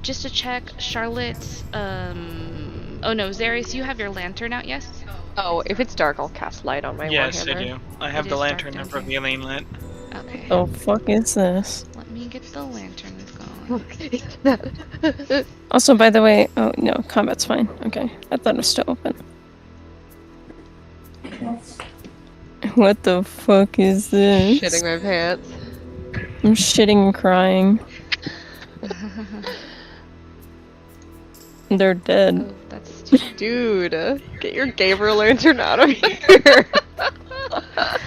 Just to check, Charlotte, oh no, Zarius, you have your lantern out, yes? Oh, if it's dark, I'll cast light on my Yes, warhammer. I do. I have It the is dark lantern down of here. revealing lit. Okay. Oh, fuck is this? Let me get the lantern going. Also, by the way, oh no, combat's fine. Okay, I thought it was still open. What the fuck is this? Shitting my pants. I'm shitting and crying. They're dead. Oh, that's Dude, get your gamer lantern out of here.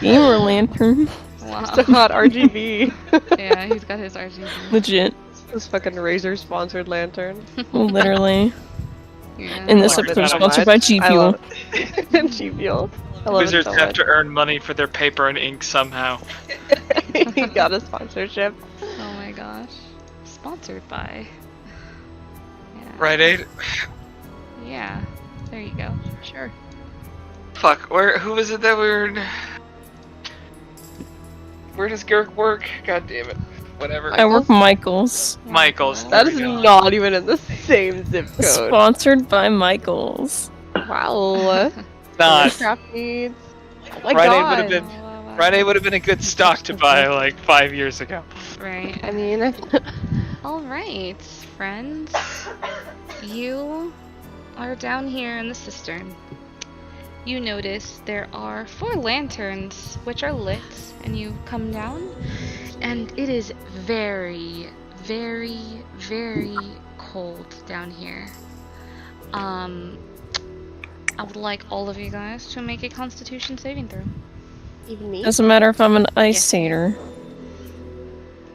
Gamer lantern. wow. It's not RGB. Yeah, he's got his RGB. Legit. This fucking Razer sponsored lantern. Literally. Yeah. And this I love it episode is so sponsored by much. G I Fuel. love it. G Fuel. I love Wizards it so have much. to earn money for their paper and ink somehow. He got a sponsorship. Oh my gosh. Sponsored by. Yeah. Right, Aid? Yeah. There you go. Sure. Fuck, who was it that we were... Where does Girk work? God damn it. Whatever. I work Michaels. Michaels. That there is we go. not even in the same zip code. Sponsored by Michaels. Wow. Not. Craft needs. Oh my Friday god. would have been Friday would have been a good stock to buy like 5 years ago. Right. I mean, Alright, friends. You are down here in the cistern. You notice there are 4 lanterns which are lit, and you come down, and it is very, very, very cold down here. I would like all of you guys to make a Constitution saving throw. even me. Doesn't matter if I'm an ice Yes. satyr.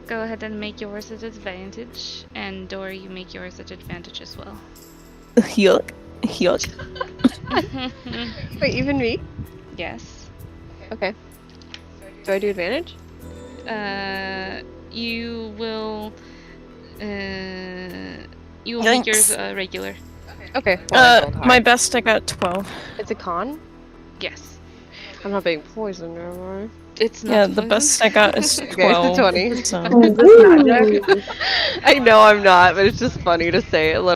Go ahead and make yours at advantage, and Dory, you make yours at advantage as well. Yuck. Yuck. Wait, even me? Yes. Okay. Do I do advantage? You will make yours Yikes. regular. Okay. Well, I rolled My high. best I got 12. It's a con? Yes. I'm not being poisoned, am I? It's not Yeah, the poison. best I got is 12. 20. So. Is this magic? I know I'm not, but it's just funny to say it every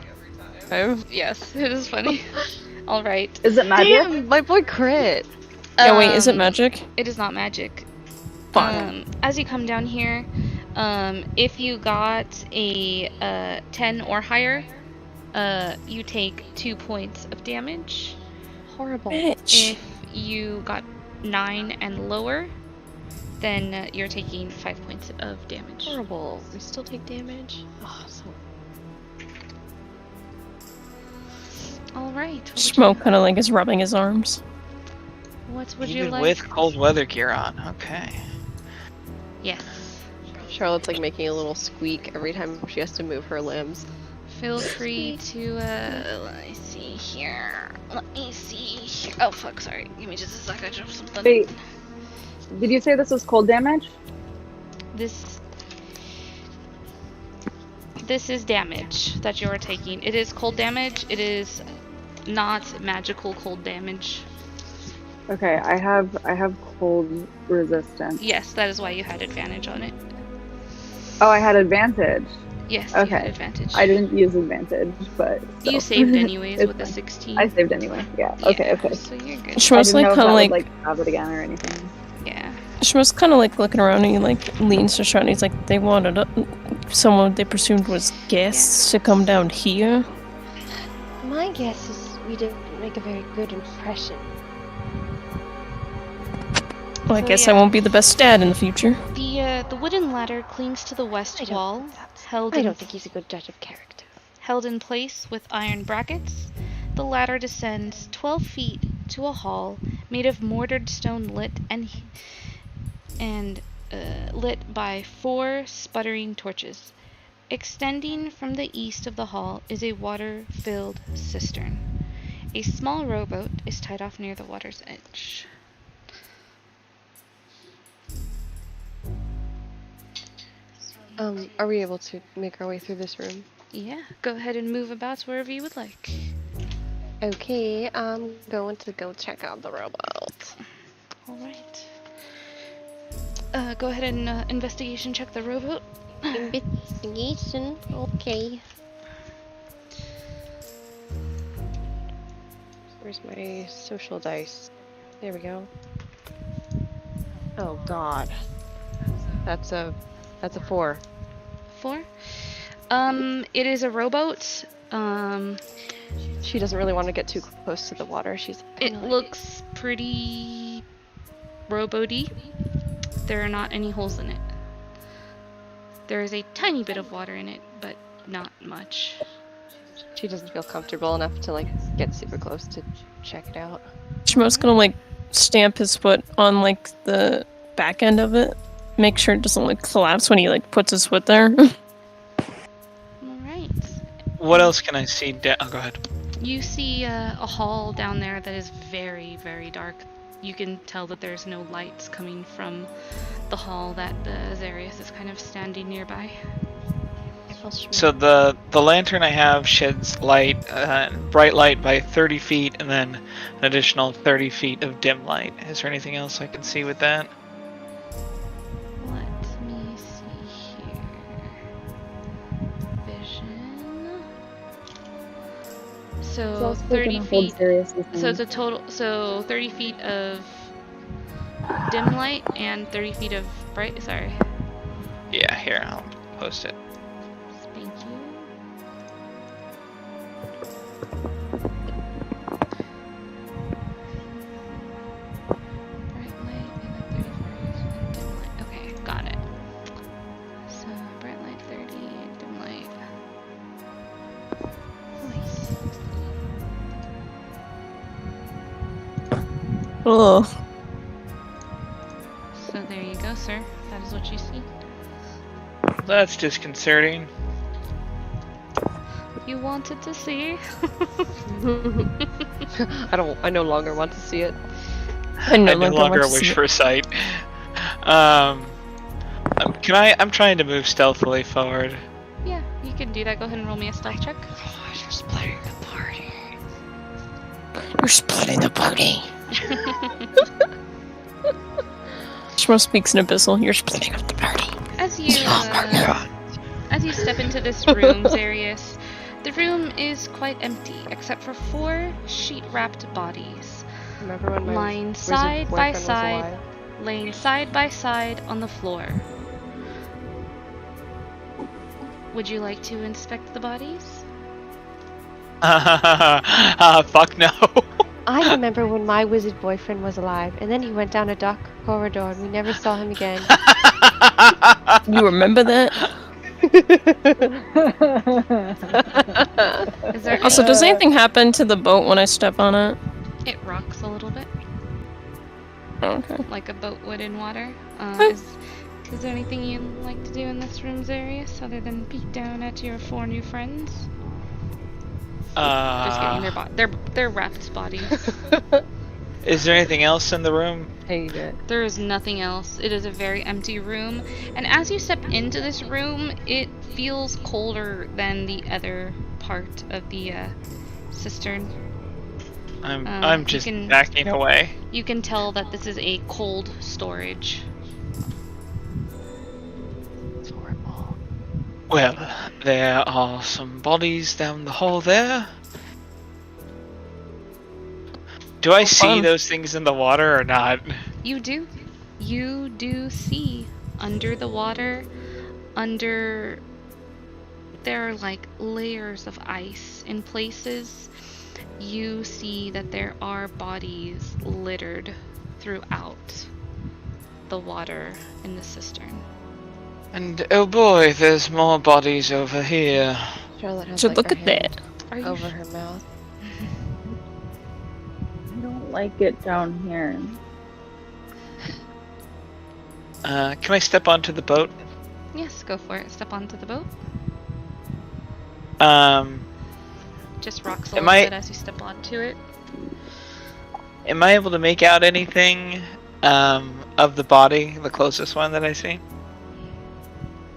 time. Yes, it is funny. All right. Is it magic? Damn, my boy crit. Yeah, wait, is it Um, magic? It is not magic. Fuck. As you come down here, if you got a 10 or higher, you take 2 points of damage. Horrible. Bitch. If you got 9 and lower, then you're taking 5 points of damage. Horrible. We still take damage. Oh, so. All right. Schmo kind of like is rubbing his arms. What would you Even like? with cold weather gear on. Okay. Yes. Charlotte's like making a little squeak every time she has to move her limbs. Feel free to, let me see here. Let me see here. Oh, fuck, sorry. Give me just a sec, I dropped something. Wait. Did you say this was cold damage? This is damage that you are taking. It is cold damage. It is not magical cold damage. Okay, I have cold resistance. Yes, that is why you had advantage on it. Oh, I had advantage. Yes, you had Okay. advantage. I didn't use advantage, but You still. saved anyways It's with a fine. 16. I saved anyway. Yeah. Okay. Okay. So you're good. I Schmo's didn't like know if kind that of would like have it again or anything. Yeah. Schmo's kind of like looking around and he like leans to Sean. And he's like, they wanted someone they presumed was guests to come down here. My guess is we didn't make a very good impression. Well, I So, guess yeah. I won't be the best dad in the future. The wooden ladder clings to the west I don't wall, think that's- held I in don't think he's a good judge of character. held in place with iron brackets. The ladder descends 12 feet to a hall made of mortared stone lit lit by 4 sputtering torches. Extending from the east of the hall is a water-filled cistern. A small rowboat is tied off near the water's edge. Are we able to make our way through this room? Yeah, go ahead and move about wherever you would like. Okay, I'm going to go check out the rowboat. Alright. Go ahead and investigation check the rowboat. Investigation. Okay. Where's my social dice? There we go. Oh God. That's a 4. 4. It is a rowboat. She doesn't really want to get too close to the water. It looks pretty rowboaty. There are not any holes in it. There is a tiny bit of water in it, but not much. She doesn't feel comfortable enough to like get super close to check it out. Shmo's gonna like stamp his foot on like the back end of it, make sure it doesn't like collapse when he like puts his foot there. Alright. What else can I see? Oh, go ahead. You see a hall down there that is very, very dark. You can tell that there's no lights coming from the hall that Zarius is kind of standing nearby. So the lantern I have sheds light, bright light by 30 feet, and then an additional 30 feet of dim light. Is there anything else I can see with that? Let me see here. Vision. So 30 feet. So it's a total. So 30 feet of dim light and 30 feet of bright. Sorry. Yeah, here, I'll post it. Thank you. Bright light and then 30 and dim light. Okay, got it. So bright light 30, dim light. Ugh. So there you go, sir. That is what you see. That's disconcerting. You wanted to see? I no longer want to see it. I no longer want to wish see for sight. I'm trying to move stealthily forward. Yeah, you can do that. Go ahead and roll me a stealth check. You're splitting the party. You're splitting the party. Shmo speaks in Abyssal. You're splitting up the party. As you step into this room, Zarius, the room is quite empty, except for 4 sheet-wrapped bodies. Remember when my lying wizard side by boyfriend was side, alive? laying side by side on the floor. Would you like to inspect the bodies? Fuck no. I remember when my wizard boyfriend was alive, and then he went down a dark corridor, and we never saw him again. You remember that? Is there Also, does anything happen to the boat when I step on it? It rocks a little bit, Okay. like a boat would in water. Is there anything you'd like to do in this room, Zarius, other than peek down at your 4 new friends? Just kidding, they're wrapped bodies. Is there anything else in the room? Hate it. There is nothing else. It is a very empty room, and as you step into this room, it feels colder than the other part of the cistern. I'm just backing away. You can tell that this is a cold storage. It's horrible. Well, there are some bodies down the hall there. Do I see those things in the water or not? You do. You do see under the water, there are like layers of ice in places. You see that there are bodies littered throughout the water in the cistern. And oh boy, there's more bodies over here. Charlotte has So like look her at hand that. over her mouth. I don't like it down here. Can I step onto the boat? Yes, go for it. Step onto the boat. Just rocks a little bit as you step onto it. Am I able to make out anything of the body, the closest one that I see?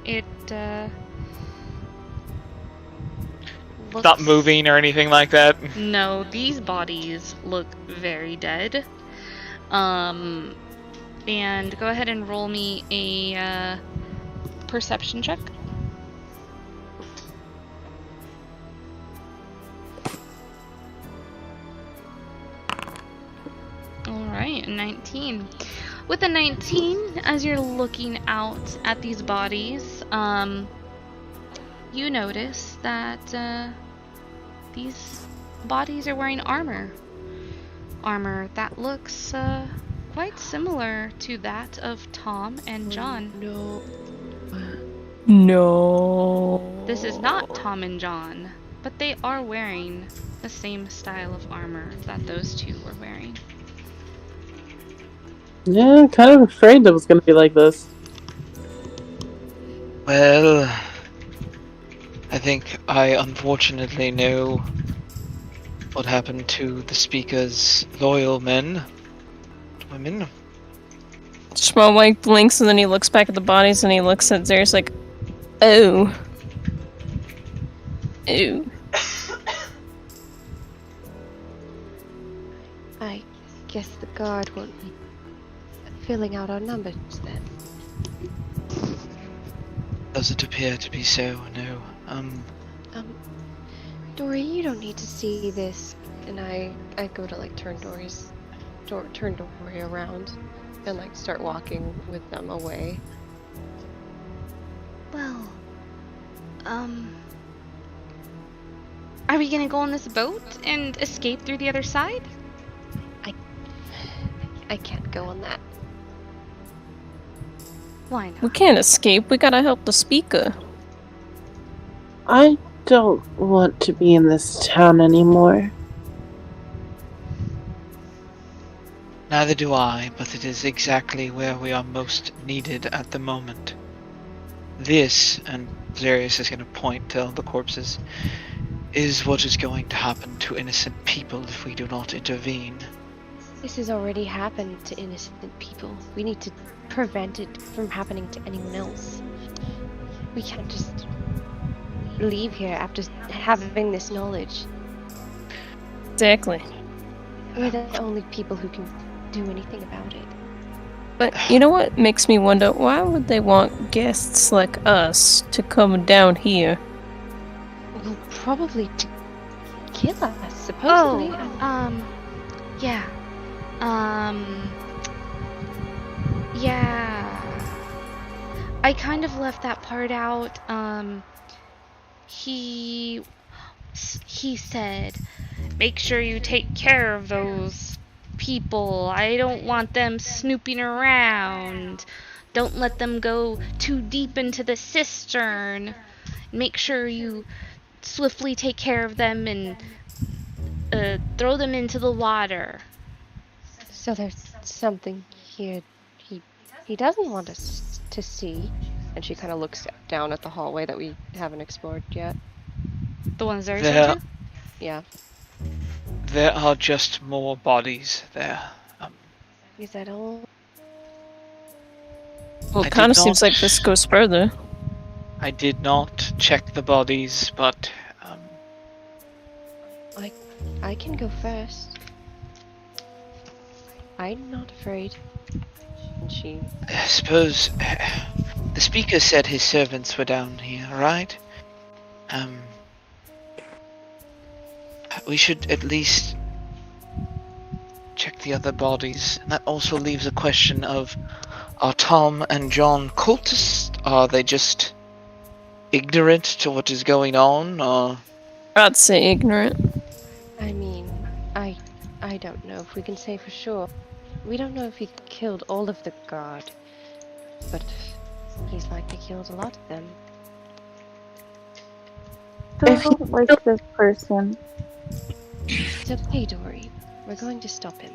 It looks... Not moving or anything like that? No, these bodies look very dead. and go ahead and roll me a perception check. Alright, 19. With a 19, as you're looking out at these bodies, you notice that these bodies are wearing armor. Armor that looks quite similar to that of Tom and John. No. This is not Tom and John, but they are wearing the same style of armor that those two were wearing. Yeah, kind of afraid it was going to be like this. Well, I think I unfortunately know what happened to the speaker's loyal men, women. Shmo like blinks and then he looks back at the bodies and he looks at Zarius like, oh. Ew. I guess the guard won't be filling out our numbers then. Does it appear to be so? No. Dory, you don't need to see this. And I go to like turn Dory around and like start walking with them away. Well, are we gonna go on this boat and escape through the other side? I can't go on that. Why not? We can't escape, we gotta help the speaker. I don't want to be in this town anymore. Neither do I, but it is exactly where we are most needed at the moment. This, and Zarius is going to point to all the corpses, is what is going to happen to innocent people if we do not intervene. This has already happened to innocent people. We need to prevent it from happening to anyone else. We can't just leave here after having this knowledge. Exactly. We're the only people who can do anything about it. But you know what makes me wonder? Why would they want guests like us to come down here? Well, probably to kill us, supposedly. Yeah. Yeah. I kind of left that part out. He said, make sure you take care of those people. I don't want them snooping around. Don't let them go too deep into the cistern. Make sure you swiftly take care of them and throw them into the water. So there's something here he doesn't want us to see. And she kind of looks down at the hallway that we haven't explored yet. The ones there sent you? Yeah. There are just more bodies there. Is that all? Well, I it kind of did seems not- like this goes further. I did not check the bodies, but I can go first. I'm not afraid. And she... I suppose the speaker said his servants were down here, right? We should at least check the other bodies. And that also leaves a question of, are Tom and John cultists? Are they just ignorant to what is going on, or... I'd say ignorant. I mean, I don't know if we can say for sure. We don't know if he killed all of the guard, but he's likely killed a lot of them. Don't like this person. It's okay, Dory. We're going to stop him.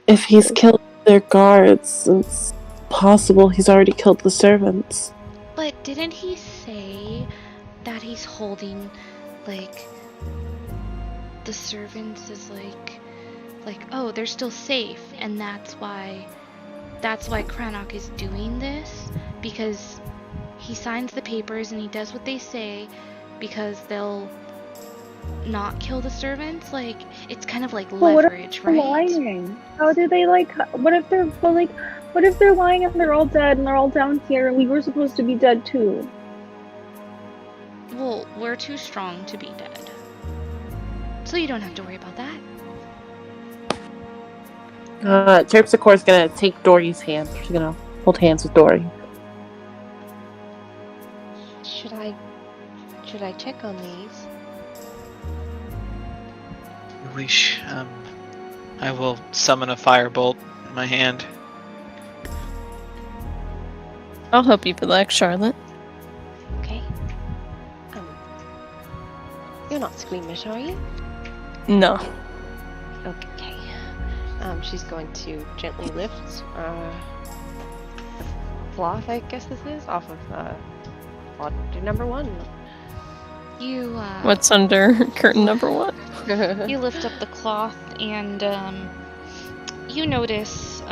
If he's killed their guards, it's possible he's already killed the servants. But didn't he say that he's holding, like, the servants is like, oh, they're still safe, and that's why Cranach is doing this, because he signs the papers and he does what they say, because they'll not kill the servants? Like, it's kind of like But what if leverage, they're right? lying? How do they like? What if they're what if they're lying and they're all dead and they're all down here and we were supposed to be dead too? Well, we're too strong to be dead. So you don't have to worry about that. Terpsichore's gonna take Dory's hand. She's gonna hold hands with Dory. Should I check on these? Wish. I will summon a firebolt in my hand. I'll help you relax, Charlotte. Okay. You're not squeamish, are you? No. Okay. She's going to gently lift cloth, I guess this is, off of laundry number 1. You, What's under curtain number 1? you lift up the cloth and, you notice,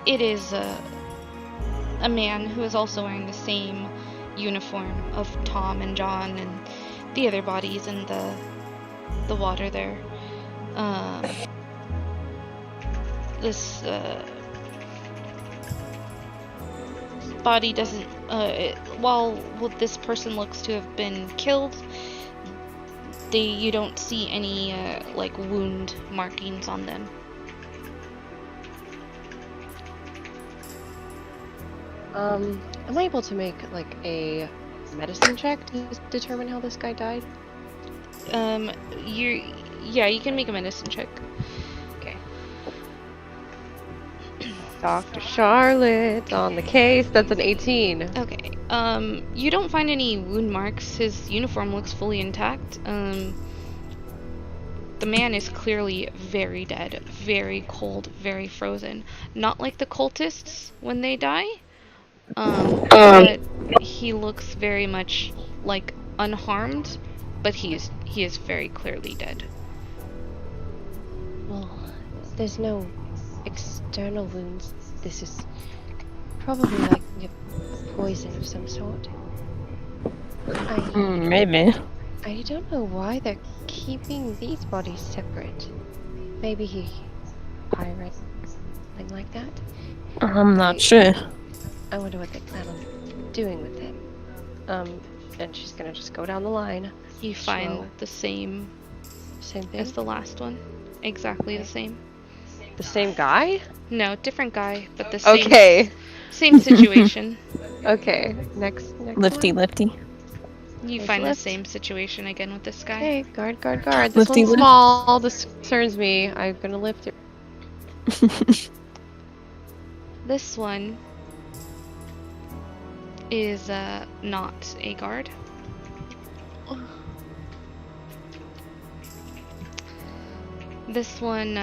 it is, a man who is also wearing the same uniform of Tom and John and the other bodies in the water there. This body doesn't, while this person looks to have been killed, you don't see any, like, wound markings on them. Am I able to make, like, a medicine check to determine how this guy died? Yeah, you can make a medicine check. Okay. Dr. Charlotte on the case. That's an 18. Okay. You don't find any wound marks. His uniform looks fully intact. The man is clearly very dead, very cold, very frozen. Not like the cultists when they die. But he looks very much like unharmed, but he is very clearly dead. Well, there's no external wounds. This is probably like a poison of some sort. Maybe. I don't know why they're keeping these bodies separate. Maybe he pirate, something like that. I'm not sure. I wonder what they plan on doing with him. And she's gonna just go down the line. You find the same thing as the last one. Exactly the same. The same guy? No, different guy, but the same. Okay. Same situation. Okay. Next Lifty, one. lifty. You find the same situation again with this guy. Okay, guard. This Lifty one's lift. small. This concerns me. I'm gonna lift it. This one is not a guard. This one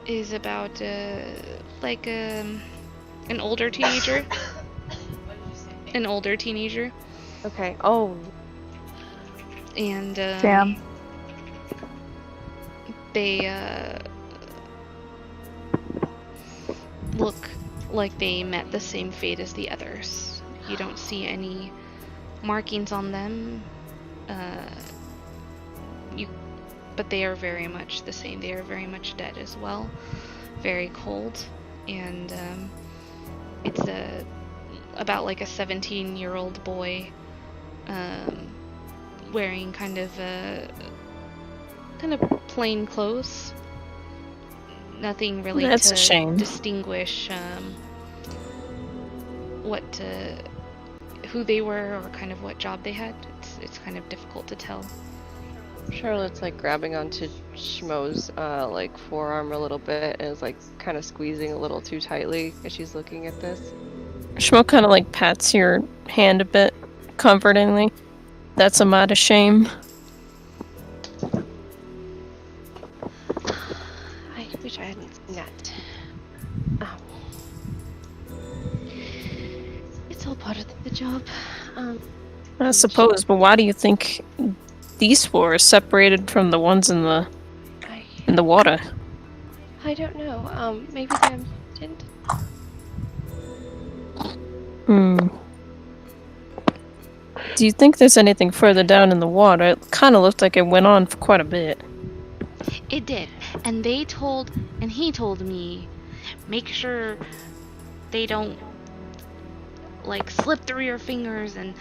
is about like an older teenager. An older teenager. Okay. Oh. And Damn. they look like they met the same fate as the others. You don't see any markings on them. But they are very much the same. They are very much dead as well. Very cold. And it's about like a 17-year-old boy wearing kind of plain clothes. Nothing really That's to a shame. distinguish who they were or kind of what job they had. It's kind of difficult to tell. Charlotte's like grabbing onto Schmo's like forearm a little bit and is like kind of squeezing a little too tightly as she's looking at this. Shmo kind of like pats your hand a bit, comfortingly. That's a mighty shame. I wish I hadn't seen that. It's all part of the job. I suppose, but why do you think these four are separated from the ones in the water? I don't know. Maybe they're didn't. Do you think there's anything further down in the water? It kind of looked like it went on for quite a bit. It did. And he told me, make sure they don't, like, slip through your fingers and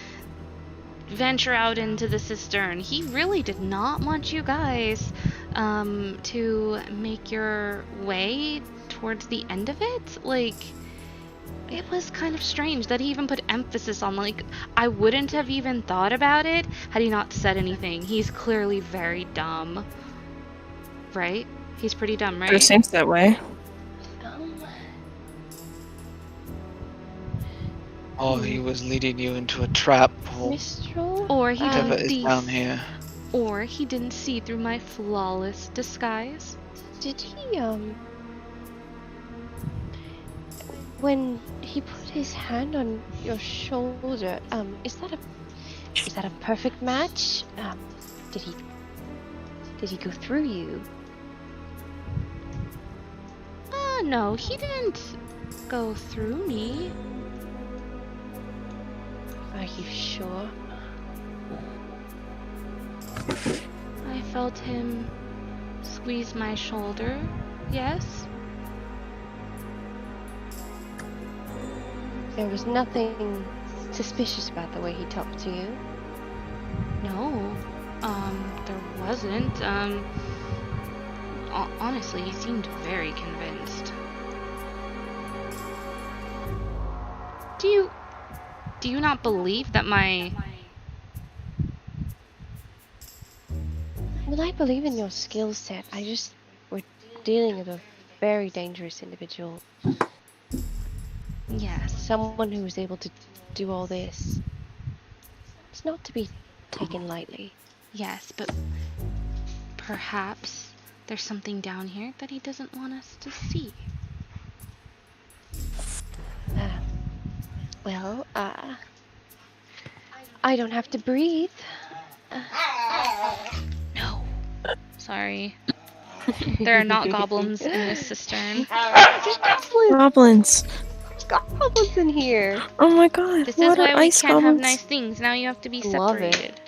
venture out into the cistern. He really did not want you guys to make your way towards the end of it. Like, it was kind of strange that he even put emphasis on, like, I wouldn't have even thought about it had he not said anything. He's clearly very dumb. Right? He's pretty dumb, right? It seems that way. Oh, he was leading you into a trap hole. Mistral? Or he Whatever didn't is see, down here. or he didn't see through my flawless disguise. Did he, when he put his hand on your shoulder, is that a perfect match? Did he go through you? No, he didn't go through me. Are you sure? I felt him squeeze my shoulder, yes? There was nothing suspicious about the way he talked to you? No, there wasn't. Honestly, he seemed very convinced. Do you not believe that my... Well, I believe in your skill set. We're dealing with a very dangerous individual. Yes. Someone who was able to do all this. It's not to be taken lightly. Yes, but perhaps there's something down here that he doesn't want us to see. Well, I don't have to breathe. No. Sorry. There are not goblins in this cistern. Goblins. Goblins in here. Oh my god. This what is why are we ice can't goblins? have nice things. Now you have to be Love it. separated.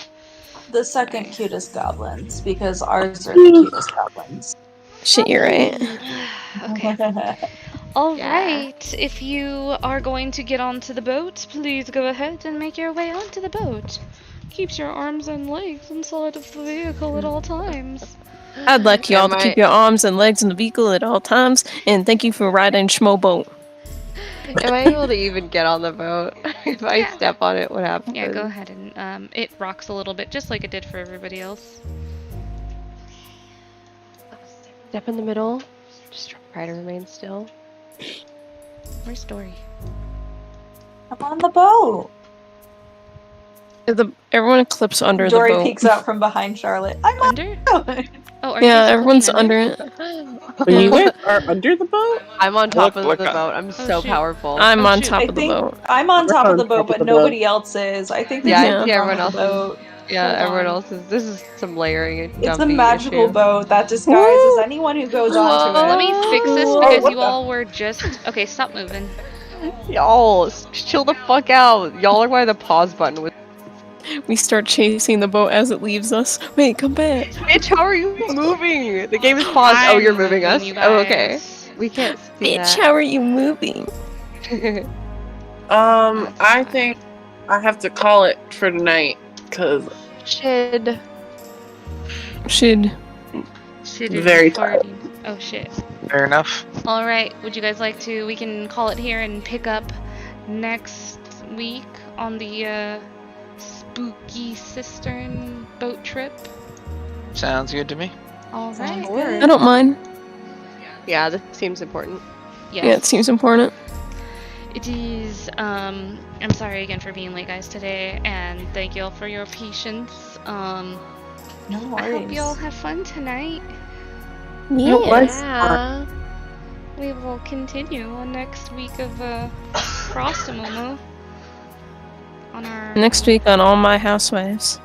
The second cutest goblins, because ours are the cutest goblins. Shit, you're right. Okay. All Yeah. right. If you are going to get onto the boat, please go ahead and make your way onto the boat. Keeps your arms and legs inside of the vehicle at all times. I'd like y'all to Am keep I- your arms and legs in the vehicle at all times, and thank you for riding Schmo boat. Am I able to even get on the boat? If I Yeah. step on it, what happens? Yeah, go ahead and it rocks a little bit, just like it did for everybody else. Step in the middle. Just try to remain still. Where's Dory? I'm on the boat. Everyone clips under Dory the boat. peeks out from behind Charlotte. I'm on Under? the boat. Oh, are you Yeah, guys everyone's floating under it. When you guys are under the boat? I'm on top Look, of the look, boat. I'm Oh, so shoot. powerful. I'm Oh, on shoot. top I of the think boat. I'm on top of the on boat, top but of the boat. nobody else is. I think Yeah, there's yeah, on everyone the else boat. Yeah, Hold everyone on. else is. This is some layering and It's a dumping magical issue. boat that disguises anyone who goes onto it. Let me fix this Oh, because what you the- all were just... Okay, stop moving. Y'all, chill the fuck out. Y'all are why the pause button was. We start chasing the boat as it leaves us. Wait, come back. Bitch, how are you moving? The game is paused. Oh, you're I'm moving us? you Oh, okay. guys. We can't see Bitch, how are you moving? that. I think I have to call it for tonight, because Should. Should. Shit is Very farting. Oh shit. Fair enough. Alright, would you guys like to... We can call it here and pick up next week on the spooky cistern boat trip? Sounds good to me. Alright. I don't mind. Yeah, this seems important. Yes. Yeah, it seems important. It is, I'm sorry again for being late, guys, today, and thank you all for your patience. No I hope you all worries. have fun tonight. Yeah. Yeah. We will continue on next week of, FrostMomo. On our... Next week on All My Housewives.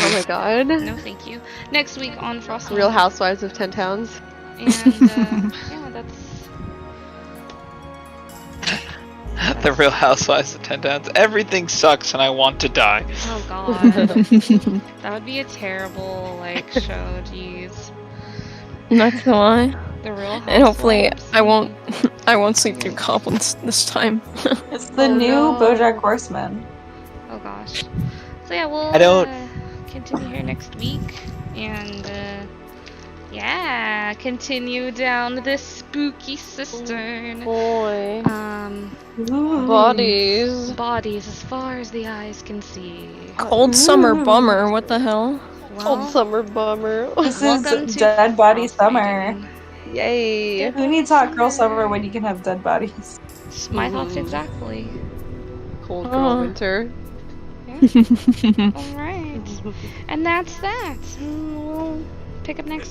Oh my god. No, thank you. Next week on FrostMomo. Real Housewives of 10 Towns. And, yeah, that's... The Real Housewives of 10 Towns. Everything sucks and I want to die. Oh god. That would be a terrible, like, show, jeez. Not gonna lie. The Real Housewives. And hopefully I won't sleep through goblins this time. It's the new BoJack Horseman. Oh gosh. So yeah, we'll I don't- continue here next week. And, yeah, continue down this spooky cistern. Boy. Bodies. Bodies as far as the eyes can see. Cold summer bummer, what the hell? Cold summer bummer. This Welcome is to Dead Body Frostmaiden. Summer. Yay. Who needs hot girl summer when you can have dead bodies? My thoughts exactly. Cold girl winter. Alright. And that's that. We'll pick up next